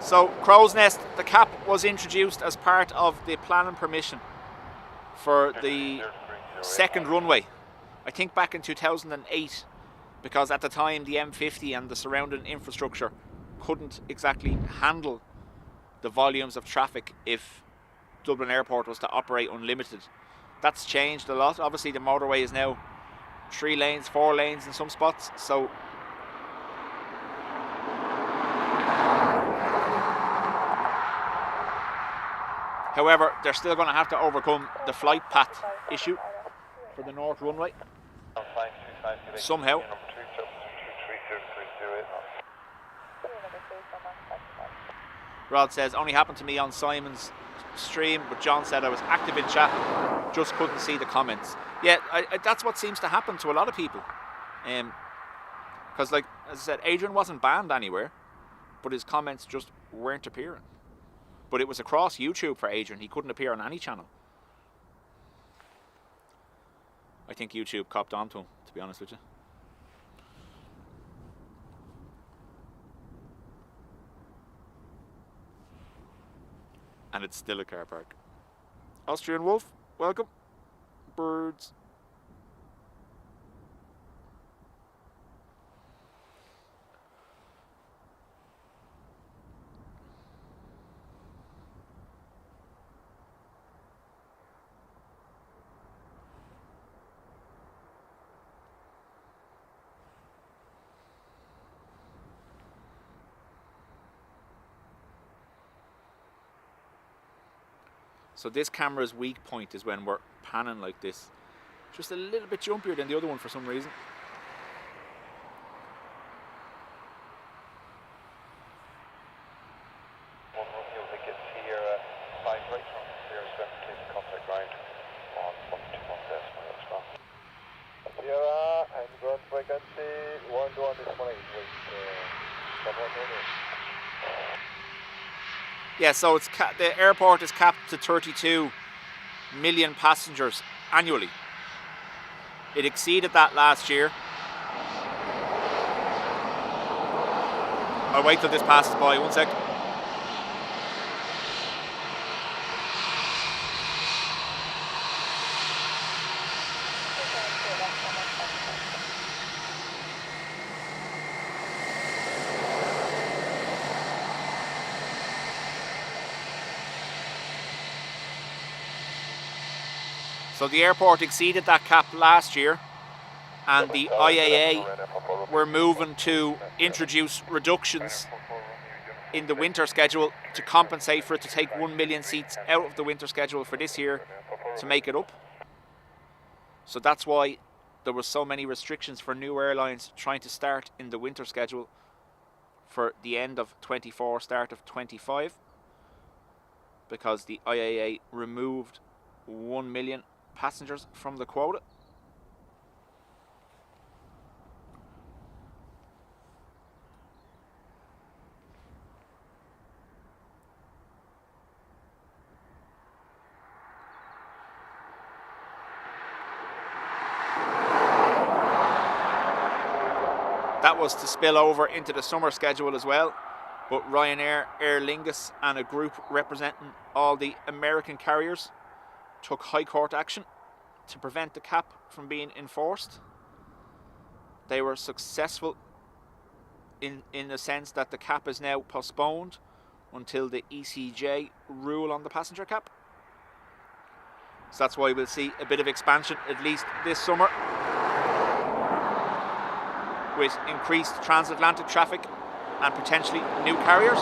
So, Crow's Nest, the cap was introduced as part of the planning permission for the second runway. I think back in 2008, because at the time the M50 and the surrounding infrastructure couldn't exactly handle the volumes of traffic if Dublin Airport was to operate unlimited. That's changed a lot. Obviously the motorway is now 3 lanes, 4 lanes in some spots, so however, they're still going to have to overcome the flight path issue for the north runway somehow. Rod says, only happened to me on Simon's stream, but John said I was active in chat, just couldn't see the comments. Yeah, that's what seems to happen to a lot of people. Because, like, as I said, Adrian wasn't banned anywhere, but his comments just weren't appearing. But it was across YouTube for Adrian. He couldn't appear on any channel. I think YouTube copped onto him, to be honest with you. And it's still a car park. Austrian Wolf, welcome. Birds. So this camera's weak point is when we're panning like this. Just a little bit jumpier than the other one for some reason. Yeah, so it's the airport is capped to 32 million passengers annually. It exceeded that last year. I'll wait till this passes by, 1 sec. So the airport exceeded that cap last year, and the IAA were moving to introduce reductions in the winter schedule to compensate for it, to take 1 million seats out of the winter schedule for this year to make it up. So that's why there were so many restrictions for new airlines trying to start in the winter schedule for the end of 24, start of 25, because the IAA removed 1 million passengers from the quota. That was to spill over into the summer schedule as well, but Ryanair, Aer Lingus and a group representing all the American carriers took High Court action to prevent the cap from being enforced. They were successful in the sense that the cap is now postponed until the ECJ rule on the passenger cap. So that's why we'll see a bit of expansion, at least this summer, with increased transatlantic traffic and potentially new carriers.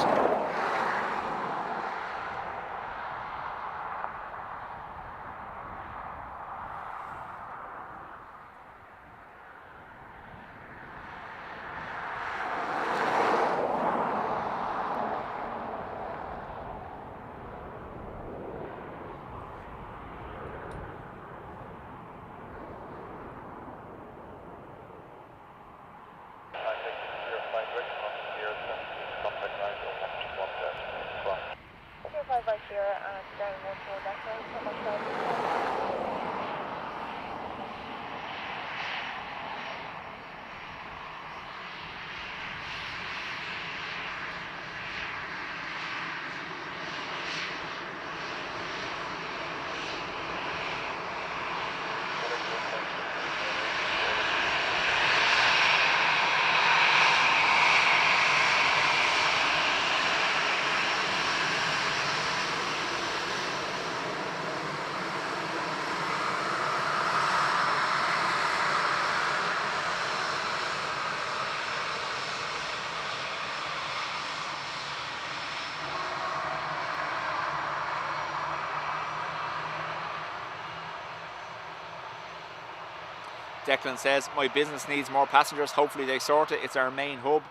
Declan says, my business needs more passengers. Hopefully they sort it. It's our main hub.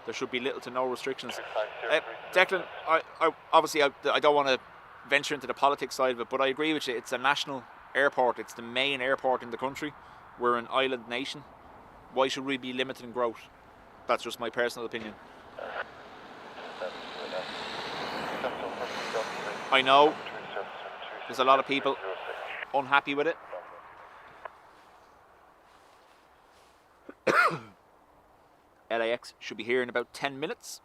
There should be little to no restrictions. Declan, I obviously I don't want to venture into the politics side of it, but I agree with you. It's a national airport. It's the main airport in the country. We're an island nation. Why should we be limited in growth? That's just my personal opinion. I know there's a lot of people unhappy with it. LAX should be here in about 10 minutes.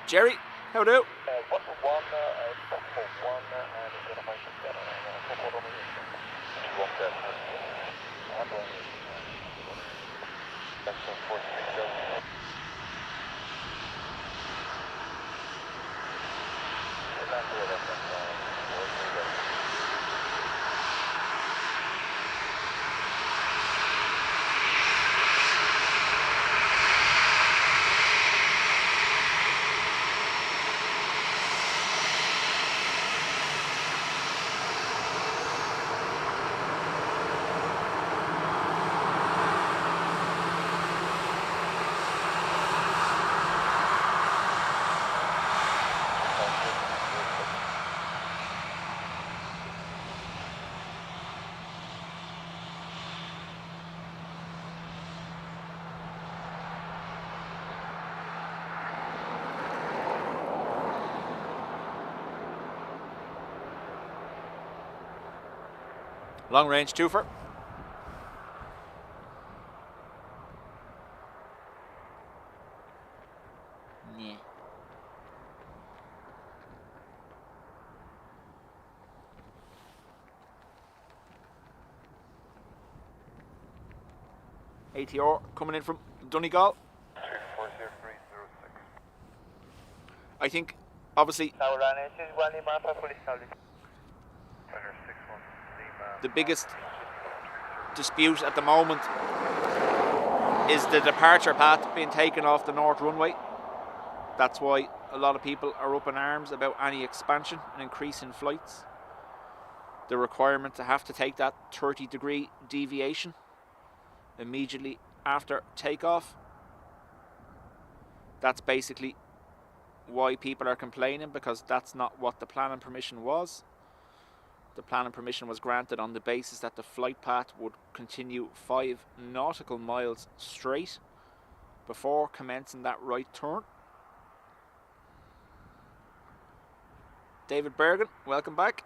Jerry, how do? Excellent, 430. Long range twofer. Yeah. ATR coming in from Donegal. 40306. I think, obviously, Tower Runway 61 Lima Alpha, fully established. the biggest dispute at the moment is the departure path being taken off the north runway. That's why a lot of people are up in arms about any expansion and increase in flights. The requirement to have to take that 30-degree deviation immediately after takeoff. That's basically why people are complaining, because that's not what the planning permission was. The planning permission was granted on the basis that the flight path would continue 5 nautical miles straight before commencing that right turn. David Bergen, welcome back.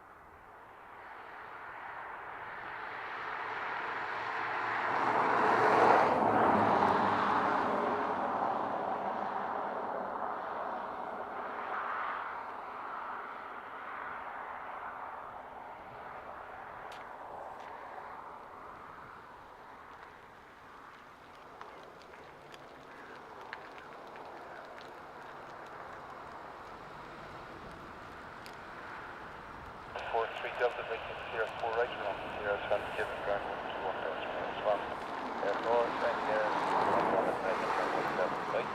Delta making Sierra 4 right around Sierra 20 given ground 121 as well. Therefore, 20 there, 1 right.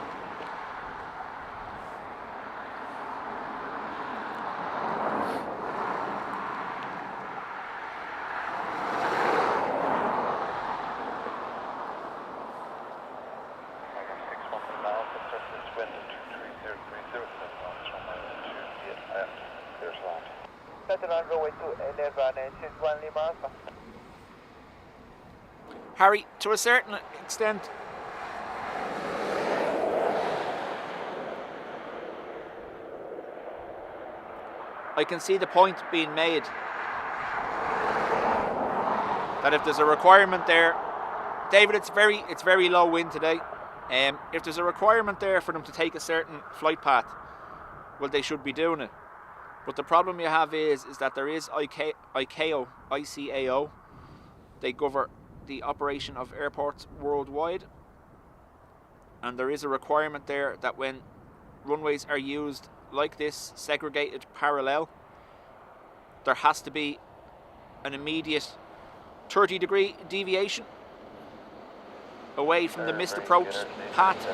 Runway 211 61 Lima Alpha. Harry, to a certain extent, I can see the point being made that if there's a requirement there, David, it's very low wind today. If there's a requirement there for them to take a certain flight path, well, they should be doing it. But the problem you have is that there is ICAO. They govern the operation of airports worldwide, and there is a requirement there that when runways are used like this, segregated parallel, there has to be an immediate 30-degree deviation away from the missed approach path.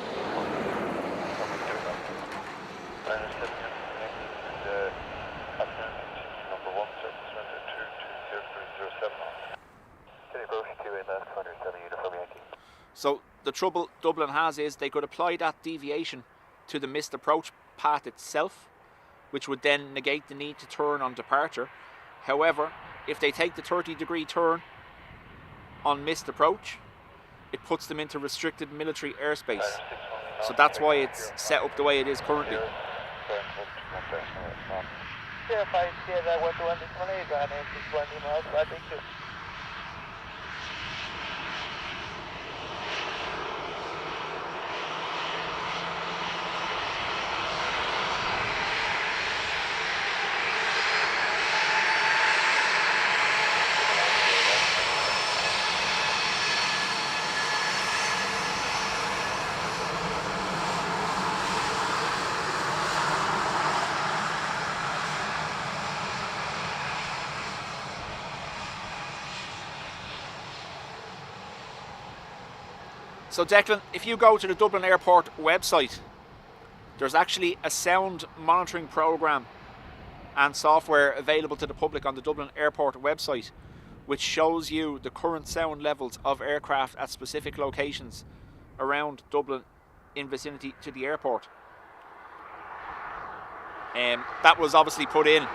So the trouble Dublin has is they could apply that deviation to the missed approach path itself, which would then negate the need to turn on departure. However, if they take the 30-degree turn on missed approach, it puts them into restricted military airspace. So that's why it's set up the way it is currently. So Declan, if you go to the Dublin Airport website, there's actually a sound monitoring program and software available to the public on the Dublin Airport website, which shows you the current sound levels of aircraft at specific locations around Dublin in vicinity to the airport. That was obviously put in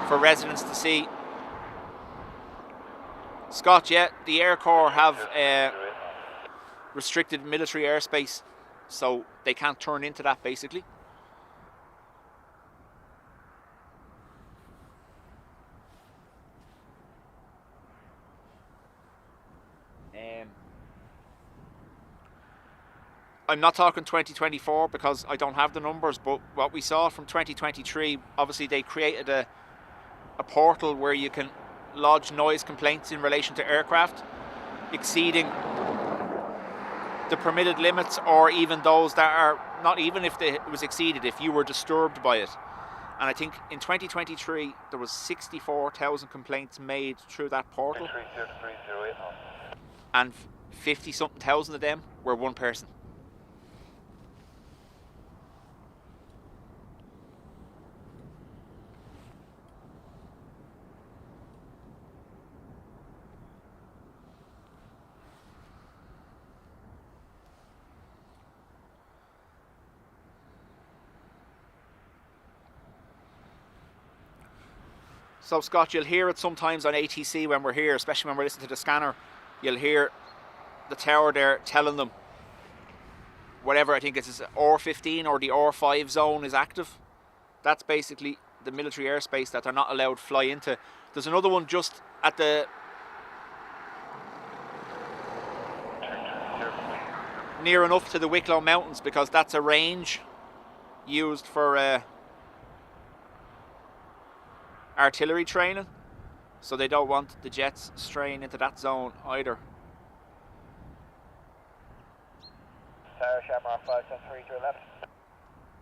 for residents to see. Scott, yeah, the Air Corps have restricted military airspace, so they can't turn into that basically. I'm not talking 2024 because I don't have the numbers, but what we saw from 2023, obviously they created a portal where you can lodge noise complaints in relation to aircraft exceeding the permitted limits, or even those that are not, even if it was exceeded, if you were disturbed by it. And I think in 2023 there was 64,000 complaints made through that portal, and 50 something thousand of them were one person. So Scott, you'll hear it sometimes on ATC when we're here, especially when we're listening to the scanner. You'll hear the tower there telling them whatever, I think it's R15 or the R5 zone is active. That's basically the military airspace that they're not allowed to fly into. There's another one just at the near enough to the Wicklow Mountains, because that's a range used for artillery training, so they don't want the jets straying into that zone either. Tower Shamrock 573 to 11.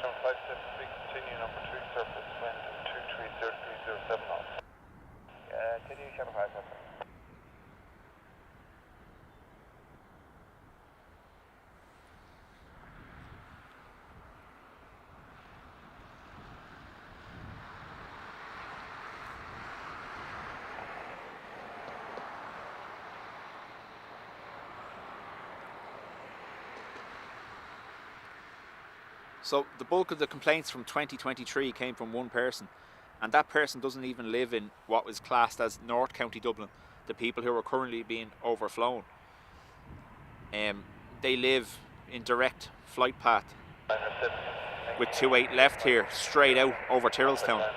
573, continue number 2, surface wind 230.307 knots. Continue Shamrock 573. So the bulk of the complaints from 2023 came from one person, and that person doesn't even live in what was classed as North County Dublin, the people who are currently being overflown. They live in direct flight path with 28 left here, straight out over Tyrrellstown.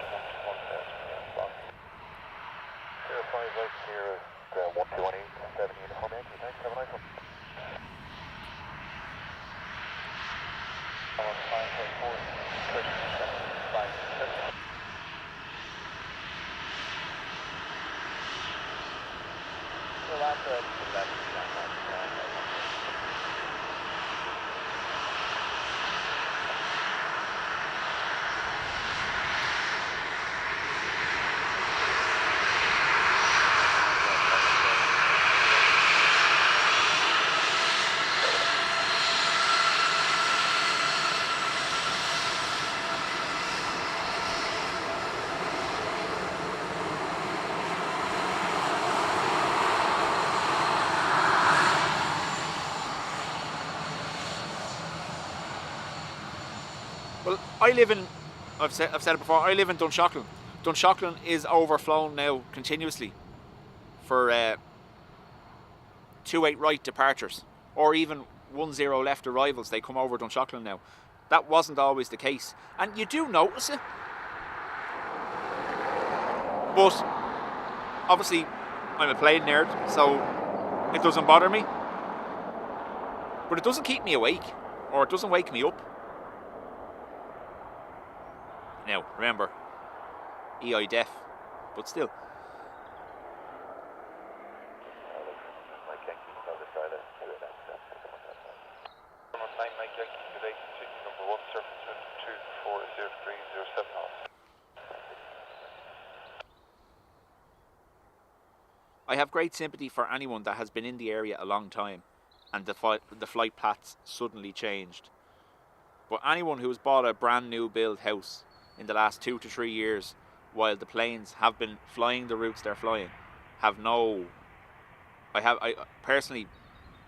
Well, I live in, I've said it before, I live in Dunshaughlin. Dunshaughlin is overflown now continuously for 28 right departures, or even 10 left arrivals. They come over Dunshaughlin now. That wasn't always the case, and you do notice it. But obviously I'm a plane nerd, so it doesn't bother me. But it doesn't keep me awake, or it doesn't wake me up. Now, remember, EIDW, but still. I have great sympathy for anyone that has been in the area a long time and the flight paths suddenly changed. But anyone who has bought a brand new build house in the last 2 to 3 years while the planes have been flying the routes they're flying I personally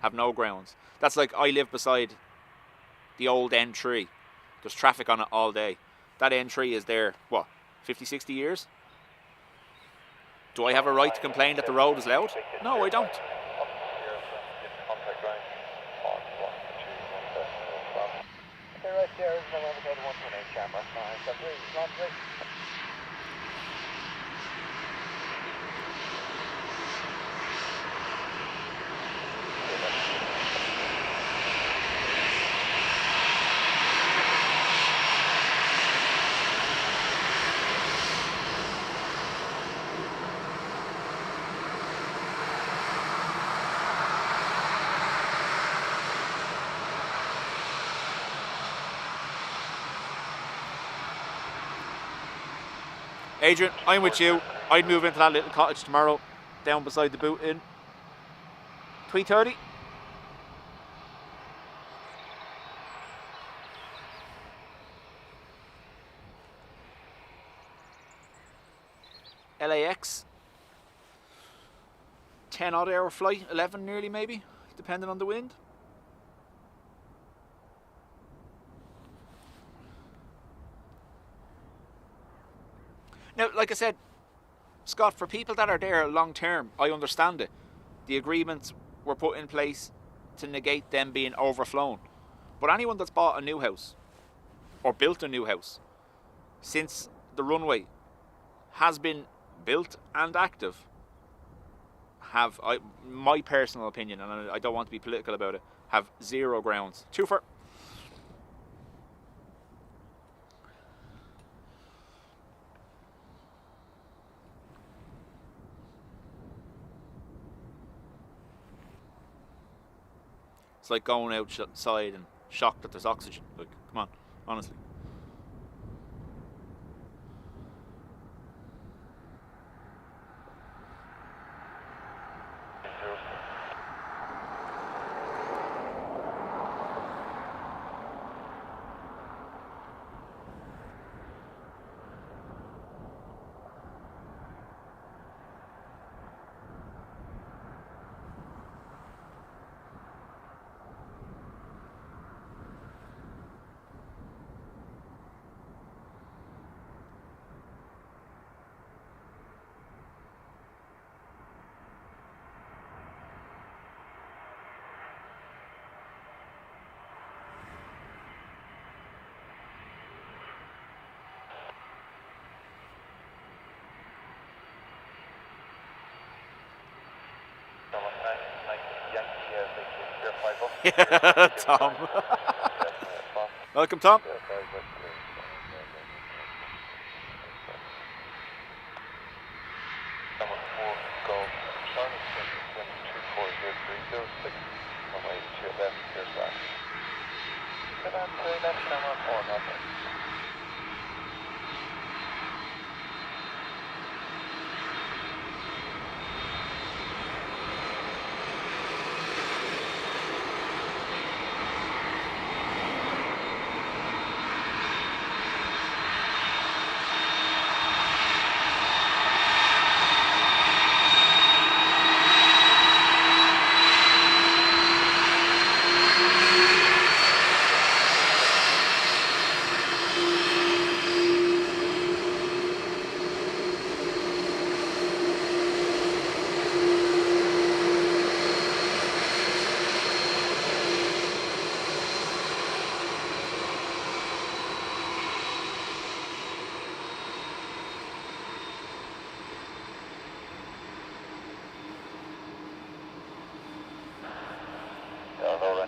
have no grounds. That's like I live beside the old N3. There's traffic on it all day. That N3 is there, what, 50, 60 years? Do I have a right to complain that the road is loud? No, I don't. Right there is the navigator 128 camera. So please, Runway. Adrian, I'm with you. I'd move into that little cottage tomorrow, down beside the boot in 3:30. LAX, 10 odd hour flight, 11 nearly maybe, depending on the wind. Now, like I said, Scott, for people that are there long term, I understand it. The agreements were put in place to negate them being overflown. But anyone that's bought a new house or built a new house since the runway has been built and active have, my personal opinion, and I don't want to be political about it, have zero grounds. Twofer. It's like going outside and shocked that there's oxygen. Like, come on, honestly. Yeah, Tom. Welcome, Tom.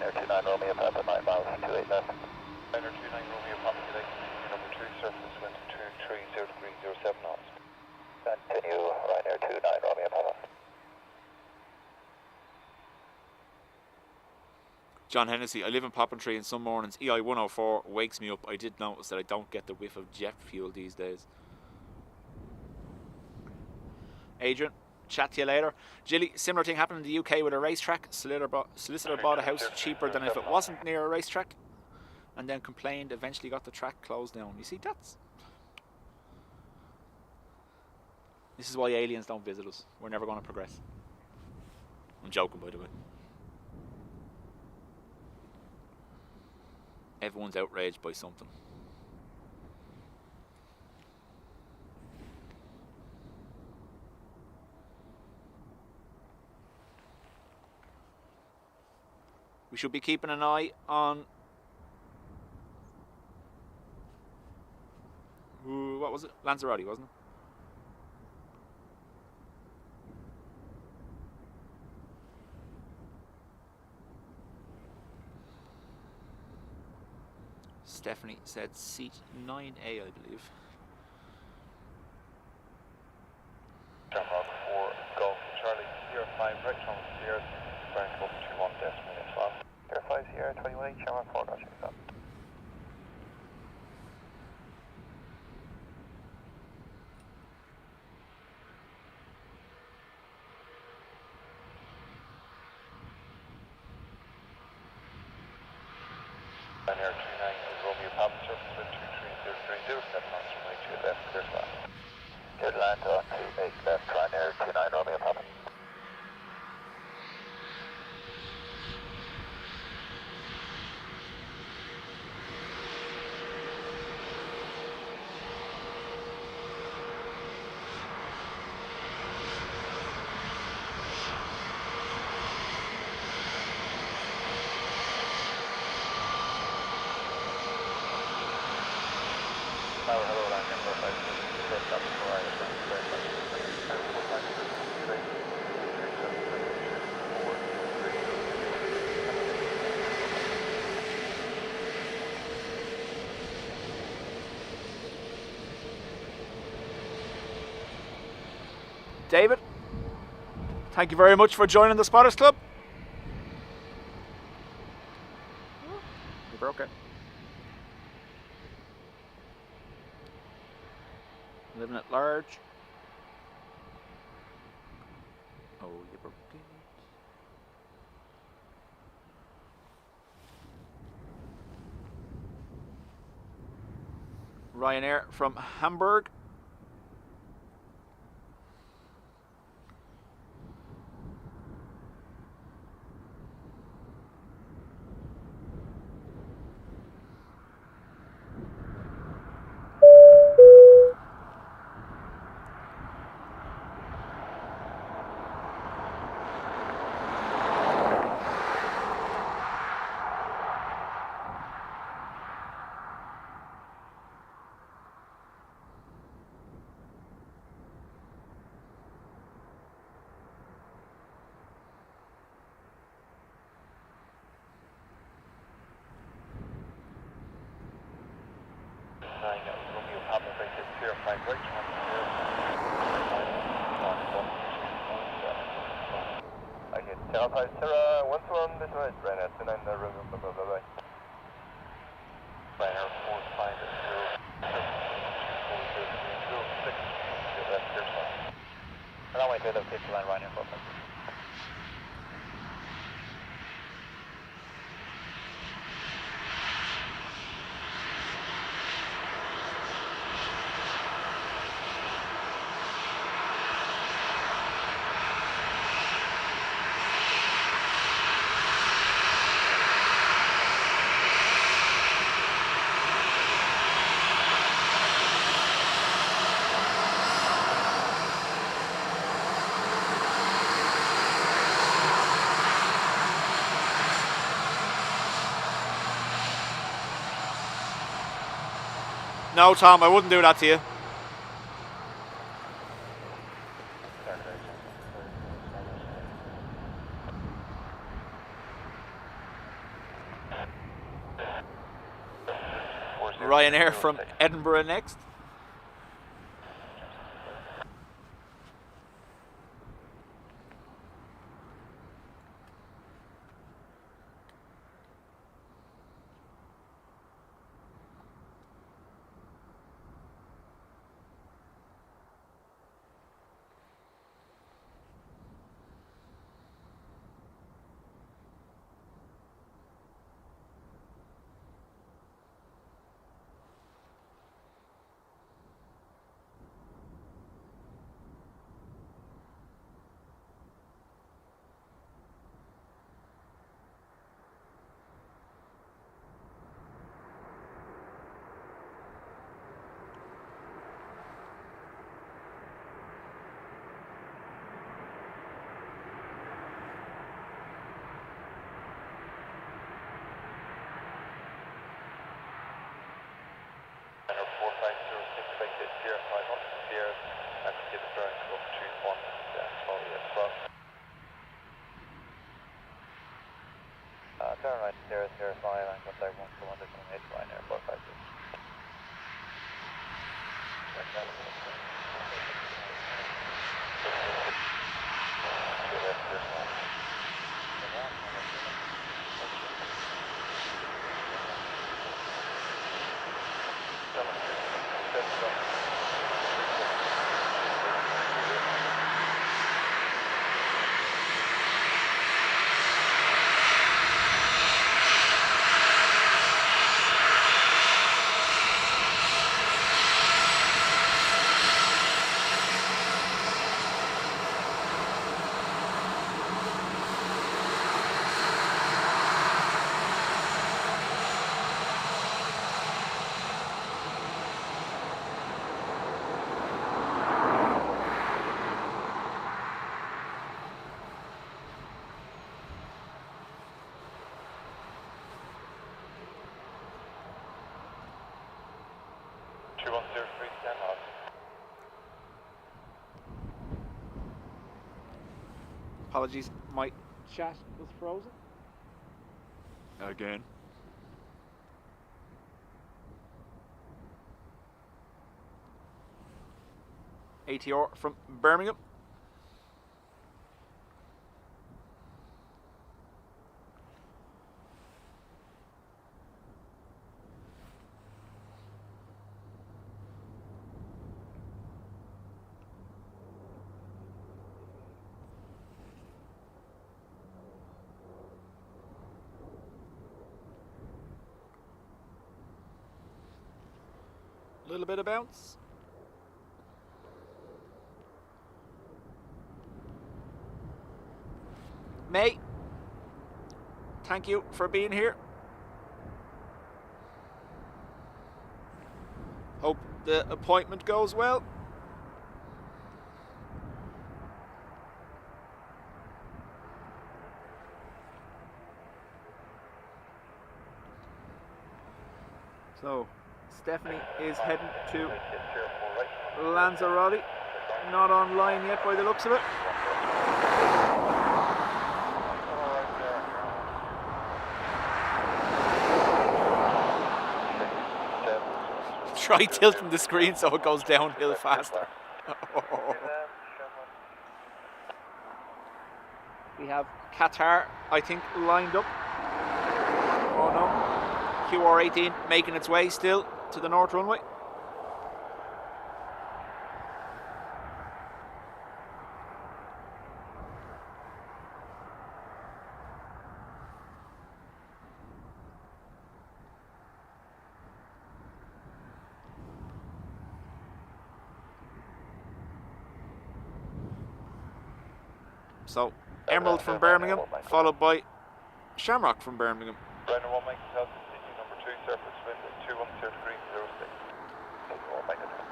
Air 29 Romeo Papa 9 miles 28 left. Air 29 Romeo Papa today, number 2, surface wind 230 degrees 07 knots. Continue, Air 29 Romeo Papa. John Hennessy, I live in Poppentry and some mornings EI 104 wakes me up. I did notice that I don't get the whiff of jet fuel these days. Adrian, Chat to you later. Jilly, similar thing happened in the UK with a racetrack. Solicitor bought a house cheaper than if it wasn't near a racetrack, and then complained, eventually got the track closed down. You see, this is why aliens don't visit us. We're never going to progress. I'm joking, by the way. Everyone's outraged by something. We should be keeping an eye on... what was it? Lanzarote, wasn't it? Stephanie said seat 9A, I believe. Jamrock 4 Golf Charlie, Sierra 5 right on Sierra, bearing up 21 decimal as well. Sierra 5 Sierra 21 Jamrock 4 got you up. Air 29 is Romeo Papa surface with 23030, 7 knots from right to your left, clear flat. Clear to land on 28 left, Ryanair 29 Romeo Papa. Hello, Ryanair 456, first up before I was David, thank you very much for joining the Spotters Club. You broke it. Living at large. Oh, you broke it. Ryanair from Hamburg. Romeo Papa right to Sierra 5 right on I hit Sierra 5 Sierra 121 this way, Ryanair 29 Romeo Papa, bye-bye. Ryanair 450 406 to left, clear flat. Runway 2 left, clear to land, Ryanair 450. No, Tom, I wouldn't do that to you. Ryanair from Edinburgh next. 4506, vacate Sierra 500 Sierra, and get the bearing up to 1 slowly as well. Turn right 005 and contact 1 to 1 Dreamliner 456. Apologies, my chat was frozen. Again. ATR from Birmingham. Little bit of bounce. May, thank you for being here. Hope the appointment goes well. So, Stephanie is heading to Lanzarote. Not online yet by the looks of it. Try tilting the screen so it goes downhill faster. We have Qatar, I think, lined up. Oh no. QR18 making its way still to the north runway. So, Emerald from Birmingham, followed by Shamrock from Birmingham. Runway 1 make it out, continue number 2, surface wind at 210 degrees 06. Take 1 make it out.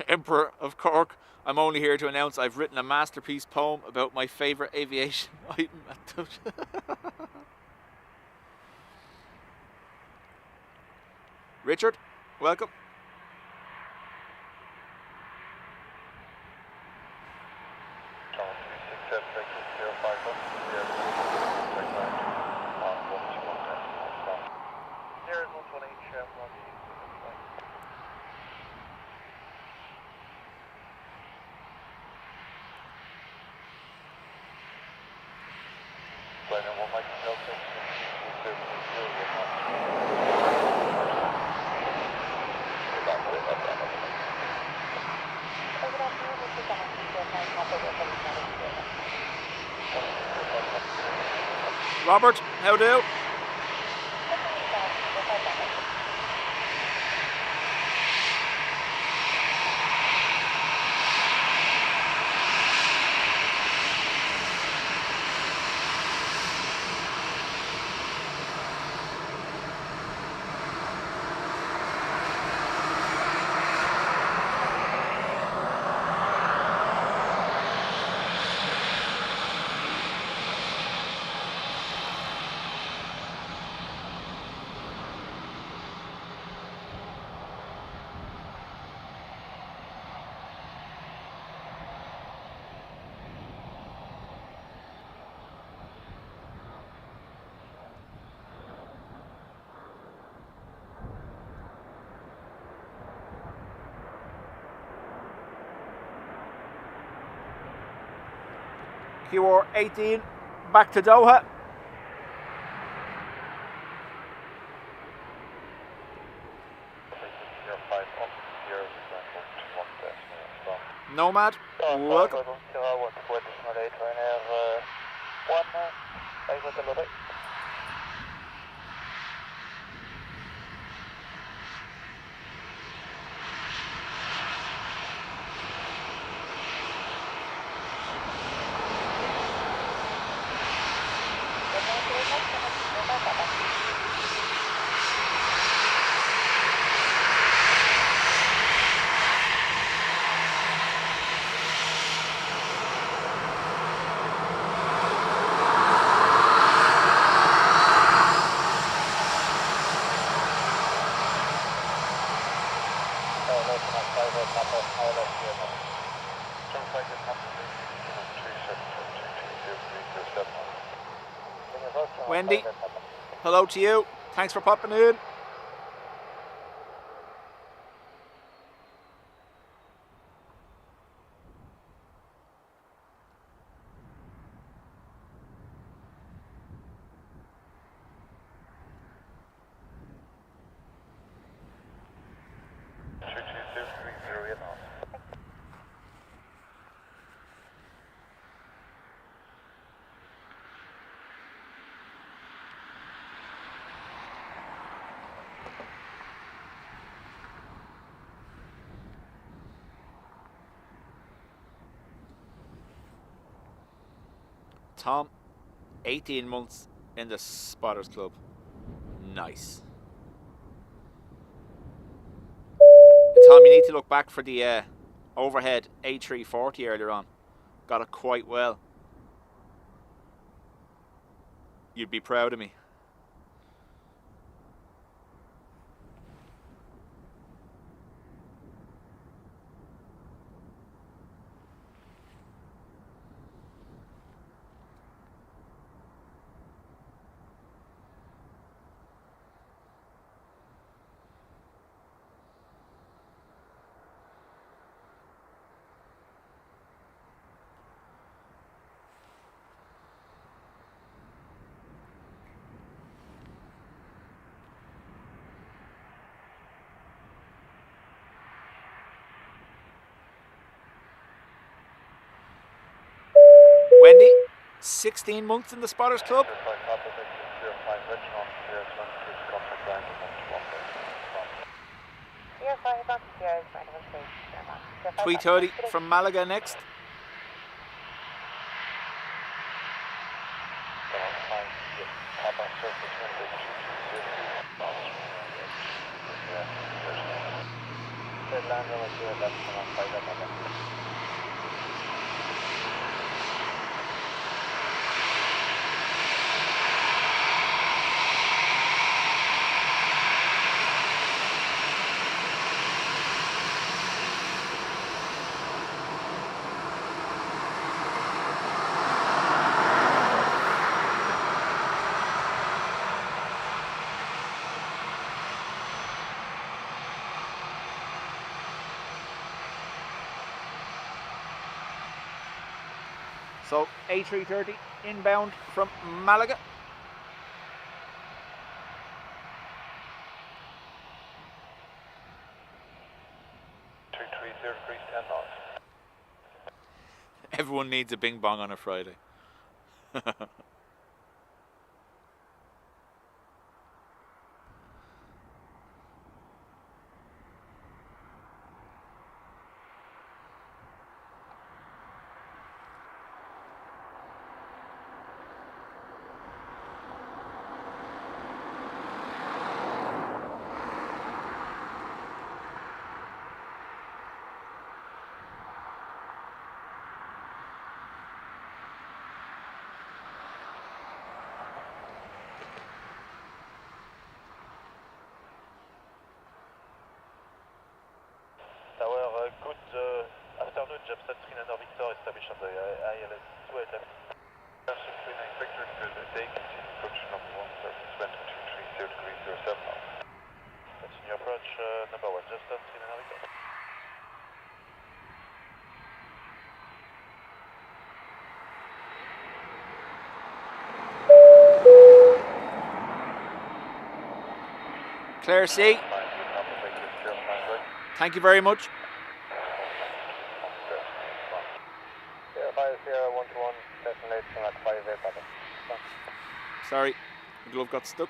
Emperor of Cork, I'm only here to announce I've written a masterpiece poem about my favourite aviation item at Dubjet. Richard, welcome. Robert, how do? QR 18 back to Doha. Nomad, welcome. Wendy, hello to you. Thanks for popping in. Tom, 18 months in the Spotters Club. Nice. Tom, you need to look back for the overhead A340 earlier on. Got it quite well. You'd be proud of me. Wendy, 16 months in the Spotters Club. 3:30 from Malaga next. So A330 inbound from Malaga. Everyone needs a bing bong on a Friday. Tower, good afternoon, Dubjet, Dreamliner Victor, established on the ILS 2LM. Airship 39 Victor, good day, continue approach number 1, surface wind 230 degrees 07 knots. Continue approach number 1, Dubjet, Dreamliner Victor. Claire C. Thank you very much. Sorry, the glove got stuck.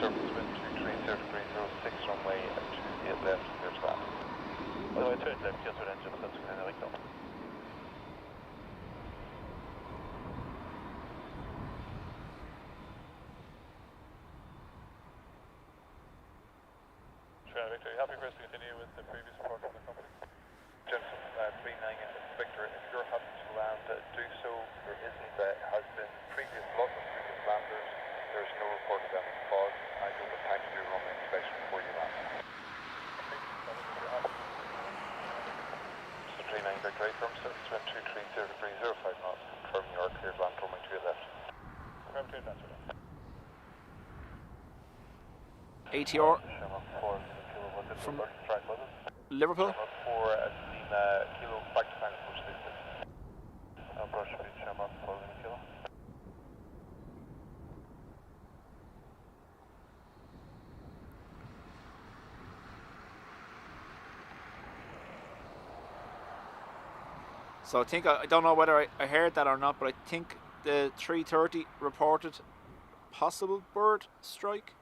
Surface wind 230 degrees 06, runway 28 left, clear to land. Runway 28 left, clear to land, Dubjet, Dreamliner Victor. Dreamliner Victor, are you happy for us to continue with the previous report from the company? Gentlemen, 39 Victor, if you're happy to land, do so. There has been lots of previous landers. There's no report of any fog. I do the time to do runway inspection before you land. So 39 Victor, from surface wind 230 degrees 05 knots, confirming you are clear to land, runway to your left. Confirm clear to land, sir. ATR from Liverpool. 4 Lima Kilo, back to final approach distance. Approach speed, Shamrock 4 Lima Kilo. So I think, I don't know whether I heard that or not, but I think the 330 reported possible bird strike.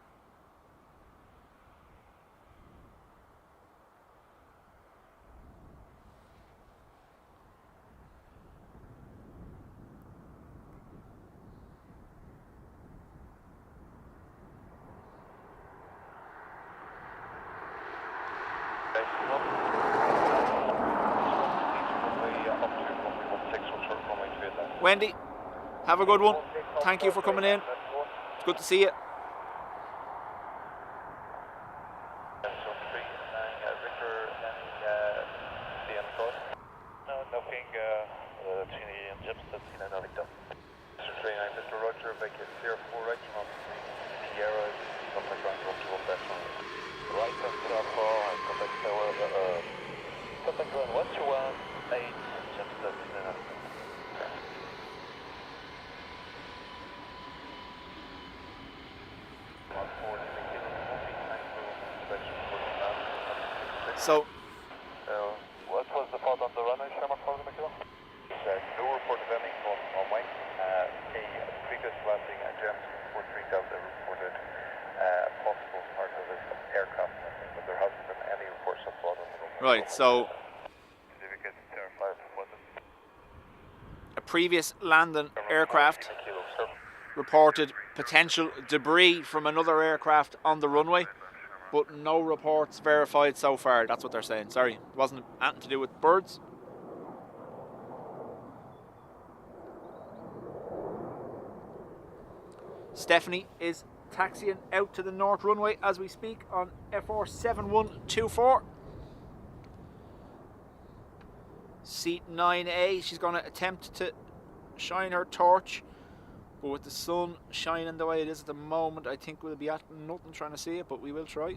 Wendy, have a good one. Thank you for coming in. It's good to see you. No, nothing. Trini and Dubjet, Dreamliner Victor. Mr. 39 Victor, Roger, vacate clear 4 right, from Sierra, contact ground 121 best one. Right, contact 4, contact tower, contact ground 121, 8, Dubjet, Dreamliner Victor. So, what was the fault on the runway, Shamrock 4 Lima Kilo? No report of any fault on wing. A previous landing at Gems 43 Delta reported possible part of this aircraft landing, but there hasn't been any reports of fault on the runway. right, so a previous landing aircraft reported potential debris from another aircraft on the runway, but no reports verified so far. That's what they're saying. Sorry, it wasn't anything to do with birds. Stephanie is taxiing out to the north runway as we speak on FR 7124. Seat 9A, she's going to attempt to shine her torch, but with the sun shining the way it is at the moment, I think we'll be at nothing trying to see it, but we will try.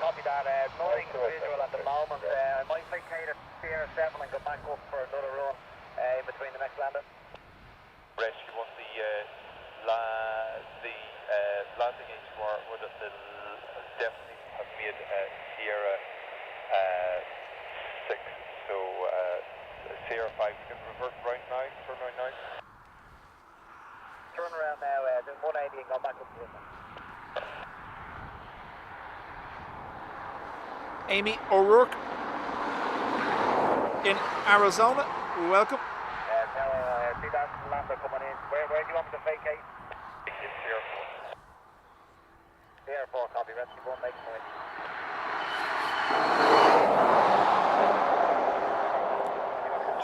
Copy that. Nothing visual at the moment. I might vacate at Sierra 7 and go back up for another run in between the next landing. Rescue 1, the landing HMR would have definitely have made Sierra 6. So Sierra 5, we can revert right now, turn around now. Turn around now, do 180 and go back up to the Amy O'Rourke in Arizona, welcome. See that lander coming in. Where do you want me to vacate? Sierra 4. Sierra 4, copy. Rescue 1, make noise.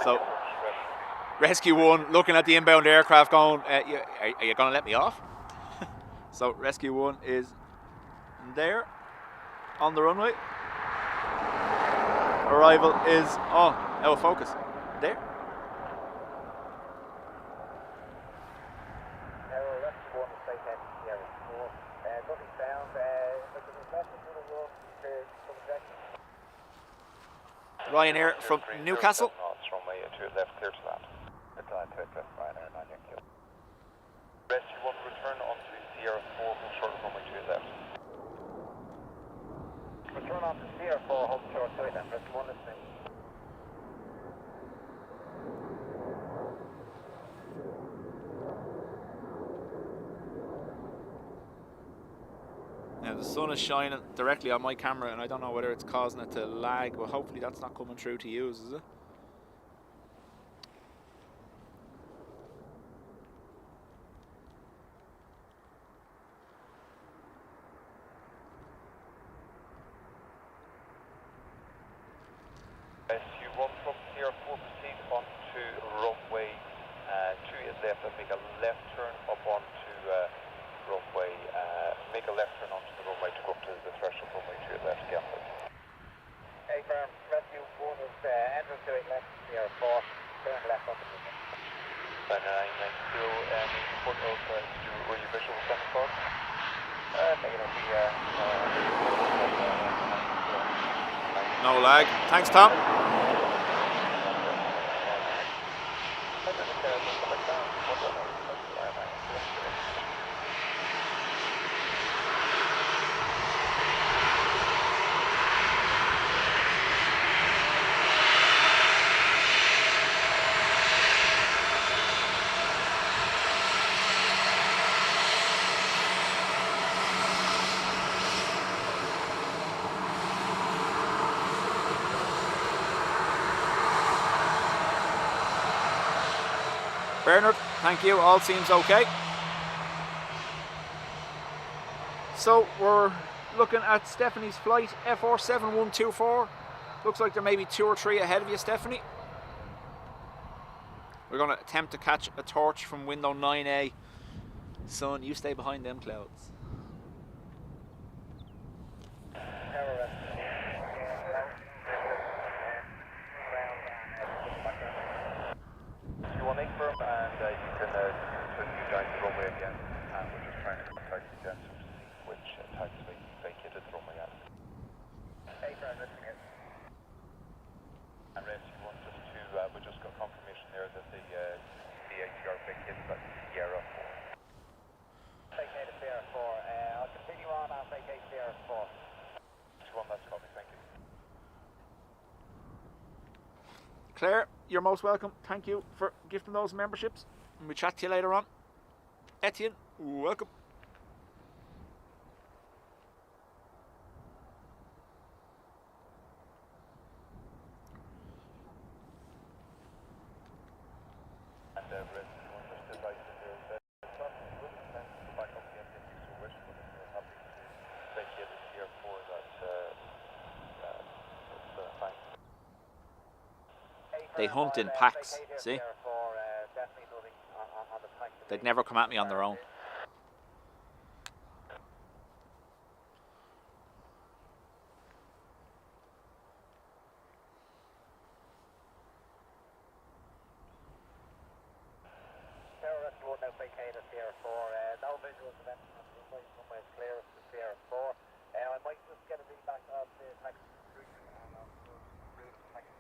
So, Rescue 1 looking at the inbound aircraft going, are you going to let me off? So, Rescue 1 is there on the runway. Arrival is, out of focus. There. Rescue 1 is vacating Sierra 4. Nothing found. There's a message to the run to the Ryanair from Newcastle. Runway 2 left, clear to land. Ryanair, 9 Rescue 1, return onto Sierra 4 from short runway 2 left. Return on to Sierra 4, hold short to it then. Rescue 1 is in. Now the sun is shining directly on my camera and I don't know whether it's causing it to lag, but hopefully that's not coming through to you, is it? Rescue 1 from Sierra 4, proceed onto runway 2 is left and make a left turn up onto runway, make a left turn onto the runway to go up to the threshold runway 2 is left again. Hey firm, Rescue 1 is entering to it left, Sierra 4, turn left onto the runway. And still any report of were you visual with that spot? No lag. Thanks, Tom. Bernard, thank you. All seems okay. So we're looking at Stephanie's flight, FR7124. Looks like there may be 2 or 3 ahead of you, Stephanie. We're going to attempt to catch a torch from window 9A. Son, you stay behind them clouds. You want firm and you can continue down the runway again. And we're just trying to contact the sensors to see which taxiway vacated the runway at. Hey, Brad, listening in. And Reds, you want us to, we just got confirmation there that the ATR vacated at Sierra 4. Vacated Sierra 4. I'll continue on and vacate Sierra 4. 21, that's copy, thank you. Claire, you're most welcome. Thank you for gifting those memberships. And we'll chat to you later on. Etienne, welcome. And Reds, you want us to advise that there's not good sense to back up again if you so wish, but if you're happy to vacate the Sierra 4, that's fine. They hunt in packs, see? They'd never come at me on their own. Terrorist road now vacated Sierra 4. No visuals of anything on the runway. Runway is clear to Sierra 4. I might just get a read back of the taxi intrusion and I'll route the taxi.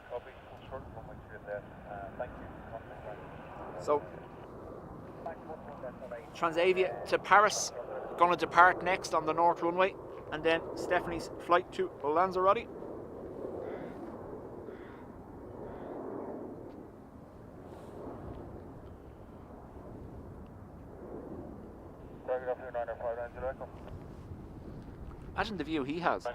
Copy, full short, runway clear left. Thank you. So, Transavia to Paris, going to depart next on the north runway, and then Stephanie's flight to Lanzarote. Imagine the view he has.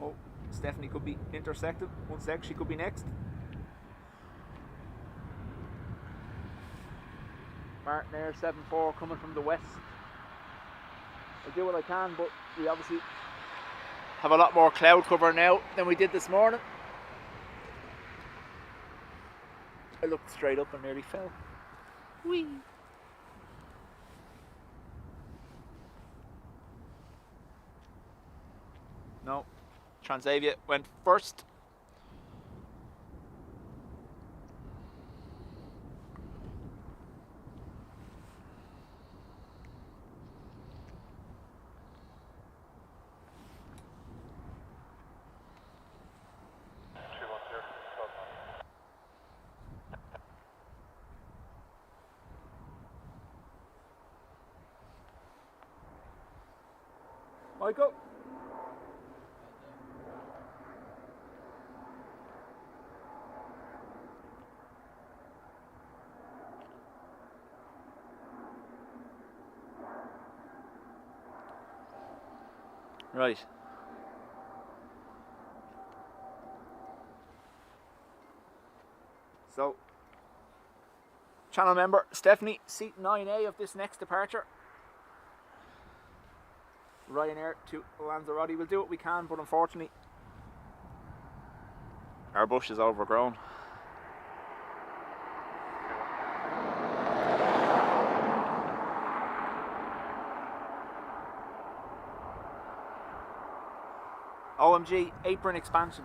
Oh, Stephanie could be intersected. 1 sec, she could be next. Martin Air 74 coming from the west. I'll do what I can, but we obviously have a lot more cloud cover now than we did this morning. I looked straight up and nearly fell. Whee! No, Transavia went first. Michael. Right. So, channel member Stephanie, seat 9A of this next departure. Ryanair to Lanzarote. We'll do what we can, but unfortunately, our bush is overgrown. OMG, apron expansion.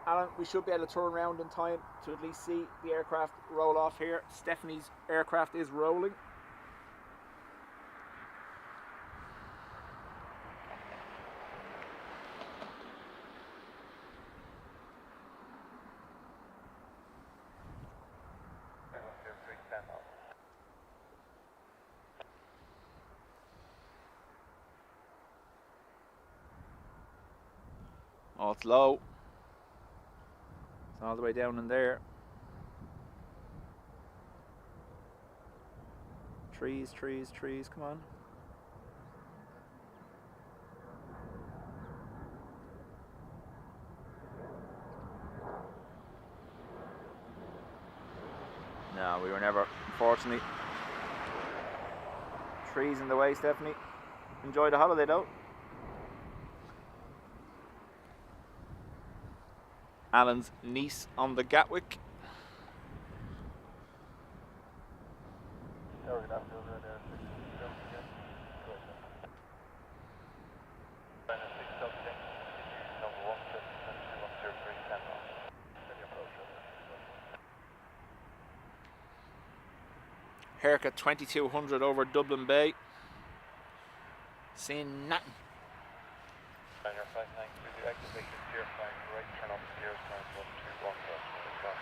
Alan, we should be able to turn around in time to at least see the aircraft roll off here. Stephanie's aircraft is rolling. Oh, it's low. It's all the way down in there. Trees, trees, trees, come on. No, we were never, unfortunately. Trees in the way, Stephanie. Enjoy the holiday though. Alan's niece on the Gatwick. Haircut 2200 over Dublin Bay. Seeing nothing. Liner 59, with the activation steer flying right, turn off steers, turn 121 left.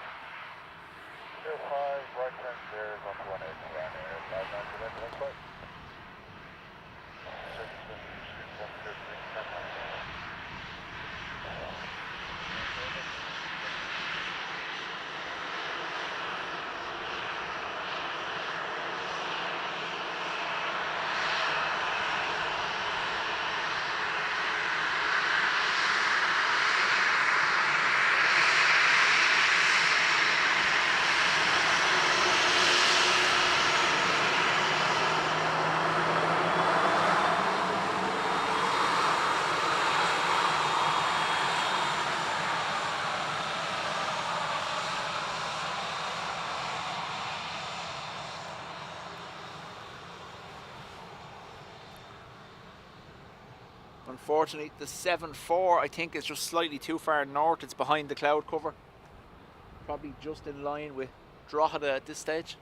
Steer 5, right turn steers, 118, Ryanair, 59 to left, that's right. Surface wind 2103, 10 miles. Unfortunately, the 7-4 I think is just slightly too far north. It's behind the cloud cover. Probably just in line with Drogheda at this stage.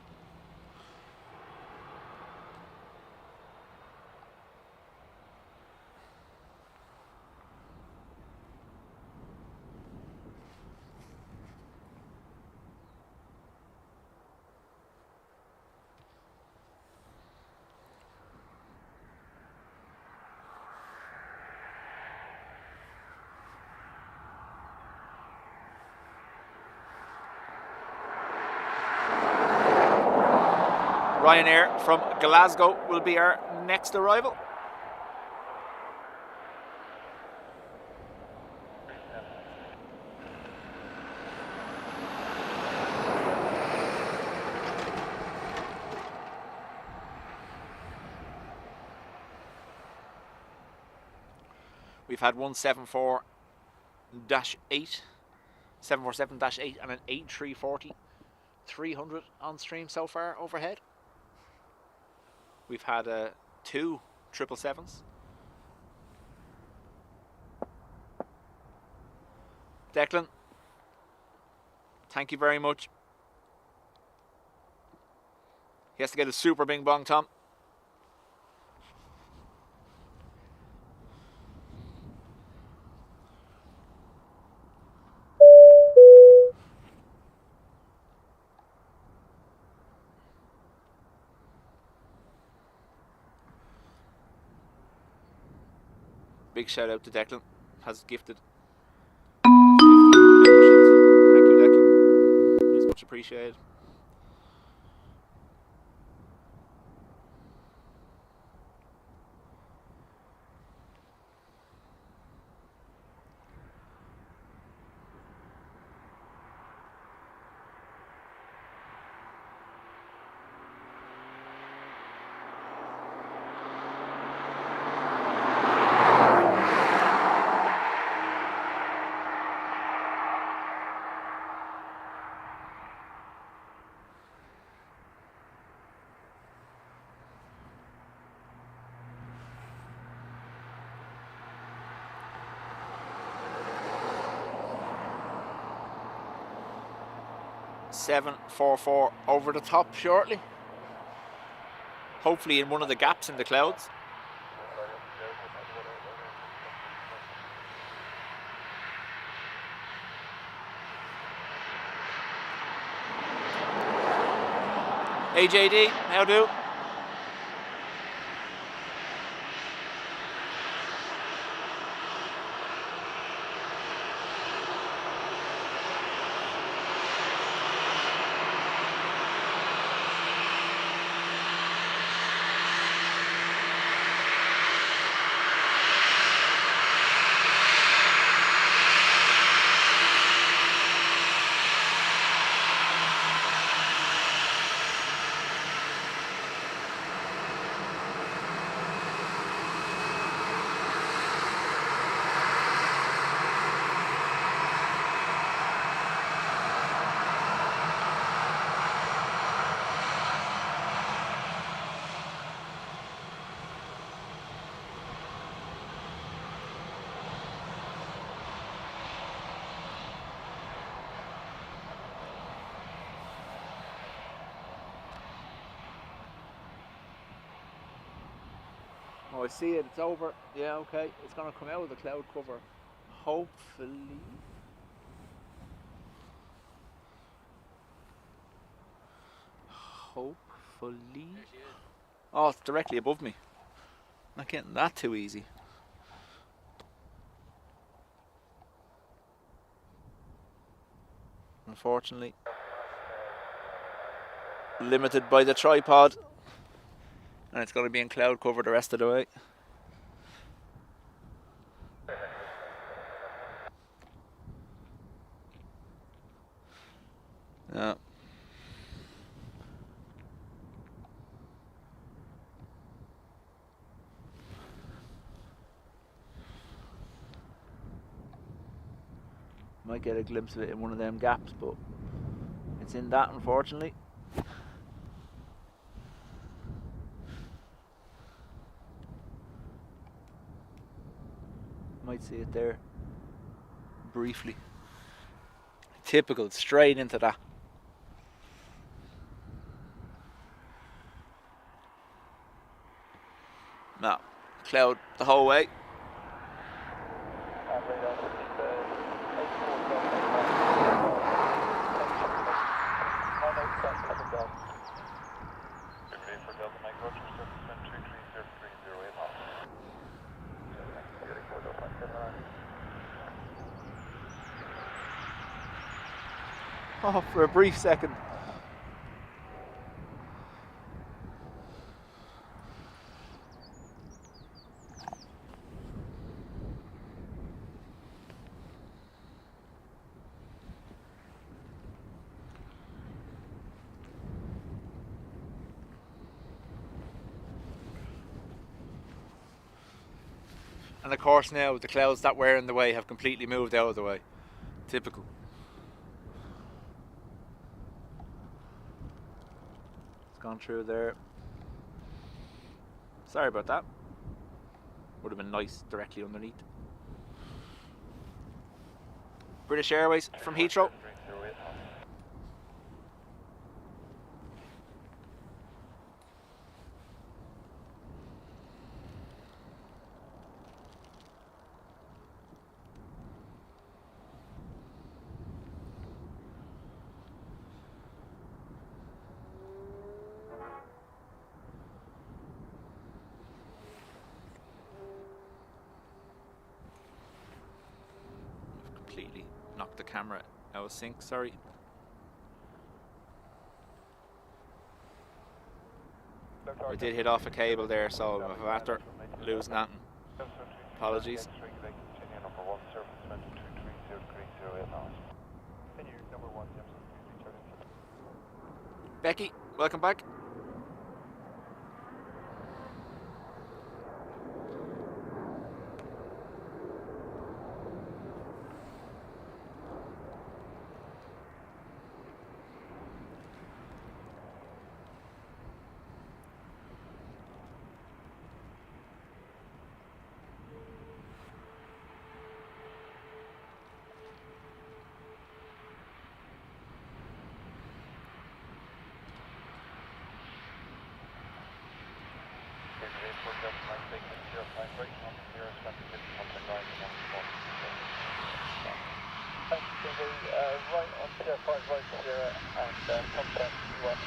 Ryanair from Glasgow will be our next arrival. We've had one 747-8, 747-8 and an A340 300 on stream so far overhead. We've had two 777s. Declan, thank you very much. He has to get a super bing bong, Tom. Big shout out to Declan, has gifted 50 memberships. Thank you, Declan. It's much appreciated. .744 over the top shortly. Hopefully in one of the gaps in the clouds. AJD, how do? Oh, I see it. It's over. Yeah, okay. It's going to come out of the cloud cover. Hopefully. Hopefully. Oh, it's directly above me. Not getting that too easy. Unfortunately. Limited by the tripod. And it's going to be in cloud cover the rest of the way. Yeah. Might get a glimpse of it in one of them gaps, but it's in that, unfortunately. Might see it there briefly. Typical, straight into that. No, cloud the whole way. Oh, for a brief second. And of course now the clouds that were in the way have completely moved out of the way. Typical. It's gone through there. Sorry about that. Would have been nice directly underneath. British Airways from Heathrow. Completely knocked the camera out of sync, sorry. I did hit off a cable there, so if I'm after losing that, apologies. Becky, welcome back. Right on Sierra 5 right Sierra and contact 1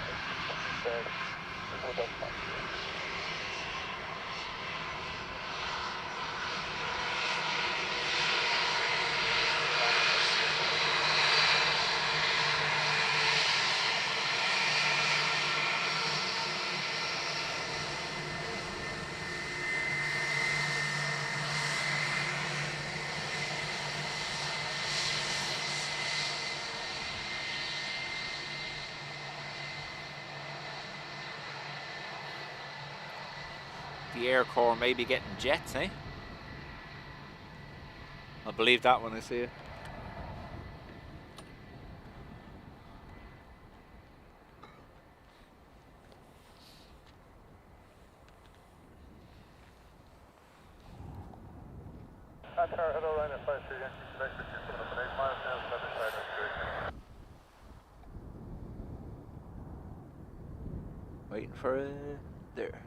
The Air Corps may be getting jets, eh? I'll believe that when I see it. Qatar, hello, Ryanair 53, Yankee Quebec, which is coming up at 8 miles now, so other side of the Waiting for it. There.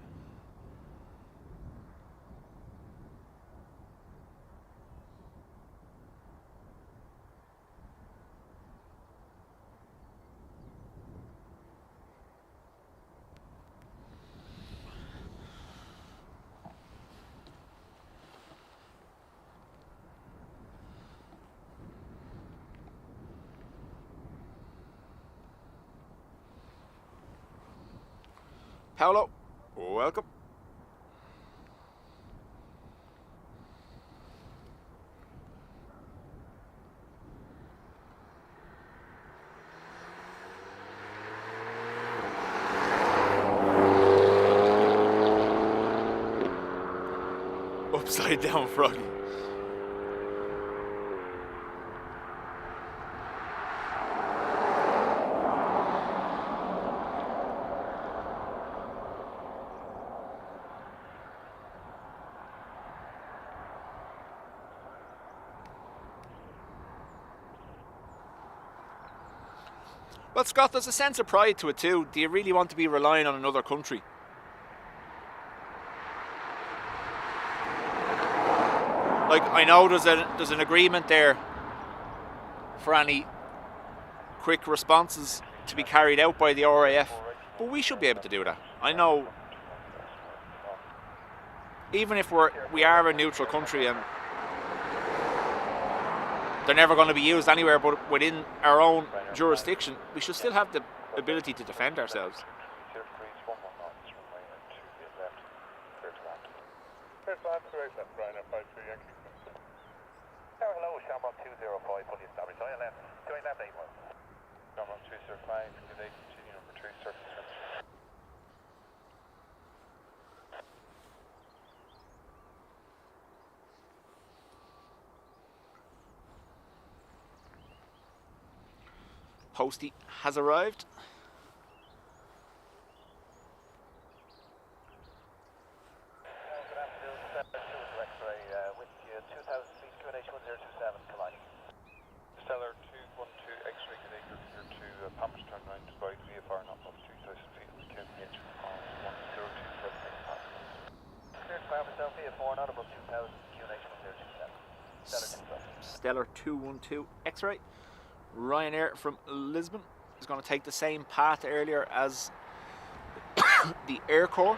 Paolo, welcome. Upside down froggy. Well, Scott, there's a sense of pride to it too. Do you really want to be relying on another country? Like, I know there's an agreement there for any quick responses to be carried out by the RAF, but we should be able to do that. I know, even if we are a neutral country and they're never going to be used anywhere but within our own jurisdiction, we should still have the ability to defend ourselves. Hello, Shamrock 205, fully established. ILS, join left 81. Shamrock 205, good day, continue number 3, surface. Postie has arrived. Good afternoon, X-ray, with you, 2000 feet, QNH 1027, colliding. Stellar 212, X-ray, good day, here to Palmerston, 9 to right, VFR, not above 2,000 feet, with QNH on 102, Cleared Palmerston, VFR, not above 2000, QNH 1027. Stellar 212 X-ray. Ryanair from Lisbon is going to take the same path earlier as the Air Corps.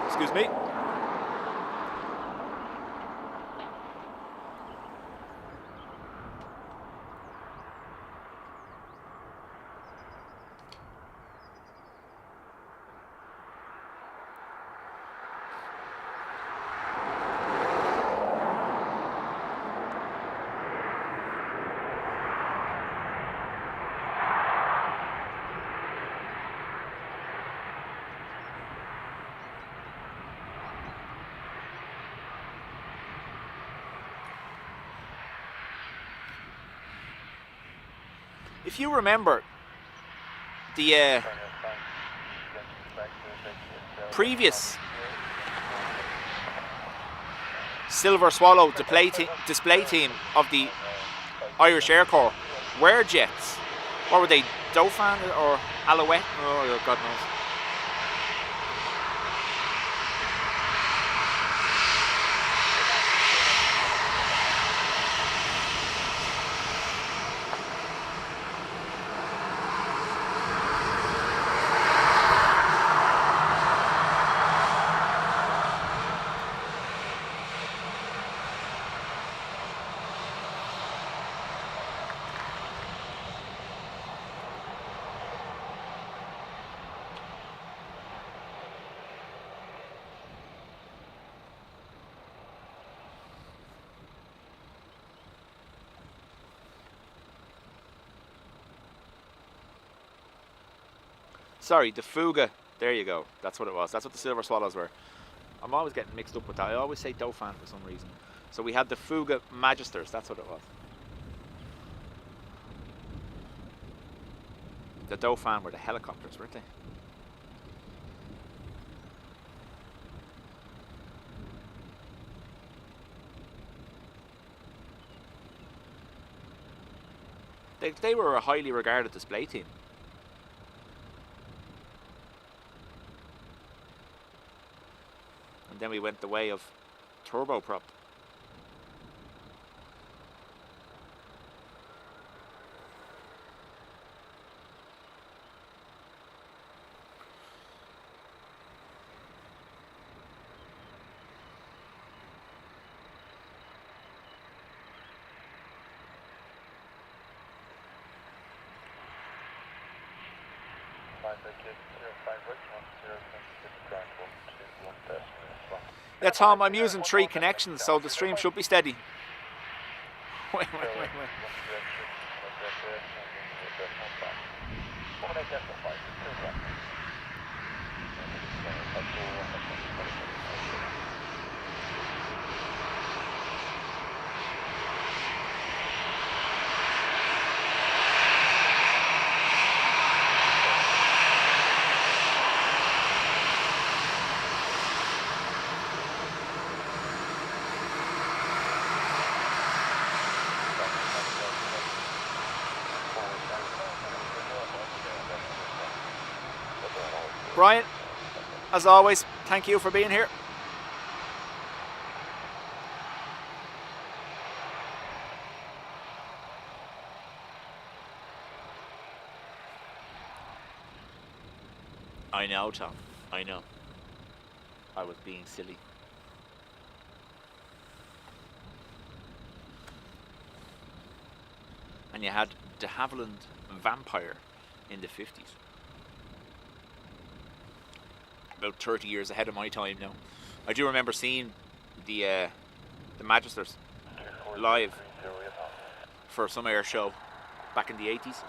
Excuse me. If you remember, the previous Silver Swallow display team of the Irish Air Corps were jets. What were they, Dauphin or Alouette? Oh, God knows. Sorry, the Fuga. There you go. That's what it was. That's what the Silver Swallows were. I'm always getting mixed up with that. I always say Dauphin for some reason. So we had the Fuga Magisters. That's what it was. The Dauphin were the helicopters, weren't they? They were a highly regarded display team. And then we went the way of turboprop. Yeah, Tom, I'm using 3 connections, so the stream should be steady. Wait. Brian, as always, thank you for being here. I know, Tom. I know. I was being silly. And you had de Havilland Vampire in the 50s. About 30 years ahead of my time now. I do remember seeing the Magisters live for some air show back in the 80s.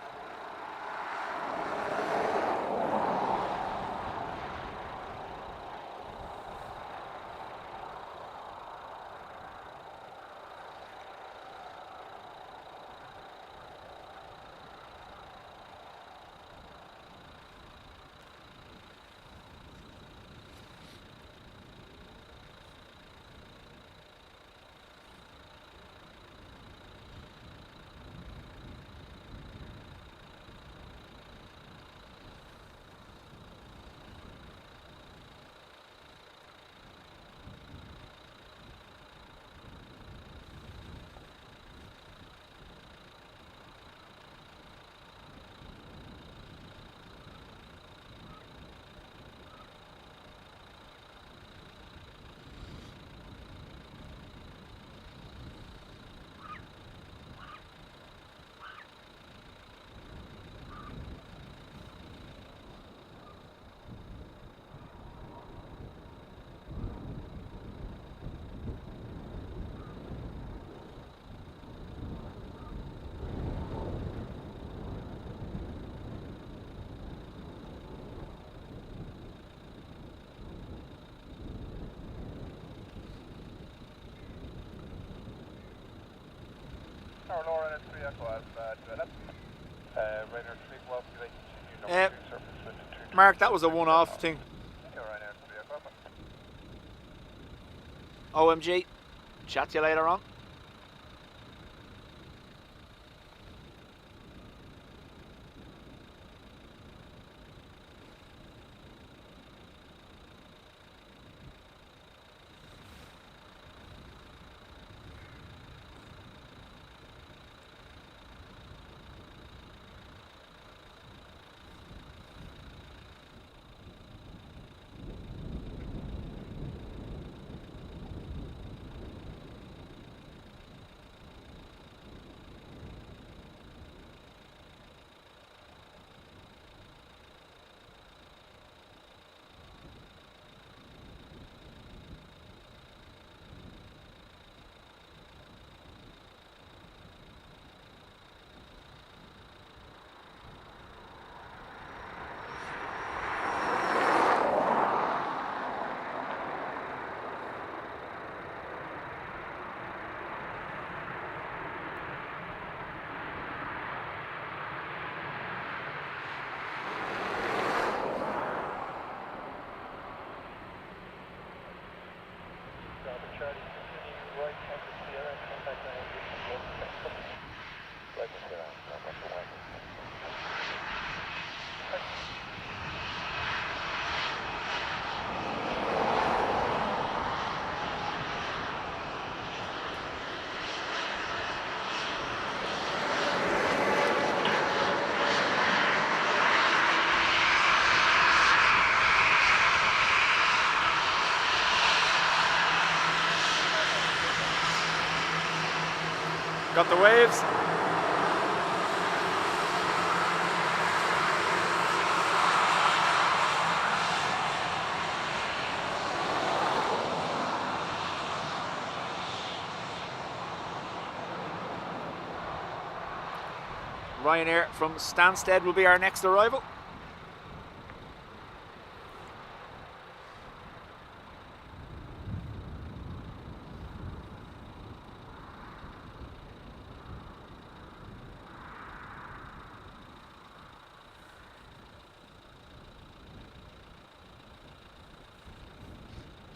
Mark, that was a one-off thing. OMG. Chat to you later on. Got the waves. Ryanair from Stansted will be our next arrival.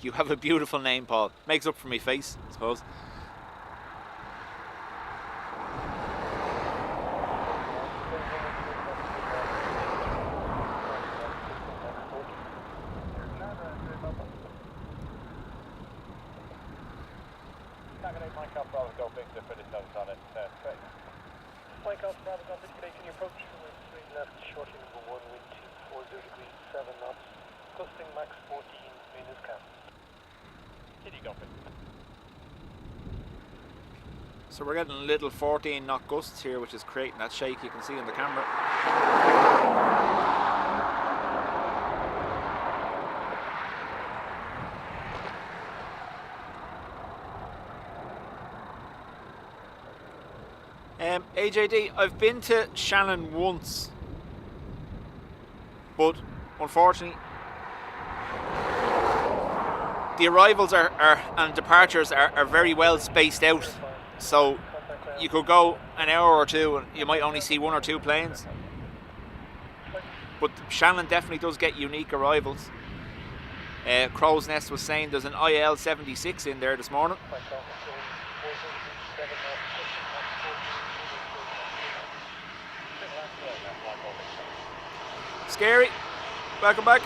You have a beautiful name, Paul. Makes up for me face, I suppose. So we're getting little 14 knot gusts here, which is creating that shake you can see in the camera. AJD, I've been to Shannon once, but unfortunately the arrivals and departures are very well spaced out. So you could go an hour or two and you might only see one or two planes. But Shannon definitely does get unique arrivals. Crow's Nest was saying there's an IL-76 in there this morning. Scary. Welcome back.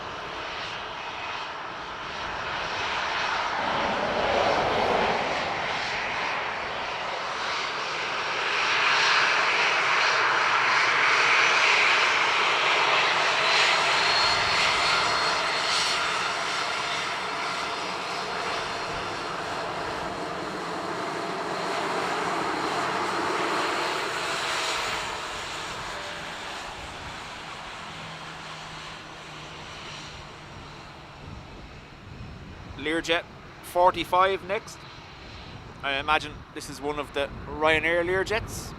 Learjet 45 next. I imagine this is one of the Ryanair Learjets.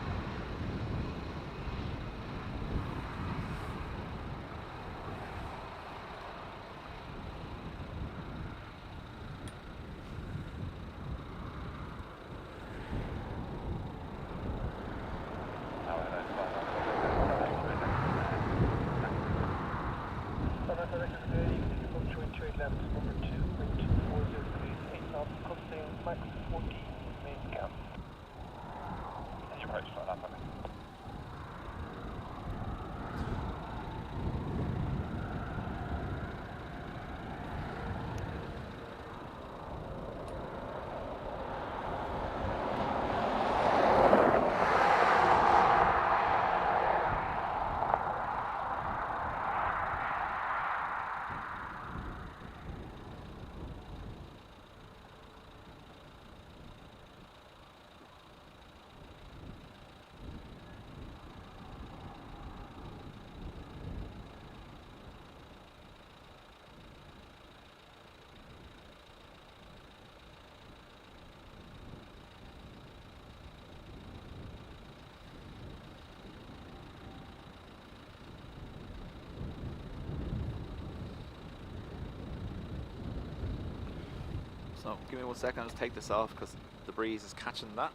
So give me 1 second, I'll just take this off because the breeze is catching that.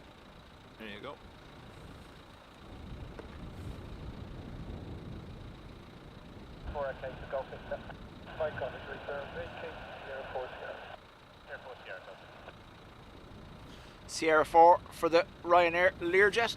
There you go. Sierra 4 for the Ryanair Learjet.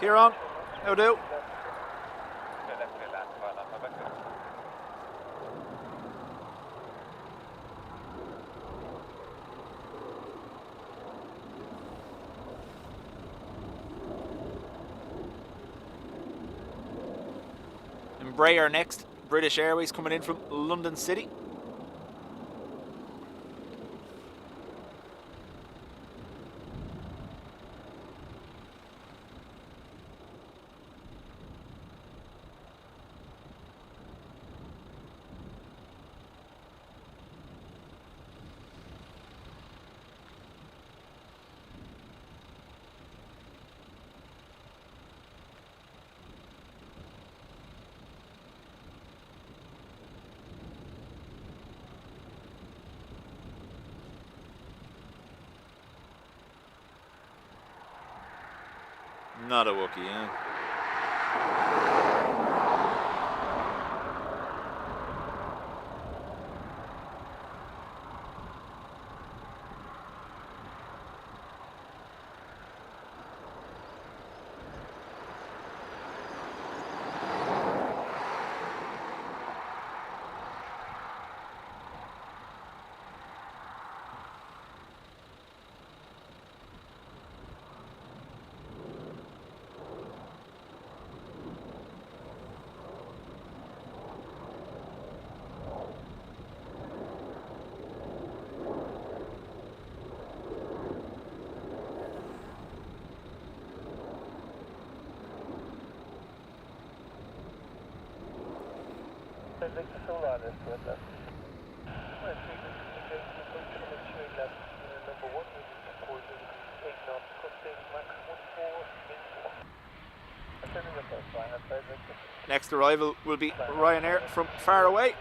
Kieran, how do? Embraer next. British Airways coming in from London City. Not a Wookiee, yeah. Next arrival will be Ryanair from far away.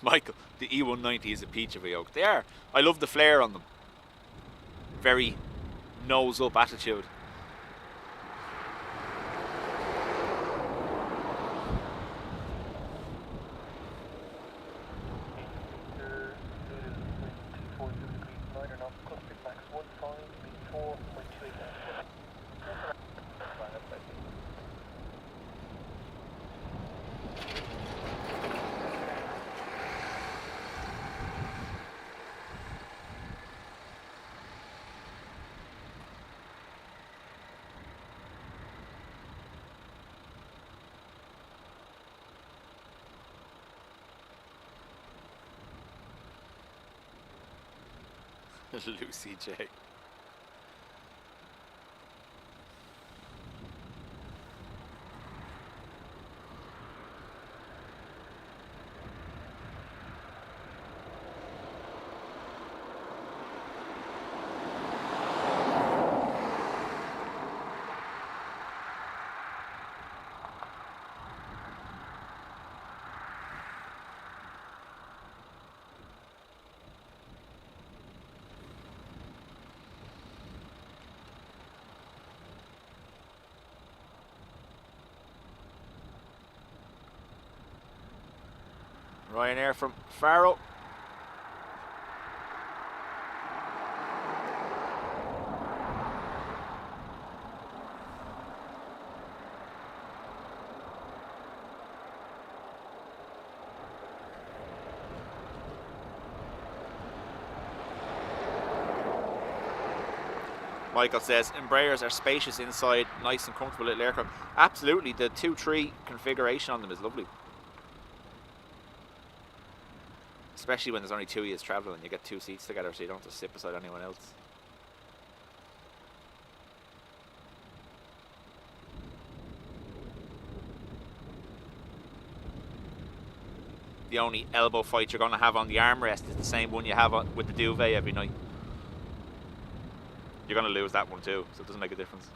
Michael, the E190 is a peach of a yoke. They are. I love the flare on them. Very nose up attitude. Lucy J. Ryanair from Faro. Michael says, Embraers are spacious inside, nice and comfortable little aircraft. Absolutely, the 2-3 configuration on them is lovely. Especially when there's only 2 of you travelling and you get 2 seats together so you don't have to sit beside anyone else. the only elbow fight you're going to have on the armrest is the same one you have with the duvet every night. You're going to lose that one too, so it doesn't make a difference.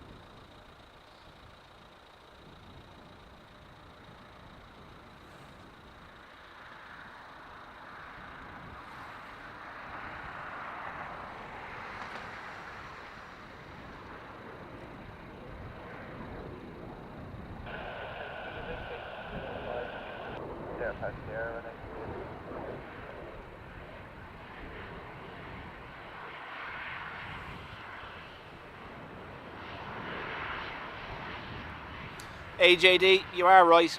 AJD, you are right.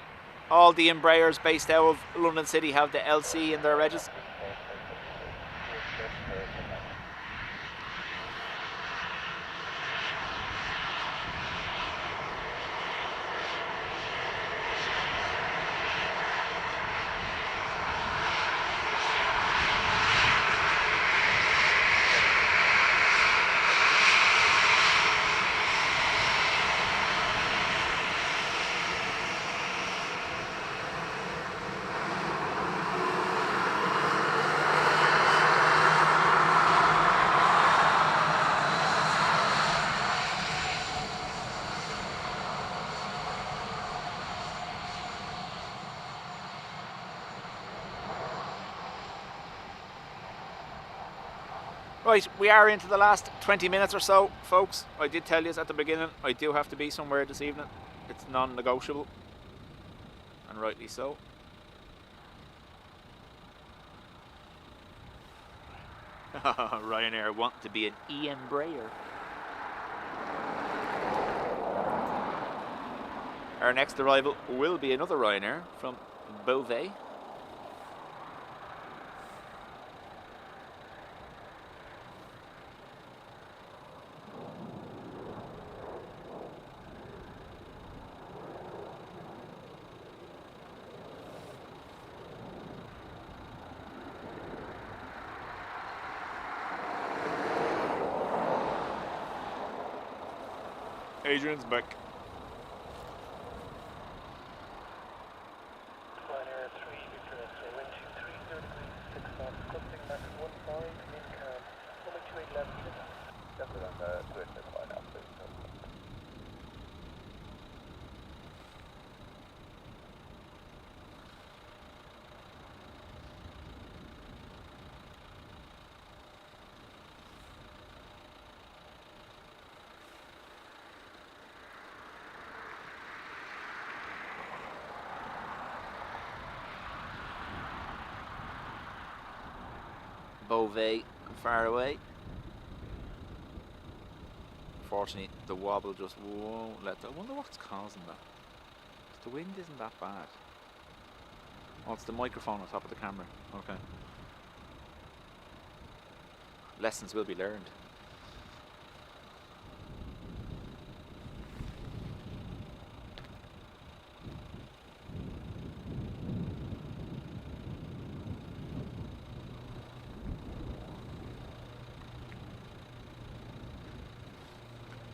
All the Embraers based out of London City have the LC in their regs. Right, we are into the last 20 minutes or so, folks. I did tell you at the beginning, I do have to be somewhere this evening. It's non-negotiable. And rightly so. Ryanair want to be an Embraer. Our next arrival will be another Ryanair from Beauvais. Adrian's back. Ryanair 3, Victor X-ray, wind 230 degrees, 6 knots, costing max 15, wind calm, runway 28 left, that's it on the switch, that's fine, absolutely. Beauvais, far away. Unfortunately, the wobble just won't let. I wonder what's causing that. The wind isn't that bad. Oh, it's the microphone on top of the camera. Okay. Lessons will be learned.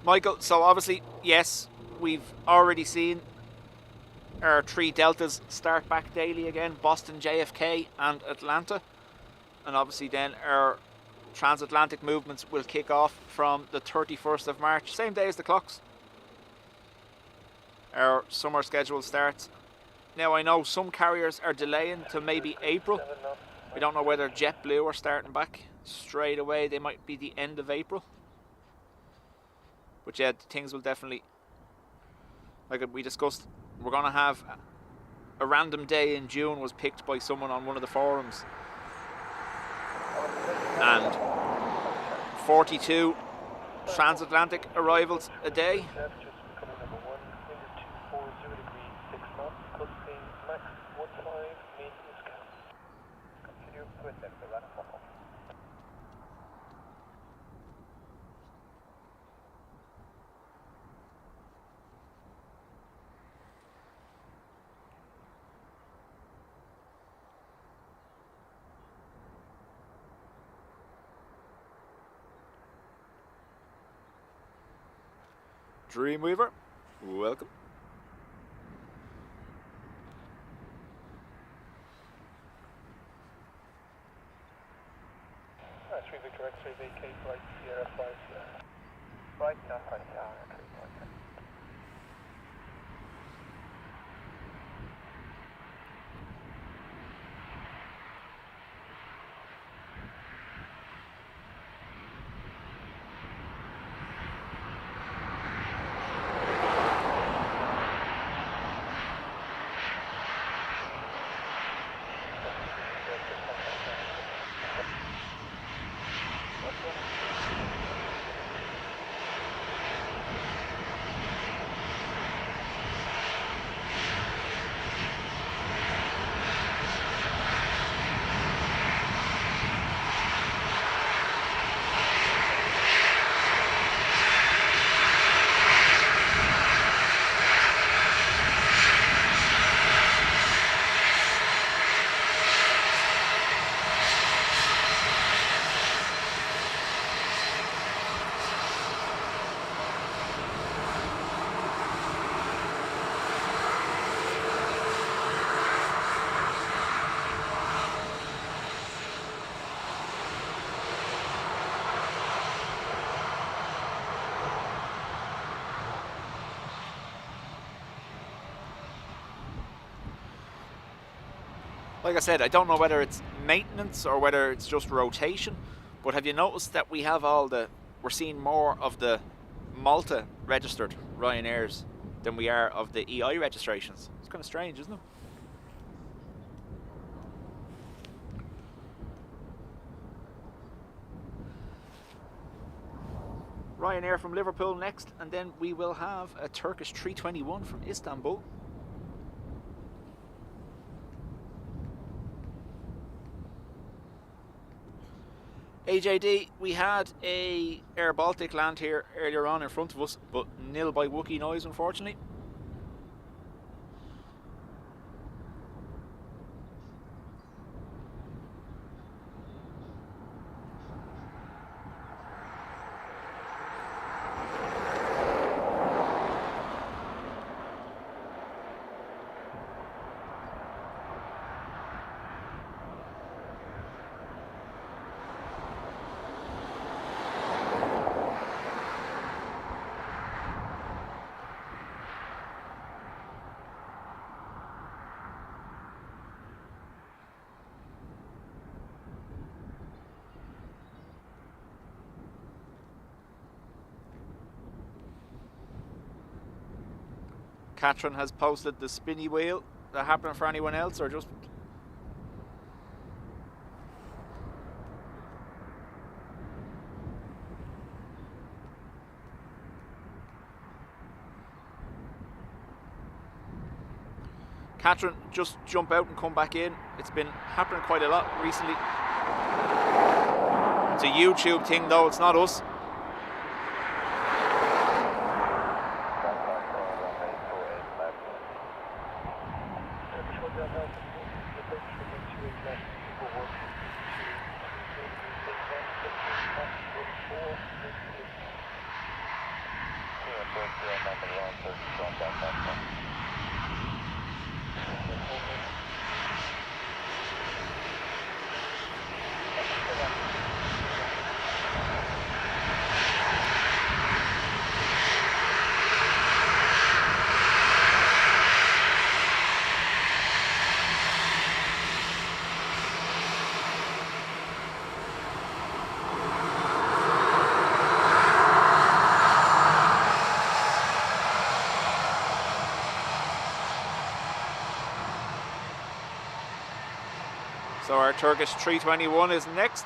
Michael, so obviously, yes, we've already seen our 3 Deltas start back daily again, Boston, JFK and Atlanta. And obviously then our transatlantic movements will kick off from the 31st of March, same day as the clocks. Our summer schedule starts. Now I know some carriers are delaying to maybe April. We don't know whether JetBlue are starting back straight away. They might be the end of April. But yeah, things will definitely, like we discussed, we're going to have a random day in June was picked by someone on one of the forums. And 42 transatlantic arrivals a day. Dreamweaver, welcome. 3 Victor X-ray vacate right Sierra 5. Right, yeah, right, yeah. Like I said, I don't know whether it's maintenance or whether it's just rotation, but have you noticed that we're seeing more of the Malta registered Ryanairs than we are of the EI registrations? It's kind of strange, isn't it? Ryanair from Liverpool next, and then we will have a Turkish 321 from Istanbul. AJD, we had a Air Baltic land here earlier on in front of us, but nil by Wookiee noise, unfortunately. Katrin has posted the spinny wheel. That happening for anyone else or just... Katrin, just jump out and come back in. It's been happening quite a lot recently. It's a YouTube thing though, it's not us. So our Turkish 321 is next.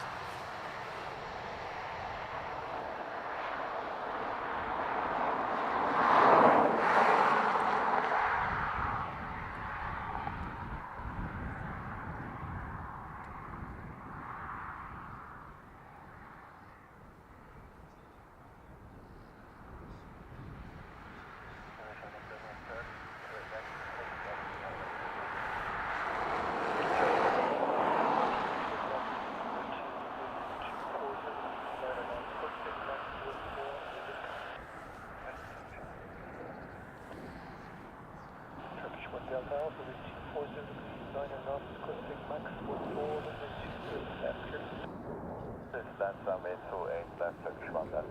Distance runway 28 left, Turkish 1 left.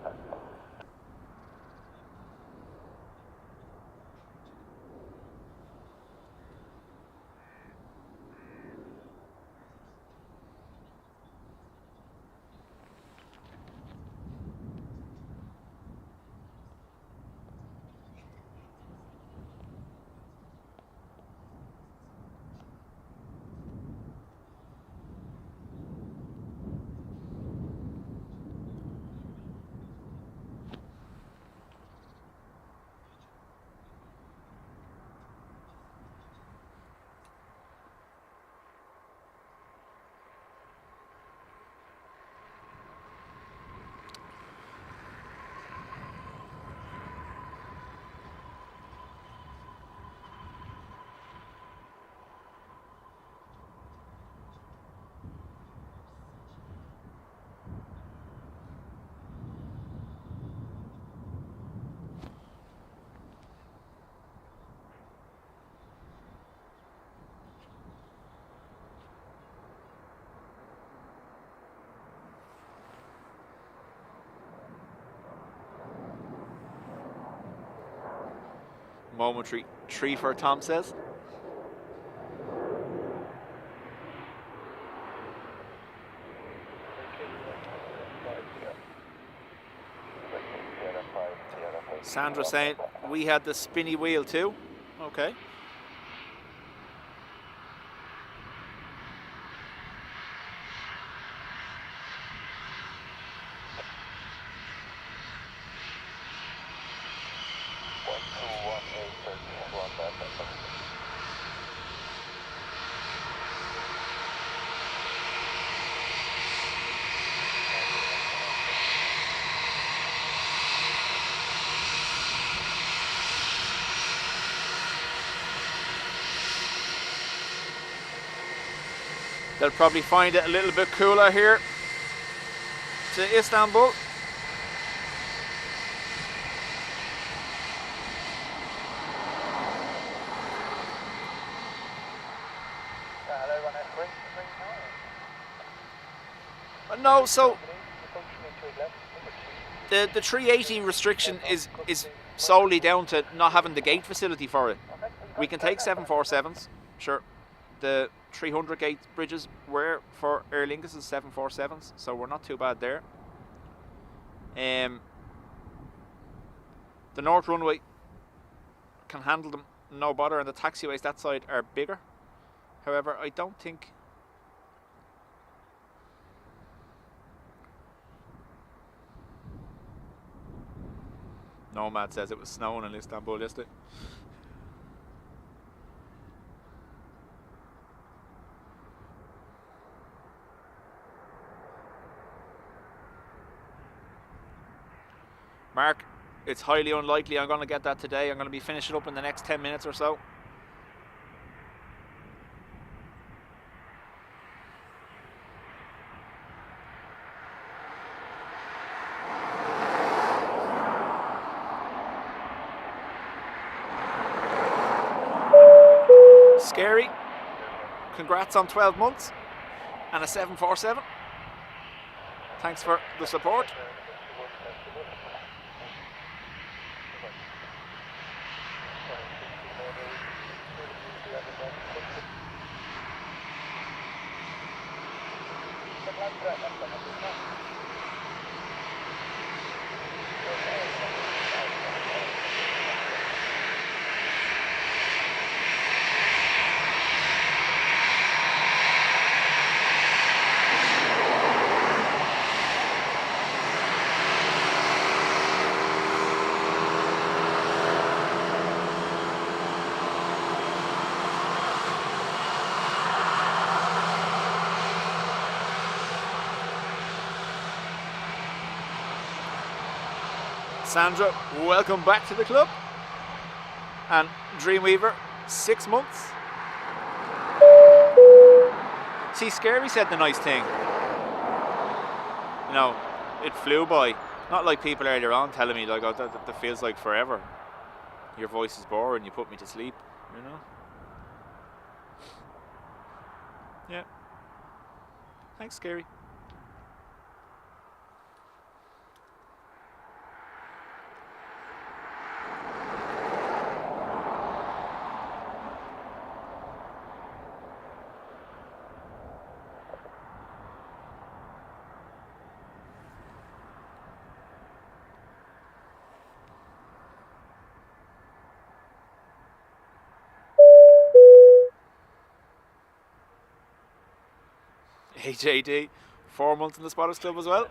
Momentary tree for Tom says. Sandra saying we had the spinny wheel too. Okay. They'll probably find it a little bit cooler here to Istanbul. No, so the 380 restriction is solely down to not having the gate facility for it. We can take 747s, sure. The 300 gate bridges were for Aer Lingus' 747s, so we're not too bad there. The north runway can handle them, no bother, and the taxiways that side are bigger. However, I don't think Nomad says it was snowing in Istanbul yesterday. Mark, it's highly unlikely I'm going to get that today. I'm going to be finishing up in the next 10 minutes or so. Scary. Congrats on 12 months and a 747. Thanks for the support. Sandra, welcome back to the club. And Dreamweaver, 6 months. See, Scary said the nice thing. You know, it flew by. Not like people earlier on telling me, like, oh, that feels like forever. Your voice is boring, you put me to sleep, you know? Yeah. Thanks, Scary. HAD, 4 months in the Spotters Club as well.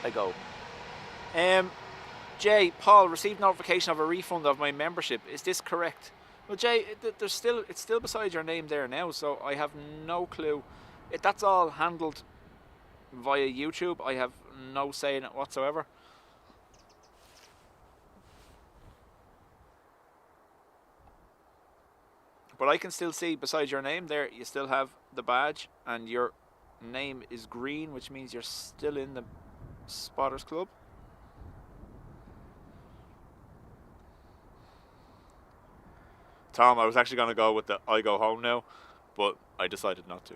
I go. Jay, Paul, received notification of a refund of my membership. Is this correct? Well, Jay, it's still beside your name there now, so I have no clue. That's all handled via YouTube. I have no say in it whatsoever. But I can still see beside your name there, you still have the badge, and your name is green, which means you're still in the Spotters Club. Tom, I was actually going to go with the I go home now, but I decided not to.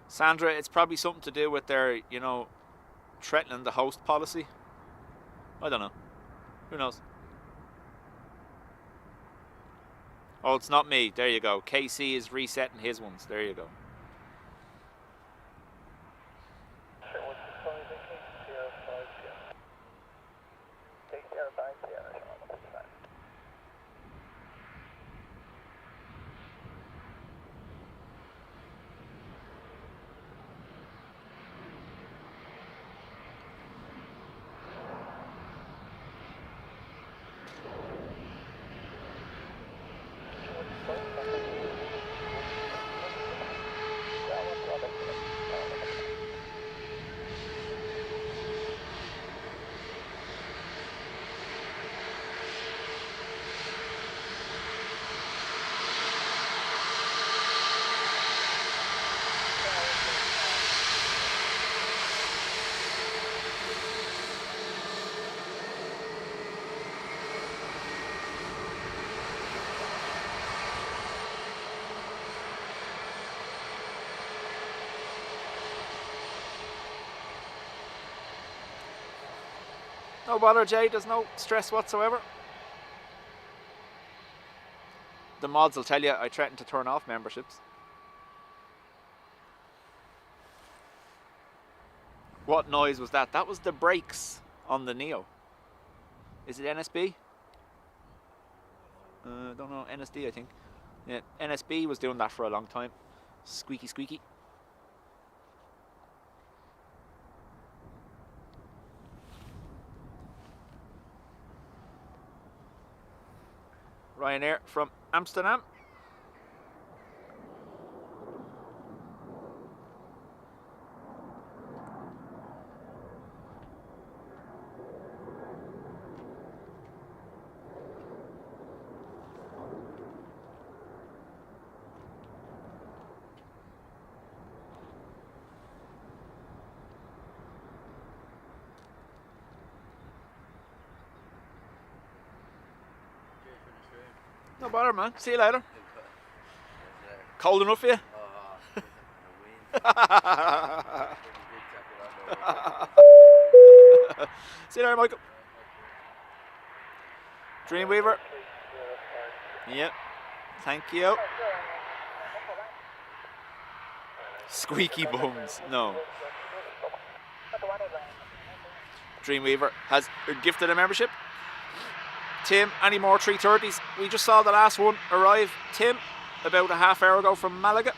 Sandra, it's probably something to do with their, threatening the host policy. I don't know. Who knows? Oh, it's not me. There you go. KC is resetting his ones. There you go. No bother, Jay. There's no stress whatsoever. The mods will tell you I threatened to turn off memberships. What noise was that? That was the brakes on the Neo. Is it NSB? Don't know. NSD, I think. Yeah, NSB was doing that for a long time. Squeaky, squeaky. Ryanair from Amsterdam. No bother, man. See you later. Cold enough for you? See you later, Michael. Dreamweaver. Yep. Thank you. Squeaky bums. No. Dreamweaver has gifted a membership. Tim, any more 330s? We just saw the last one arrive, Tim, about a half hour ago from Malaga.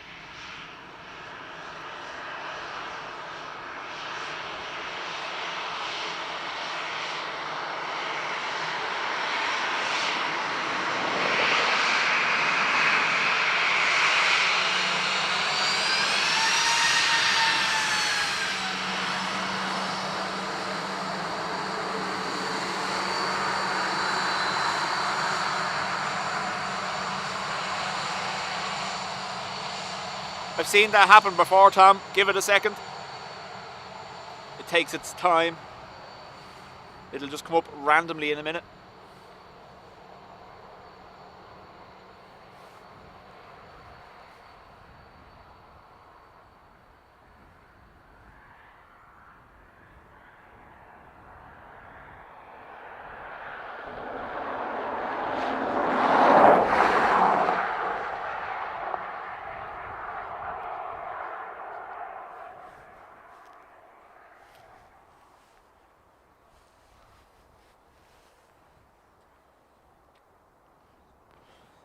I've seen that happen before, Tom. Give it a second. It takes its time. It'll just come up randomly in a minute.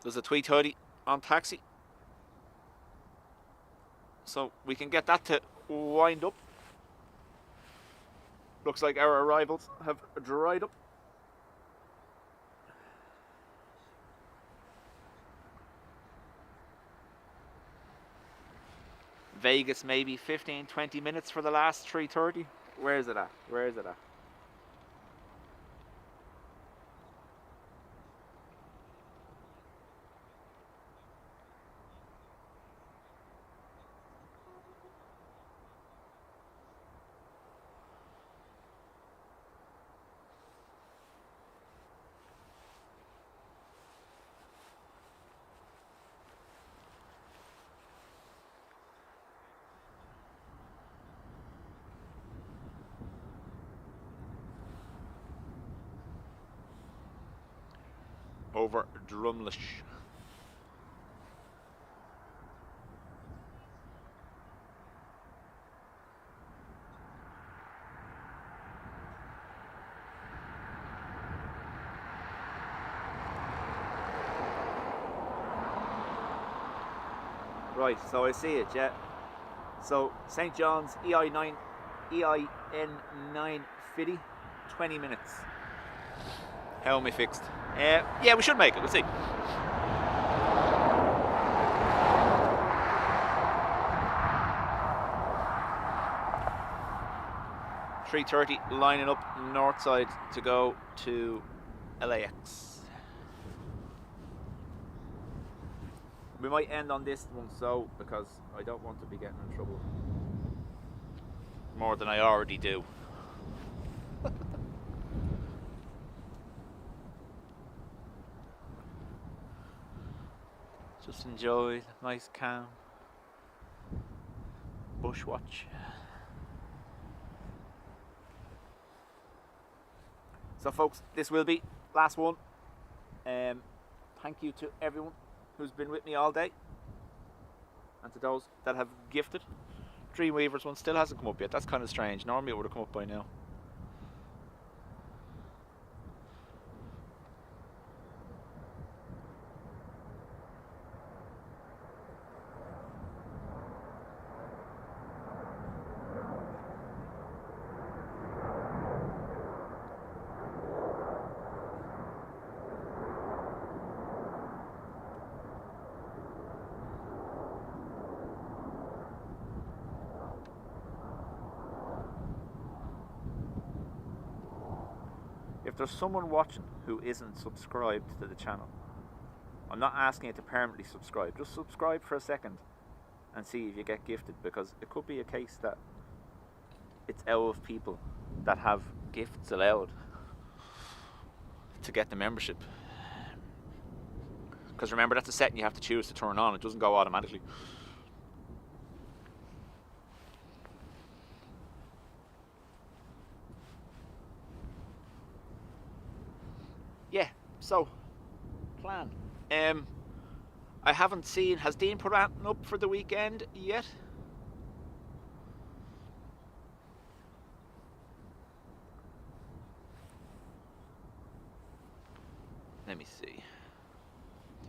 There's a 3:30 on taxi, so we can get that to wind up. Looks like our arrivals have dried up. Vegas maybe 15-20 minutes for the last 3:30. Where is it at? Where is it at? Over Drumlish. Right, so I see it, yeah. So St. John's EIN 950, 20 minutes. How am I fixed? Yeah, we should make it. We'll see. $3:30 lining up north side to go to LAX. We might end on this one, so because I don't want to be getting in trouble more than I already do. Just enjoy the nice calm bush watch. So folks, this will be last one. Thank you to everyone who's been with me all day, and to those that have gifted. Dreamweaver's one still hasn't come up yet. That's kind of strange. Normally it would have come up by now. If there's someone watching who isn't subscribed to the channel, I'm not asking you to permanently subscribe. Just subscribe for a second and see if you get gifted, because it could be a case that it's out of people that have gifts allowed to get the membership. Because remember, that's a setting you have to choose to turn on. It doesn't go automatically. Yeah, so plan. I haven't seen, has Dean put anything up for the weekend yet? Let me see.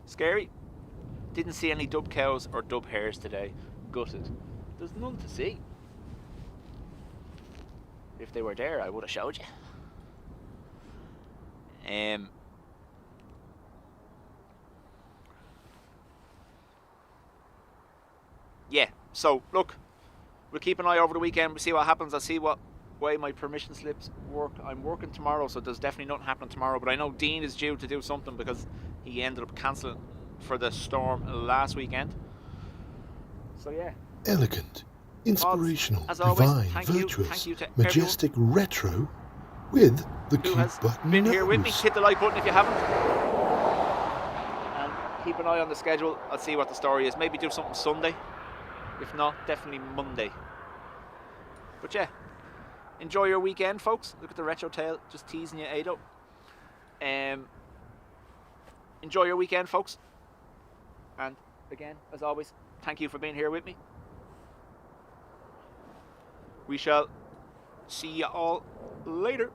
Scary. Didn't see any dub cows or dub hares today. Gutted. There's none to see. If they were there, I would have showed you. Yeah, so look, we'll keep an eye over the weekend. We'll see what happens. I'll see what way my permission slips work. I'm working tomorrow, so there's definitely nothing happening tomorrow, but I know Dean is due to do something because he ended up cancelling for the storm last weekend. So yeah. Elegant, inspirational, as always, divine, thank virtuous, you to majestic retro with the who cute has button been nose. here with me. Hit the like button if you haven't. And keep an eye on the schedule. I'll see what the story is. Maybe do something Sunday. If not, definitely Monday. But yeah, enjoy your weekend, folks. Look at the retro tail, just teasing you, Ado. Enjoy your weekend, folks. And again, as always, thank you for being here with me. We shall see you all later.